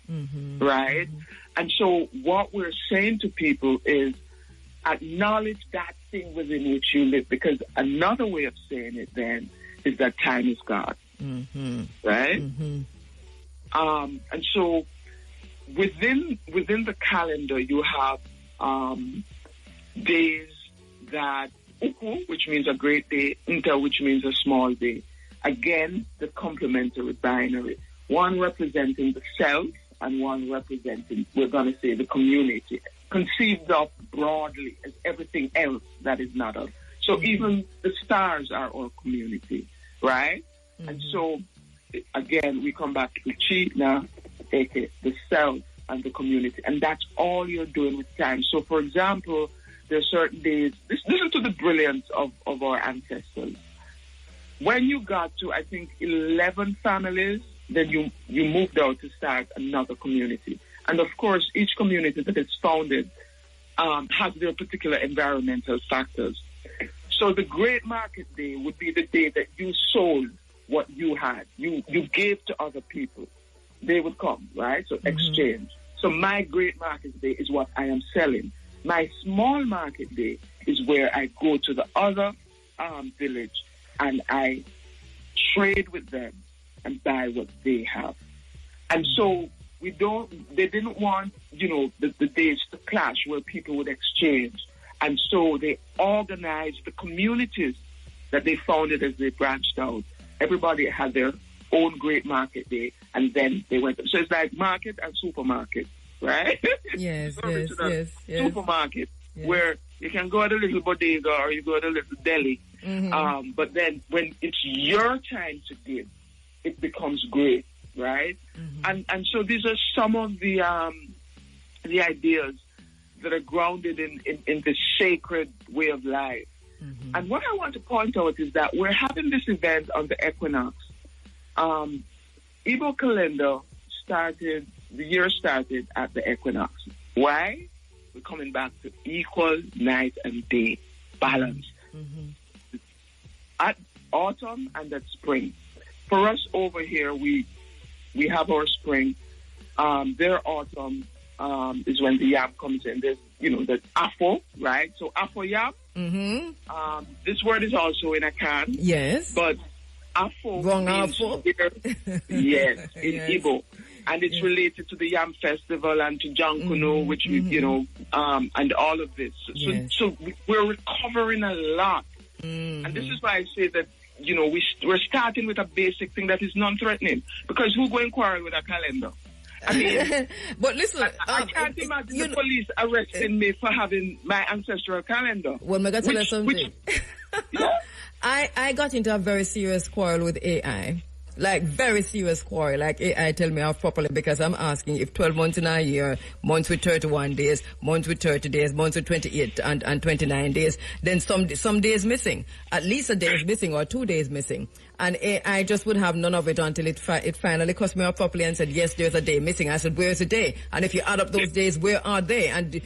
right? And so what we're saying to people is acknowledge that thing within which you live, because another way of saying it then is that time is God, right? And so within the calendar you have days that Uku, which means a great day, Inta, which means a small day. Again, the complementary binary. One representing the self and one representing, we're going to say, the community, conceived of broadly as everything else that is not us. So even the stars are our community, right? And so, again, we come back to the chi now, aka the self and the community. And that's all you're doing with time. So, for example, there are certain days, listen to the brilliance of our ancestors. When you got to, I think, 11 families, then you moved out to start another community. And of course, each community that is founded has their particular environmental factors. So the Great Market Day would be the day that you sold what you had. You gave to other people. They would come, right? So exchange. So my Great Market Day is what I am selling. My Small Market Day is where I go to the other village and I trade with them and buy what they have. And so they didn't want, the days to clash where people would exchange. And so they organized the communities that they founded as they branched out. Everybody had their own Great Market Day, and then they went. So it's like market and supermarket, right? Yes, yes. Supermarket, where you can go to a little bodega or you go to a little deli. But then when it's your time to give, it becomes great, right? And so these are some of the ideas that are grounded in the sacred way of life. And what I want to point out is that we're having this event on the equinox. Igbo calendar the year started at the equinox. Why? We're coming back to equal night and day balance. At autumn and at spring. For us over here, we have our spring. Their autumn is when the yam comes in. There's, the afo, right? So afo yam. Mm-hmm. This word is also in a can. Yes. But afo means yes, in Igbo. And it's related to the Yam Festival and to Jankuno, which, and all of this. So we're recovering a lot. And this is why I say that, we're starting with a basic thing that is non-threatening. Because who go and quarrel with a calendar? I mean, but listen, I can't imagine the police arresting me for having my ancestral calendar. Well, I'm going to tell you something. I got into a very serious quarrel with AI. Like, very serious quarrel. Like, AI tell me off properly because I'm asking if 12 months in a year, months with 31 days, months with 30 days, months with 28 and 29 days, then some days missing. At least a day is missing or 2 days missing. And AI just would have none of it until it finally cussed me up properly and said, yes, there's a day missing. I said, where's the day? And if you add up those days, where are they? And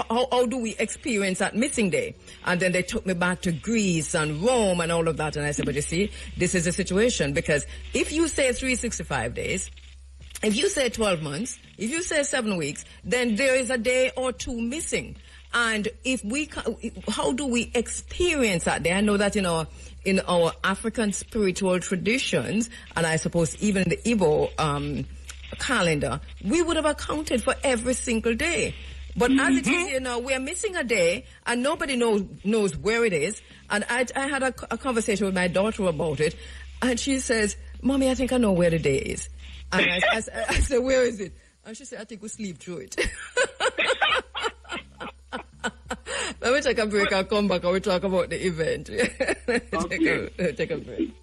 how do we experience that missing day? And then they took me back to Greece and Rome and all of that. And I said, but you see, this is the situation, because if you say 365 days, if you say 12 months, if you say 7 weeks, then there is a day or two missing. And how do we experience that day? I know that in our African spiritual traditions, and I suppose even in the Igbo calendar, we would have accounted for every single day. But as it is, we are missing a day, and nobody knows where it is. And I had a conversation with my daughter about it, and she says, Mommy, I think I know where the day is. And I said, where is it? And she said, I think we sleep through it. Let me take a break. I'll come back and we'll talk about the event. Take a break.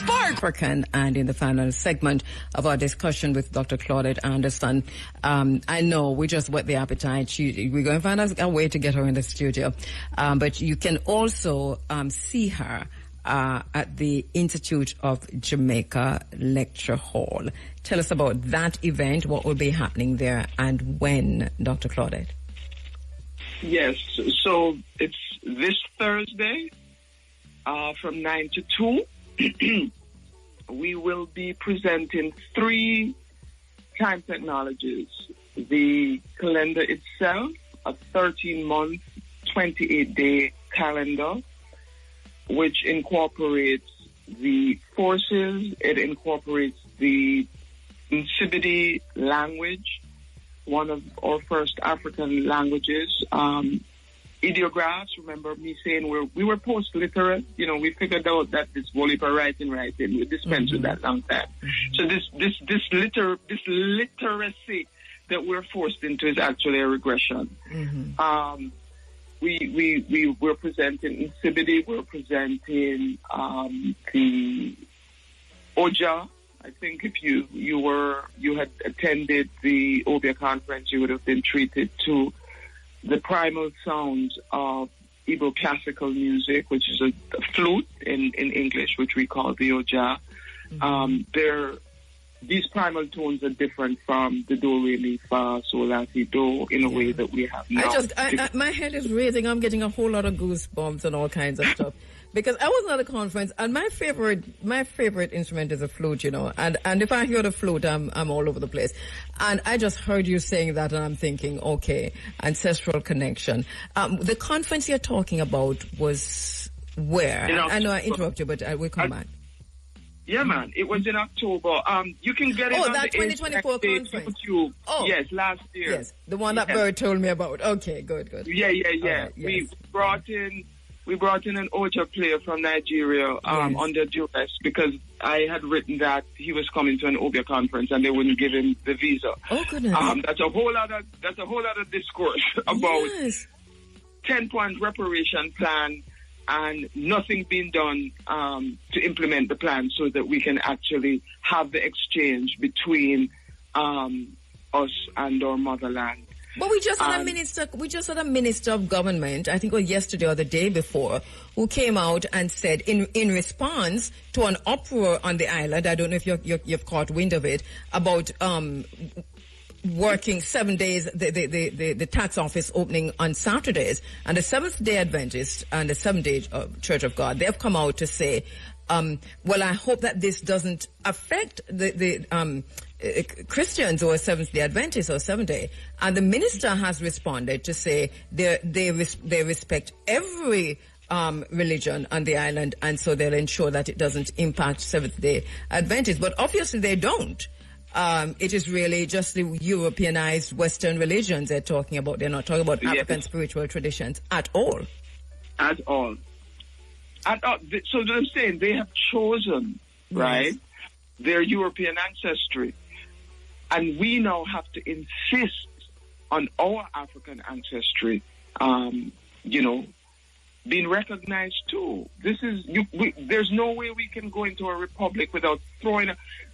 African, and in the final segment of our discussion with Dr. Claudette Anderson, I know we just whet the appetite. We're going to find a way to get her in the studio. But you can also see her at the Institute of Jamaica Lecture Hall. Tell us about that event, what will be happening there, and when, Dr. Claudette. Yes, so it's this Thursday from 9 to 2. We will be presenting 3 time technologies. The calendar itself, a 13-month, 28-day calendar, which incorporates the forces, it incorporates the Nsibidi language, one of our first African languages. Ideographs, remember me saying we were post-literate. We figured out that this Volipa writing, we dispensed with that long time. So this literacy that we're forced into is actually a regression. We're presenting Nsibidi, we're presenting the Oja. I think if you had attended the Obia conference, you would have been treated to the primal sounds of Igbo classical music, which is a flute in English, which we call the Oja. These primal tones are different from the do, re, mi, fa, sol, la, si, do in a way that we have now. My head is racing. I'm getting a whole lot of goosebumps and all kinds of stuff. Because I was at a conference, and my favorite instrument is a flute, and if I hear the flute, I'm all over the place. And I just heard you saying that, and I'm thinking, okay, ancestral connection. The conference you're talking about was where? I know I interrupt you, but we'll come back. Yeah, man. It was in October. You can get it on that the 2024 conference. YouTube. Oh, yes, last year. Yes, the one that Bird told me about. Okay, good. Yeah. Right, yes. We brought in an Oja player from Nigeria under duress because I had written that he was coming to an Obia conference and they wouldn't give him the visa. Oh goodness. That's a whole other discourse about 10-point reparation plan and nothing being done to implement the plan so that we can actually have the exchange between us and our motherland. But we just had a minister of government, I think it was yesterday or the day before, who came out and said in response to an uproar on the island, I don't know if you've caught wind of it, about working 7 days, the tax office opening on Saturdays, and the Seventh-day Adventists and the Seventh-day Church of God, they've come out to say, well, I hope that this doesn't affect the Christians who are Seventh-day Adventists or Seventh-day, and the minister has responded to say they respect every religion on the island, and so they'll ensure that it doesn't impact Seventh-day Adventists. But obviously they don't. It is really just the Europeanized Western religions they're talking about. They're not talking about African spiritual traditions at all. At all. So I'm saying they have chosen, right, their European ancestry. And we now have to insist on our African ancestry, being recognized too. There's no way we can go into a republic without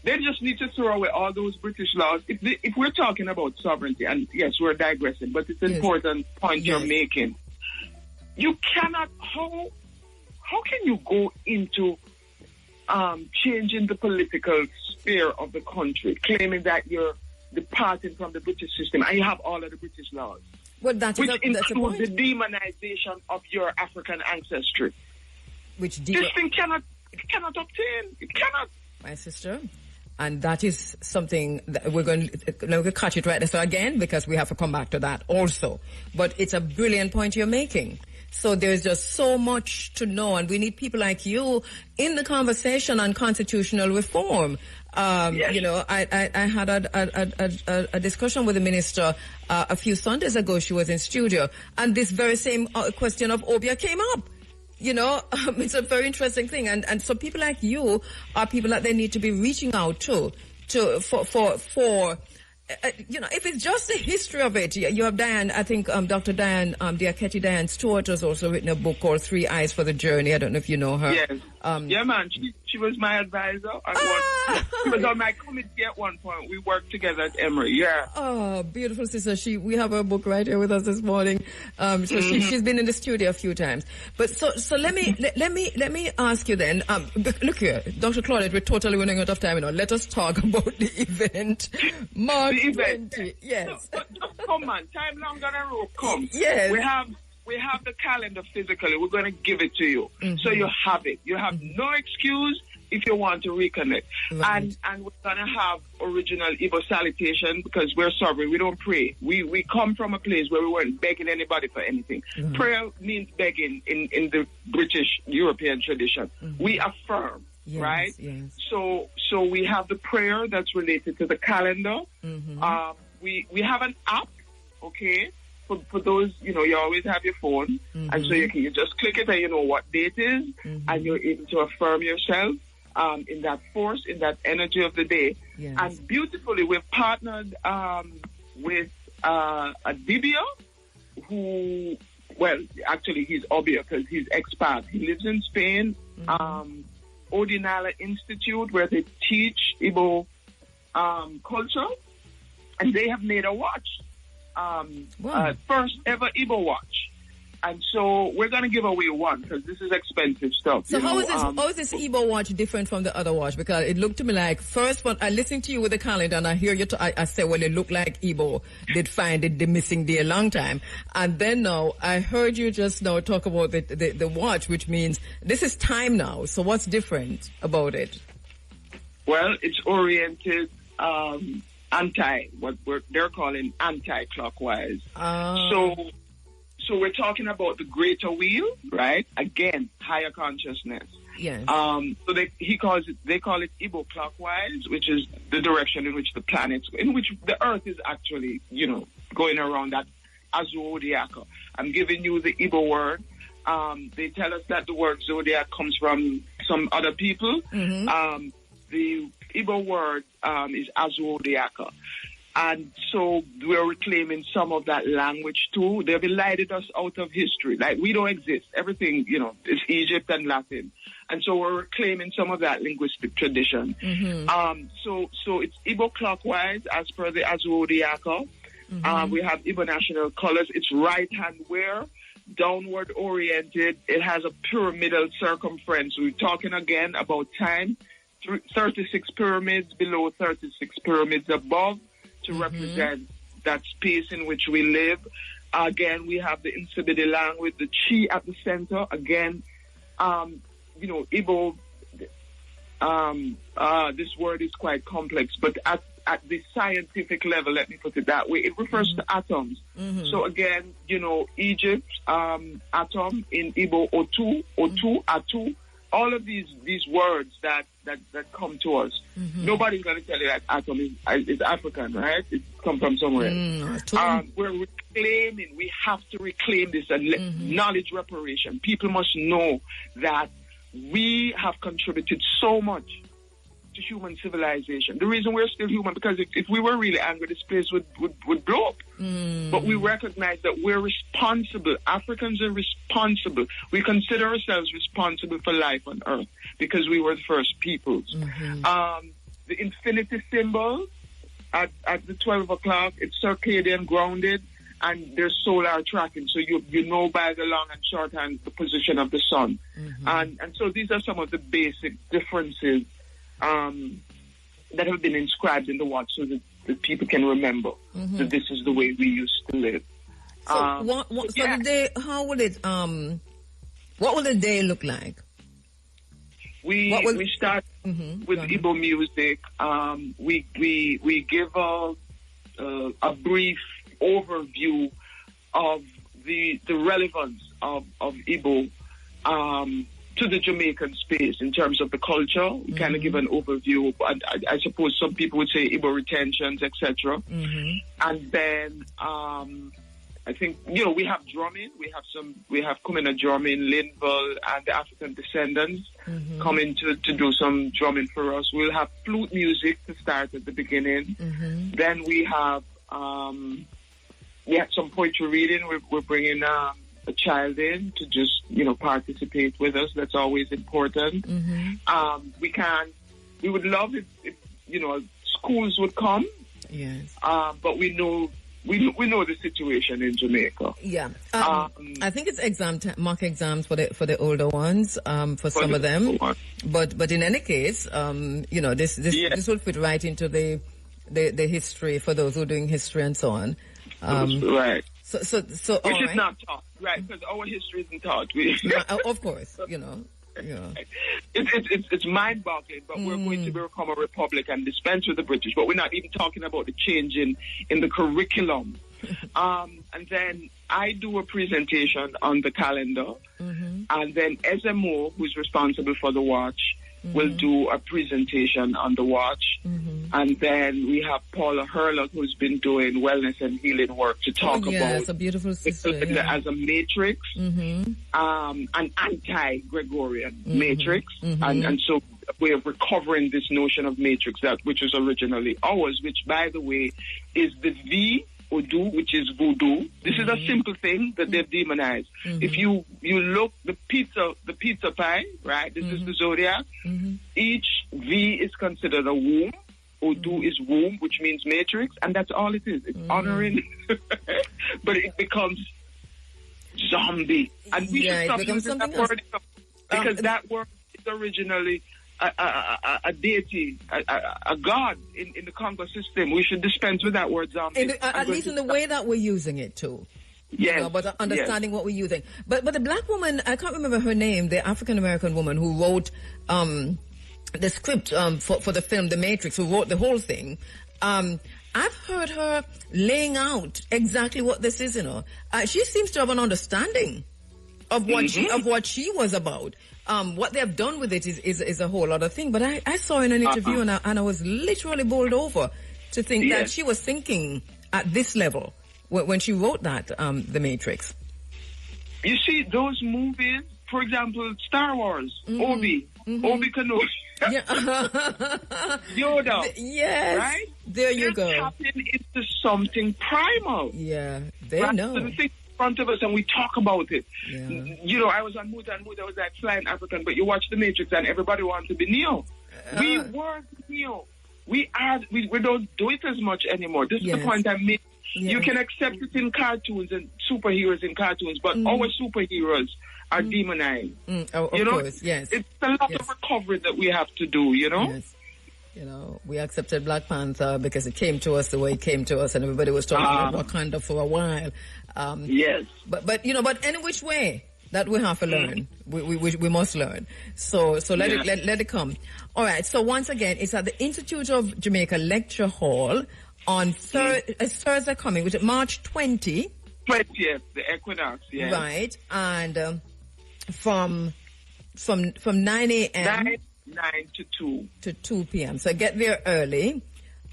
they just need to throw away all those British laws. If we're talking about sovereignty, and yes, we're digressing, but it's an important point you're making. You cannot, how can you go into changing the political sphere of the country, claiming that you're departing from the British system, and you have all of the British laws? Well, which includes the demonization of your African ancestry. This thing cannot obtain. It cannot. My sister. And that is something that we're going to catch it right there. So again, because we have to come back to that also. But it's a brilliant point you're making. So there's just so much to know, and we need people like you in the conversation on constitutional reform. You know, I had a discussion with the minister a few Sundays ago. She was in studio, and this very same question of Obia came up. You know, it's a very interesting thing, and so people like you are people that they need to be reaching out to for you know, if it's just the history of it. You have Diane, I think Dr. Diane, Diaketi Diane Stewart has also written a book called 3 Eyes for the Journey. I don't know if you know her. Yes. Yeah, man. She was my advisor. She was on my committee at one point. We worked together at Emory. Yeah. Oh, beautiful sister. We have her book right here with us this morning. She's been in the studio a few times. But so let me ask you then. Look here, Dr. Claudette, we're totally running out of time. You know, let us talk about the event. March 20. Yes. No, just come on. Time longer than rope comes. Yes. We have the calendar physically. We're going to give it to you. So you have it. You have no excuse if you want to reconnect. Right. And we're going to have original Igbo salutation because we're sovereign. We don't pray. We come from a place where we weren't begging anybody for anything. Prayer means begging in the British European tradition. We affirm. Yes, right? Yes. So we have the prayer that's related to the calendar. We have an app, okay? For those, you know, you always have your phone, and so you just click it and you know what date is, and you're able to affirm yourself in that force, in that energy of the day. Yes. And beautifully, we've partnered with a Dibia who, well, actually he's Obia because he's expat. He lives in Spain. Odinala Institute, where they teach Igbo culture, and they have made a watch. First ever Igbo watch. And so we're going to give away one because this is expensive stuff. So how is this Igbo watch different from the other watch? Because it looked to me like, first one, I listened to you with the calendar and I hear you, I say, well, it looked like Igbo did find the missing day a long time. And then now, I heard you just now talk about the watch, which means this is time now. So what's different about it? Well, it's oriented they're calling anti-clockwise. So we're talking about the greater wheel, right? Again, higher consciousness. Yes. So they call it Igbo clockwise, which is the direction in which in which the Earth is actually, you know, going around that Zodiacal. I'm giving you the Igbo word. They tell us that the word zodiac comes from some other people. The Igbo word is Zodiacal. And so we're reclaiming some of that language too. They've elided us out of history. Like, we don't exist. Everything, you know, is Egypt and Latin. And so we're reclaiming some of that linguistic tradition. So it's Igbo clockwise as per the Zodiacal. We have Igbo national colors. It's right-hand wear, downward oriented. It has a pyramidal circumference. We're talking again about time. 36 pyramids below, 36 pyramids above, to represent that space in which we live. Again, we have the Nsibidi language, the Chi at the center. Again, you know, Igbo, this word is quite complex, but at the scientific level, let me put it that way, it refers to atoms. So again, Egypt, atom, in Igbo, Otu, Atu, all of these words that come to us. Nobody's going to tell you that atom is African, right? It comes from somewhere. We're reclaiming, we have to reclaim this knowledge reparation. People must know that we have contributed so much to human civilization. The reason we're still human, because if we were really angry, this place would blow up. But we recognize that we're responsible. Africans are responsible. We consider ourselves responsible for life on Earth because we were the first peoples. The infinity symbol at the 12 o'clock, it's circadian grounded, and there's solar tracking, so you know by the long and shorthand the position of the sun. And so these are some of the basic differences that have been inscribed in the watch, so that people can remember that this is the way we used to live. So, the day, how will it? What will the day look like? We start with Igbo music. We give a brief overview of the relevance of Igbo to the Jamaican space in terms of the culture. We kind of give an overview. I suppose some people would say Igbo retentions, etc. And then I think we have drumming. We have Kumina drumming, Linville, and the African Descendants coming to do some drumming for us. We'll have flute music to start at the beginning. Then we have some poetry reading. We're bringing a child in to just participate with us. That's always important. We would love if schools would come. Yes. But we know the situation in Jamaica. Yeah. I think it's mock exams for the older ones, for some of them. But in any case, this will fit right into the history for those who are doing history and so on. Right. So which is not taught, right? Because our history isn't taught. Of course, It's mind-boggling, but we're going to become a republic and dispense with the British. But we're not even talking about the change in the curriculum. And then I do a presentation on the calendar, and then SMO, who's responsible for the watch, will do a presentation on the watch. And then we have Paula Hurlock, who's been doing wellness and healing work to talk about a beautiful sister, as a matrix, an anti-Gregorian matrix. And so we're recovering this notion of matrix, which is originally ours, which, by the way, is the V Odu, which is voodoo. This is a simple thing that they've demonized. If you look, the pizza pie, right? This is the zodiac. Each V is considered a womb. Odu is womb, which means matrix, and that's all it is. It's honoring, but it becomes zombie, and we should stop using that word because that word is originally a deity, a god in the Congo system. We should dispense with that word zombie. At least in the way that we're using it too. Yes. But understanding what we're using. But the black woman, I can't remember her name, the African American woman who wrote the script for the film The Matrix, who wrote the whole thing. I've heard her laying out exactly what this is, she seems to have an understanding of what she was about. What they have done with it is a whole other thing. But I saw in an interview and I was literally bowled over to think that she was thinking at this level when she wrote that, The Matrix. You see, those movies, for example, Star Wars, Obi Kenobi, Yoda, yes, right? There you go. Tapping into something primal. Yeah, they know. So the thing in front of us, and we talk about it. Yeah. I was on Mood, and Mood, I was like flying African, but you watch The Matrix, and everybody wants to be Neo. We were Neo. We don't do it as much anymore. This is the point I'm making. Yeah. You can accept it in cartoons and superheroes in cartoons, but our superheroes are demonized. Of course, yes. It's a lot of recovery that we have to do, Yes. We accepted Black Panther because it came to us the way it came to us, and everybody was talking about Wakanda for a while. Yes. But any which way, that we have to learn. We must learn. So let it come. All right. So once again, it's at the Institute of Jamaica Lecture Hall on Thursday coming, which is March 20. 20th, the equinox. Yeah. Right. And from 9 a.m. 9 to 2. To 2 p.m. So get there early.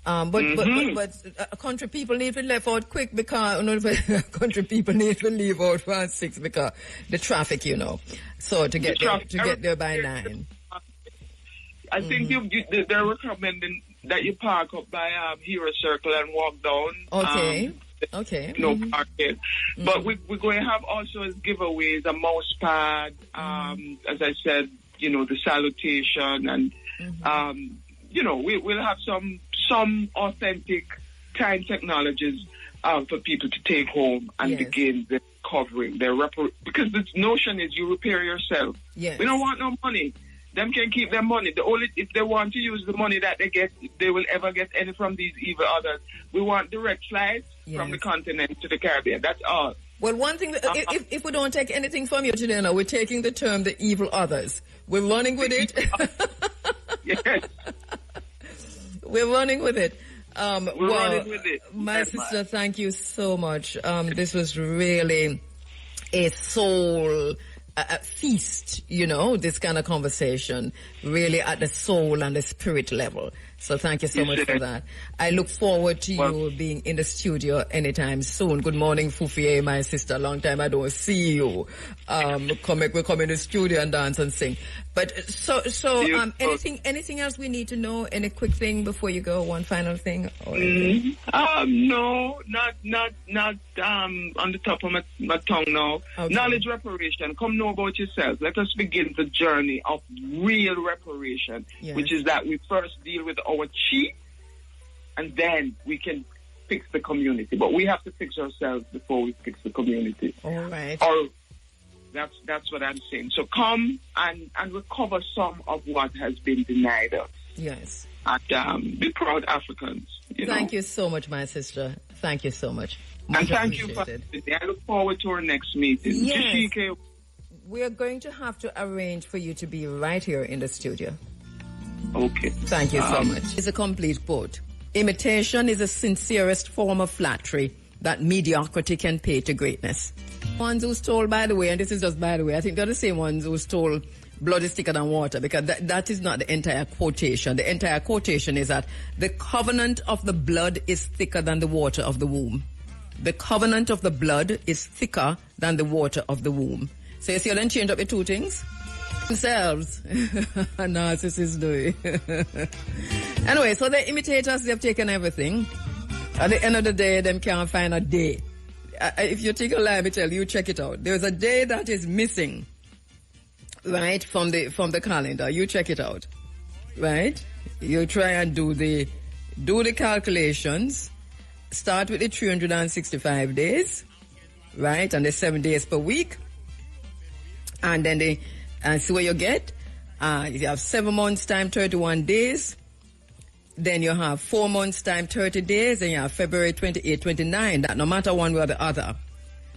But country people need to leave out quick because country people need to leave out around 6 because the traffic, So to get there by 9. I think they're recommending that you park up by Hero Circle and walk down. Okay. Okay. No parking. But we're going to have also as giveaways a mouse pad, as I said, the salutation and we'll have some authentic time technologies for people to take home and begin the covering because the notion is you repair yourself. Yes. We don't want no money. Them can keep their money. If they want to use the money that they get, if they will ever get any from these evil others. We want direct flights from the continent to the Caribbean. That's all. Well, one thing, if we don't take anything from you today, we're taking the term the evil others. We're running with it. Yes. We're running with it. Running with it. My sister, thank you so much. This was really a soul feast, this kind of conversation, really at the soul and the spirit level. So thank you so much for that. I look forward to you being in the studio anytime soon. Good morning, Fufie, my sister. Long time I don't see you. We'll come in the studio and dance and sing. But anything else we need to know? Any quick thing before you go? One final thing? No, not on the top of my tongue now. Okay. Knowledge reparation. Come know about yourself. Let us begin the journey of real reparation, which is that we first deal with our chi, and then we can fix the community. But we have to fix ourselves before we fix the community. All right. Or that's what I'm saying. So come and recover some of what has been denied us. Yes. And be proud Africans. Thank you so much, my sister. Thank you so much. And thank you for today. I look forward to our next meeting. Yes. We're going to have to arrange for you to be right here in the studio. Okay. Thank you so much. It's a complete quote. Imitation is the sincerest form of flattery that mediocrity can pay to greatness. Ones who stole, by the way, and this is just by the way, I think they're the same ones who stole blood is thicker than water, because that is not the entire quotation. The entire quotation is that the covenant of the blood is thicker than the water of the womb. The covenant of the blood is thicker than the water of the womb. So you see, you then change up your two things. Themselves. Narcissists do it. Anyway, so the imitators, they've taken everything. At the end of the day, them can't find a day. If you take a lie, I tell you, check it out. There's a day that is missing, right, from the calendar. You check it out, right? You try and do the calculations. Start with the 365 days, right, and the 7 days per week, and then see what you get. You have 7 months time, 31 days. Then you have 4 months time, 30 days, and you have February 28, 29, that no matter one way or the other.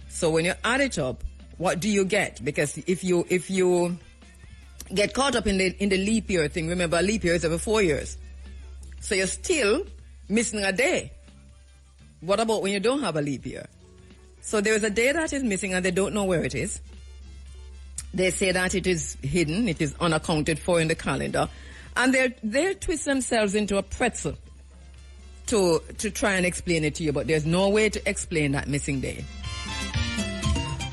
So when you add it up, what do you get? Because if you get caught up in the leap year thing, remember a leap year is every 4 years. So you're still missing a day. What about when you don't have a leap year? So there is a day that is missing and they don't know where it is. They say that it is hidden, it is unaccounted for in the calendar. And they twist themselves into a pretzel to try and explain it to you, but there's no way to explain that missing day.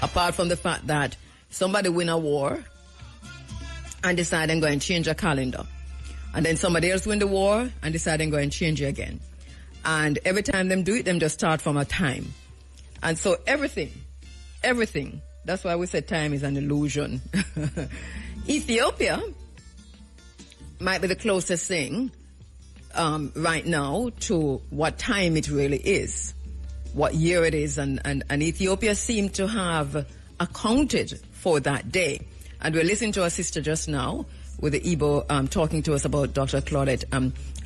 Apart from the fact that somebody win a war and decide I'm going to change a calendar. And then somebody else win the war and decide I'm going to change it again. And every time them do it, them just start from a time. And so everything, that's why we said time is an illusion. Ethiopia might be the closest thing right now to what time it really is, what year it is, and Ethiopia seemed to have accounted for that day. And we're listening to our sister just now with the Igbo talking to us about Dr. Claudette,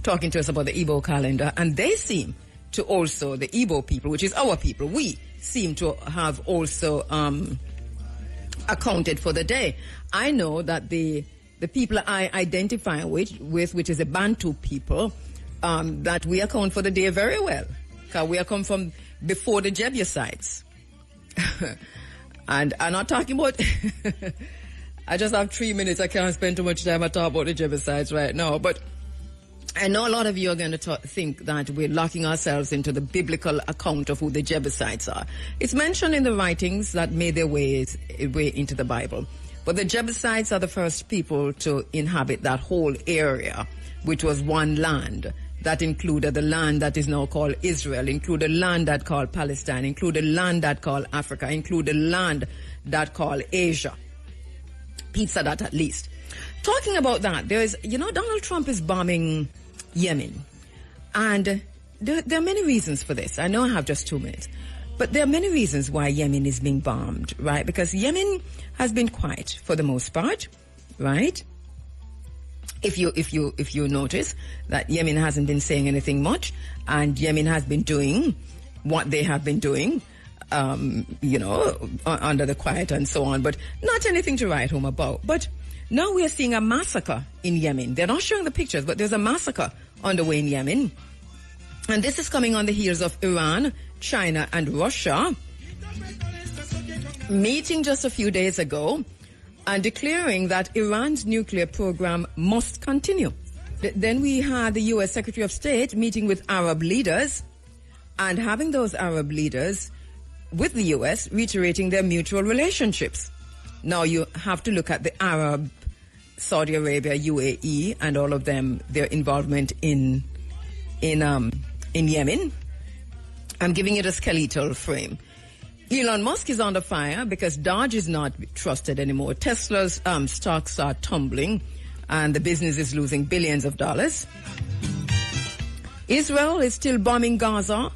talking to us about the Igbo calendar, and they seem to also, the Igbo people, which is our people, we seem to have also accounted for the day. I know that the people I identify with, which is the Bantu people, that we account for the day very well. Because we come from before the Jebusites. And I'm not talking about... I just have 3 minutes. I can't spend too much time talking about the Jebusites right now. But I know a lot of you are going to think that we're locking ourselves into the biblical account of who the Jebusites are. It's mentioned in the writings that made their way into the Bible. But the Jebusites are the first people to inhabit that whole area, which was one land. That included the land that is now called Israel, included land that called Palestine, included land that called Africa, included land that called Asia. Pizza that at least. Talking about that, Donald Trump is bombing Yemen. And there are many reasons for this. I know I have just 2 minutes. But there are many reasons why Yemen is being bombed, right? Because Yemen has been quiet for the most part, right? If you notice that Yemen hasn't been saying anything much, and Yemen has been doing what they have been doing, under the quiet and so on, but not anything to write home about. But now we are seeing a massacre in Yemen. They're not showing the pictures, but there's a massacre underway in Yemen. And this is coming on the heels of Iran, China, and Russia meeting just a few days ago and declaring that Iran's nuclear program must continue. Then we had the U.S. Secretary of State meeting with Arab leaders and having those Arab leaders with the U.S. reiterating their mutual relationships. Now you have to look at the Arab, Saudi Arabia, UAE, and all of them, their involvement in Yemen. I'm giving it a skeletal frame. Elon Musk is under fire because Dodge is not trusted anymore. Tesla's stocks are tumbling and the business is losing billions of dollars. Israel is still bombing Gaza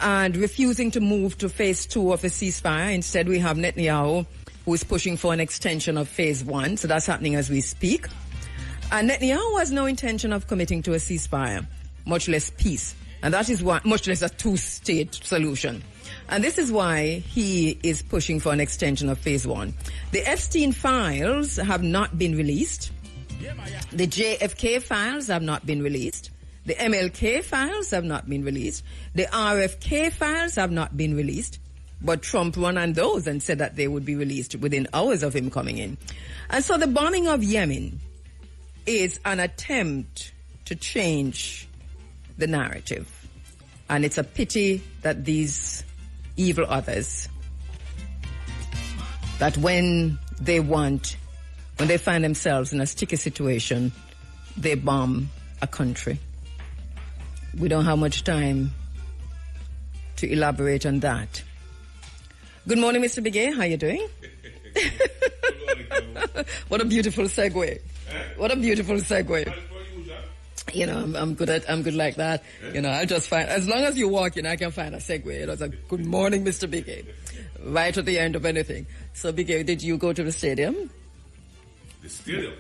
and refusing to move to phase 2 of a ceasefire. Instead, we have Netanyahu, who is pushing for an extension of phase 1. So that's happening as we speak. And Netanyahu has no intention of committing to a ceasefire, much less peace. And that is why, much less a 2-state solution. And this is why he is pushing for an extension of phase 1. The Epstein files have not been released. The JFK files have not been released. The MLK files have not been released. The RFK files have not been released. But Trump ran on those and said that they would be released within hours of him coming in. And so the bombing of Yemen is an attempt to change the narrative. And it's a pity that these evil others, that when they find themselves in a sticky situation, they bomb a country. We don't have much time to elaborate on that. Good morning, Mr. Bigay. How are you doing? What a beautiful segue. What a beautiful segue. I'm good like that. I'll just find, as long as you walk in, I can find a segue. It's like, good morning, Mr. Bigay. Right at the end of anything. So, Bigay, did you go to the stadium? The stadium?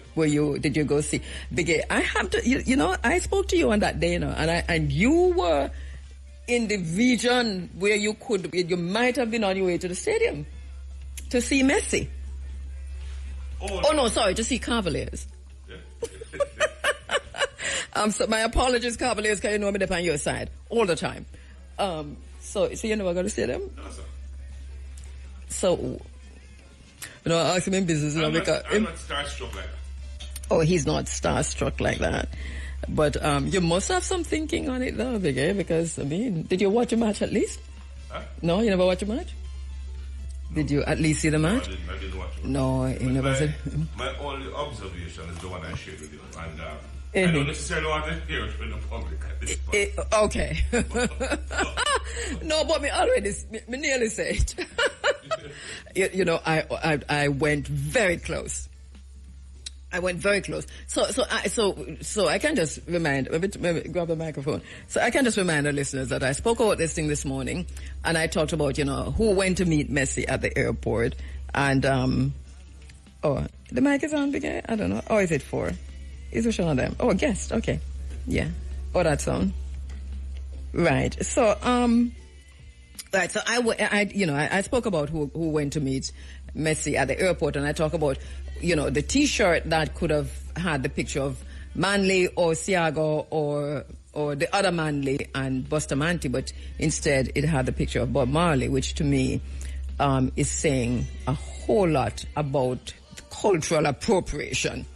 Did you go see? Bigay, I have to, I spoke to you on that day, and you were in the region where you might have been on your way to the stadium to see Messi. To see Cavaliers. Yeah. So my apologies, Cavaliers, because you know me on your side all the time. So you never go to the stadium? No, sir. So, I asked him in business. I'm not starstruck like that. Oh, he's not starstruck like that. But you must have some thinking on it, though, Bigay, because, did you watch a match at least? Huh? No, you never watch a match? No. Did you at least see the match? No, I didn't watch it. No, you never said. My only observation is the one I shared with you. And I don't necessarily want to hear it in the public at this point. Okay. No, but me nearly said it. I went very close. So I can just remind, maybe grab the microphone. So I can just remind the listeners that I spoke about this thing this morning, and I talked about, who went to meet Messi at the airport. And, the mic is on, Bigay? I don't know. Or is it 4? Is which one of them? Oh, a guest. Okay. Yeah. Oh, that's on. Right. So, right. So I spoke about who went to meet Messi at the airport, and I talk about, the T-shirt that could have had the picture of Manley or Siago or the other Manley and Bustamante, but instead it had the picture of Bob Marley, which to me is saying a whole lot about cultural appropriation.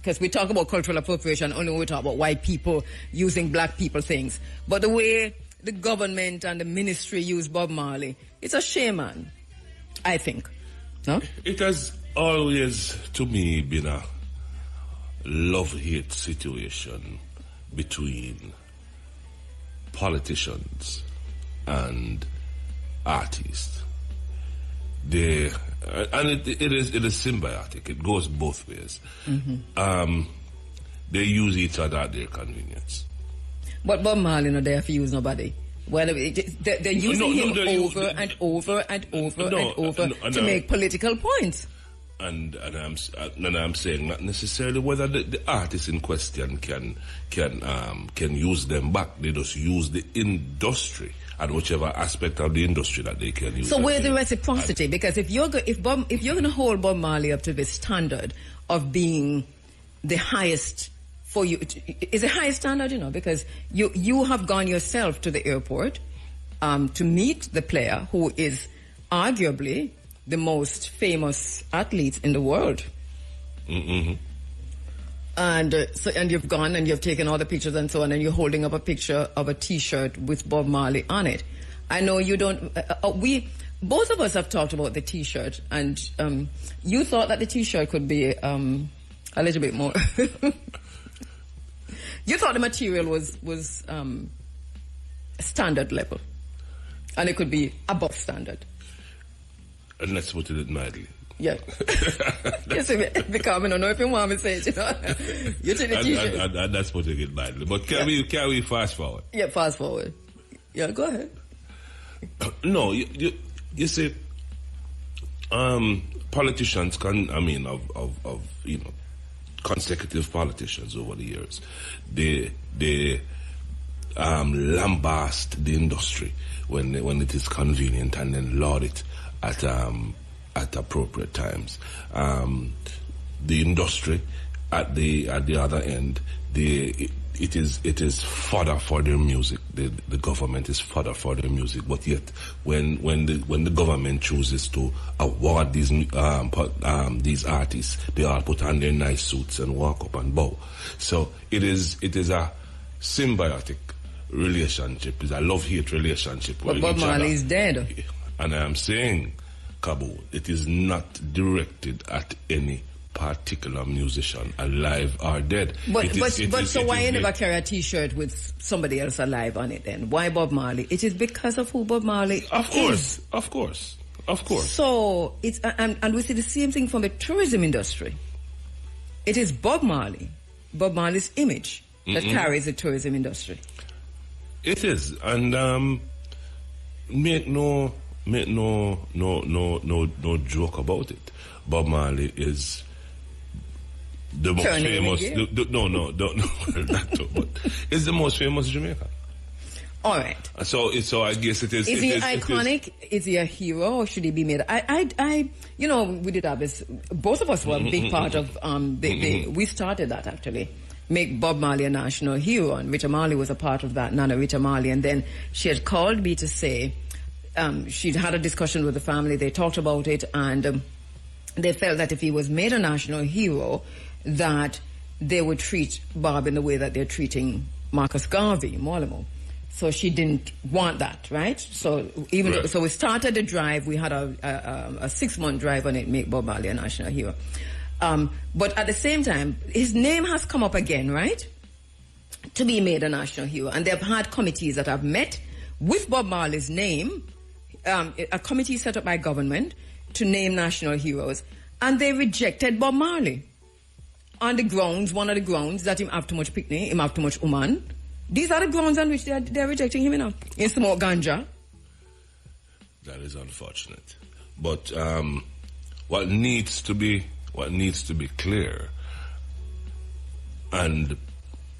Because we talk about cultural appropriation only when we talk about white people using black people things. But the way the government and the ministry use Bob Marley, it's a shame, man, I think. No? It has always, to me, been a love-hate situation between politicians and artists. It is symbiotic. It goes both ways. Mm-hmm. They use each other at their convenience. But Bob Marley not there for use nobody. Well, they're using him over and over to make political points. And I'm saying not necessarily whether the artist in question can use them back. They just use the industry and whichever aspect of the industry that they can use. So where's the reciprocity? Because if you're going to hold Bob Marley up to the standard of being the highest for you, is a high standard, because you have gone yourself to the airport to meet the player who is arguably the most famous athlete in the world. Mm-hmm. And you've gone and you've taken all the pictures and so on, and you're holding up a picture of a T-shirt with Bob Marley on it. I know you don't. Both of us have talked about the T-shirt, and you thought that the T-shirt could be a little bit more. You thought the material was standard level, and it could be above standard. And let's put it mildly. Yeah. Yes, because I don't know if you want me to say it, You take the T-shirt. And that's putting it mildly. But can we fast forward? Yeah, fast forward. Yeah, go ahead. No, you see, politicians consecutive politicians over the years, they lambast the industry when it is convenient and then laud it at appropriate times. The industry at the other end, it is fodder for their music. The government is fodder for their music. But yet, when the government chooses to award these artists, they all put on their nice suits and walk up and bow. So it is a symbiotic relationship. It's a love-hate relationship. But Bob Marley is dead. And I am saying, KABU, it is not directed at any particular musician, alive or dead. But why you never carry a T-shirt with somebody else alive on it then? Why Bob Marley? It is because of who Bob Marley is. Of course. So it's and we see the same thing from the tourism industry. It is Bob Marley's image that carries the tourism industry. It is, and make no joke about it. Bob Marley is the most famous. No, but it's the most famous Jamaican. All right. So I guess it is. Is he iconic? Is he a hero, or should he be made? We did have this. Both of us were a big part of. We started that actually. Make Bob Marley a national hero, and Rita Marley was a part of that. Nana Rita Marley, and then she had called me to say she'd had a discussion with the family. They talked about it, and they felt that if he was made a national hero, that they would treat Bob in the way that they're treating Marcus Garvey, Malamo. So she didn't want that, right? So so we started the drive. We had a 6-month drive on it, make Bob Marley a national hero. But at the same time, his name has come up again, right? To be made a national hero. And they've had committees that have met with Bob Marley's name, a committee set up by government to name national heroes, and they rejected Bob Marley on the grounds, one of the grounds, that him have too much picnic, him have too much woman. These are the grounds on which they're rejecting him now. He smoke ganja. That is unfortunate. But what needs to be clear and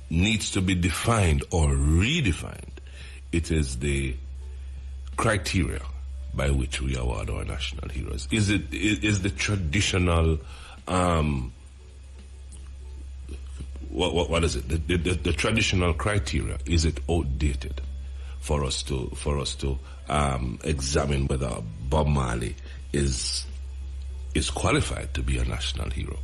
needs to be defined or redefined, it is the criteria by which we award our national heroes? Is the traditional what is it? The traditional criteria, is it outdated for us to examine whether Bob Marley is qualified to be a national hero?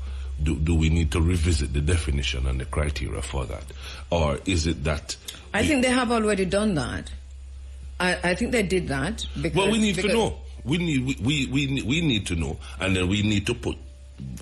Do we need to revisit the definition and the criteria for that, or is it that? I think they have already done that. I think they did that because. Well, we need to know. We need to know, and then we need to put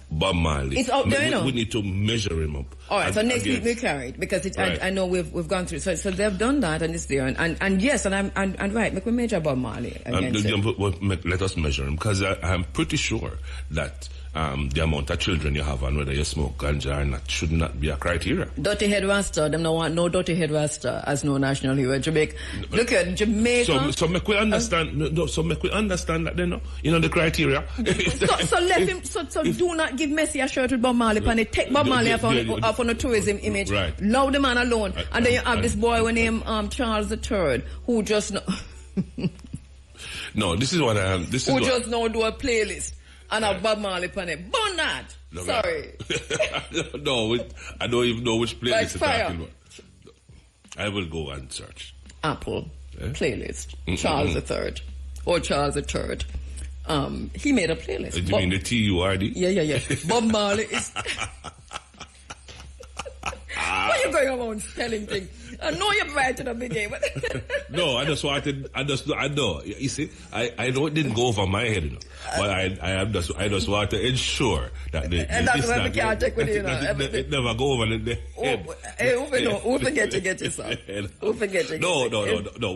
Bob Marley. It's out there, you know. We need to measure him up. All right, so next week we carry it because right. I know we've gone through. So they've done that and it's there and yes, and I'm right. Make we measure Bob Marley. Let us measure him because I'm pretty sure that the amount of children you have and whether you smoke ganja or not should not be a criteria. Dirty head rasta, them don't want no dirty head rasta as no national hero. Jamaica, look at Jamaica. So make we understand. So make we understand that then, you know the criteria. so let him. So do not give Messi a shirt with Bob Marley and take Bob Marley off on a tourism image. Right. Allow the man alone. And then you have this boy named Charles III who just no. This is what I am. This is who just now do a playlist. And a Bob Marley pan it. Burn that! No, sorry. No, I don't even know which playlist you're talking about. I will go and search. Apple playlist. Charles III. Or Charles III. He made a playlist. Do you mean the TURD? Yeah. Bob Marley is... Why are you going around spelling things? I know you're right in the beginning, but... No, I know. You see, I know it didn't go over my head, you know. But I just want to ensure that and that's why we can't take with you, it never go over the head. Who forget to get yourself? Who forget to get No.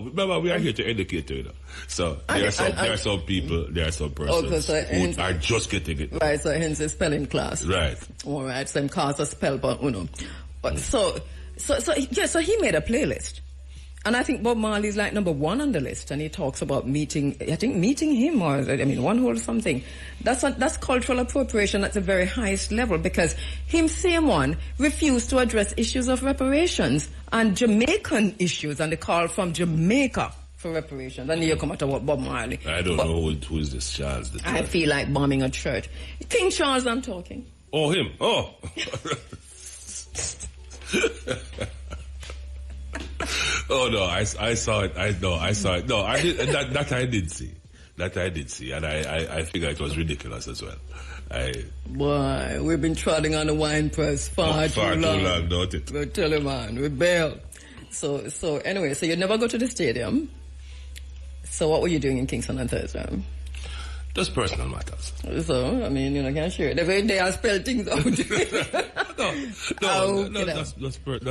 Remember, we are here to educate you, know. So there are some people, there are some persons who are just getting it. Right, so hence the spelling class. Right. All right, some cars are spelled, but you know. But so he made a playlist. And I think Bob Marley is like number one on the list. And he talks about meeting him or, one whole something. That's cultural appropriation at the very highest level because him, same one, refused to address issues of reparations and Jamaican issues and the call from Jamaica for reparations. And here you come out about Bob Marley. I don't know who is this Charles the Third. I feel like bombing a church. King Charles, I'm talking. Oh, him. Oh. Oh no, I saw it. I saw it. No, I did. That I did see, and I figure it was ridiculous as well. Boy, we've been trotting on the wine press far too long, don't it? We'll tell you, man, we bail. So anyway, so you never go to the stadium. So what were you doing in Kingston on Thursday? Just personal matters. So, can't share it. Every day I spell things out. That's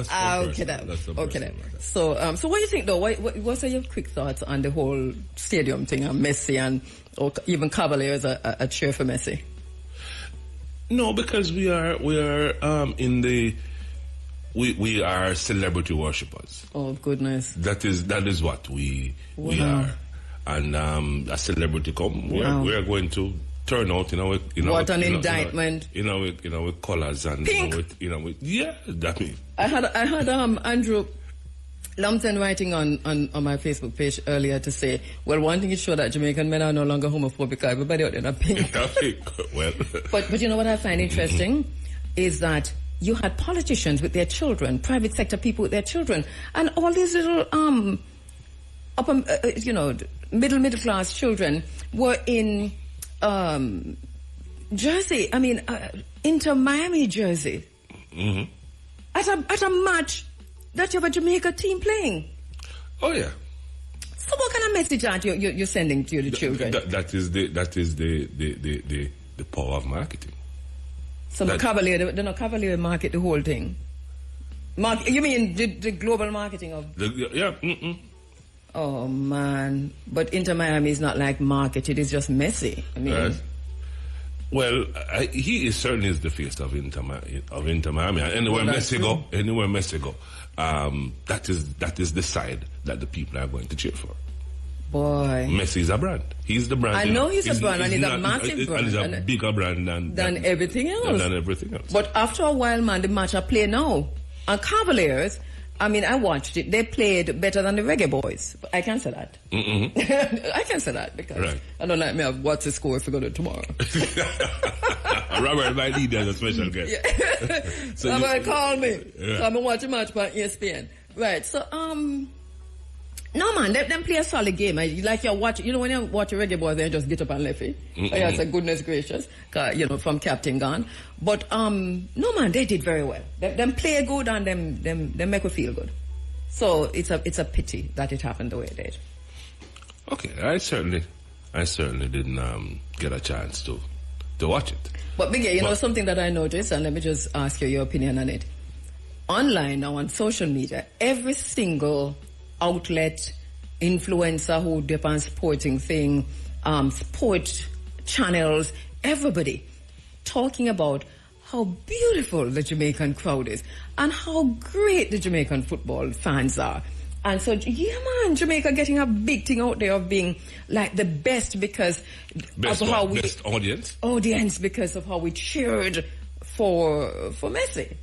personal. Okay. So what do you think, though? What's your quick thoughts on the whole stadium thing and Messi or even Cavaliers a cheer for Messi? No, because we are we are celebrity worshippers. Oh goodness. That is what we are. And a celebrity come, we are going to turn out, what an indictment. With colours and pink. That means. I had Andrew Lumpton writing on my Facebook page earlier to say, well, one thing is sure that Jamaican men are no longer homophobic. Everybody out there are pink. Well. But you know what I find interesting is that you had politicians with their children, private sector people with their children, and all these little middle class children were in Jersey. Inter Miami, Jersey. Mm-hmm. At a match that you have a Jamaica team playing. Oh yeah. So what kind of message are you're sending to the children? That is the power of marketing. So Cavalier market the whole thing. You mean the global marketing of? Yeah. Mm-mm. Oh man, but Inter Miami is not like market; it is just Messi. Well, he certainly is the face of Inter Miami. Anywhere Messi go, that is the side that the people are going to cheer for. Boy, Messi is a brand. He's the brand. I know he's a brand, and he's a massive brand. And he's a bigger brand than everything else. Than everything else. But after a while, man, the match I play now, and Cavaliers I mean, I watched it. They played better than the Reggae Boys. I can say that. I can say that because I don't like me. What's the score if we go to tomorrow? Robert might need as a special guest. Yeah. So Robert call me. Yeah. So I'm going to watch a match on ESPN. Right. So, no man, them play a solid game. Like you watch, when you watch a Reggae Boys, they just get up and left it. I say, goodness gracious, from Captain Gun. But no man, they did very well. Them play good and them make me feel good. So it's a pity that it happened the way it did. Okay, I certainly didn't get a chance to watch it. But Biggie, something that I noticed, and let me just ask you your opinion on it. Online now on social media, every single outlet, influencer who depends sporting thing, sport channels, everybody talking about how beautiful the Jamaican crowd is and how great the Jamaican football fans are. And so, yeah, man, Jamaica getting a big thing out there of being like the best because of how we... Best audience? Audience because of how we cheered for Messi.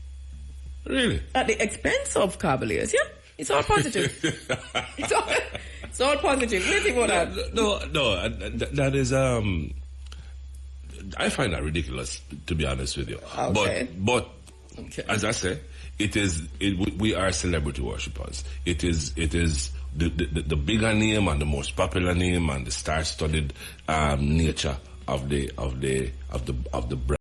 Really? At the expense of Cavaliers, yeah? It's all positive. it's all positive. What do you think about that? No, that is, I find that ridiculous, to be honest with you. Okay. But as I say, we are celebrity worshippers. It is the bigger name and the most popular name and the star-studded nature of the brand.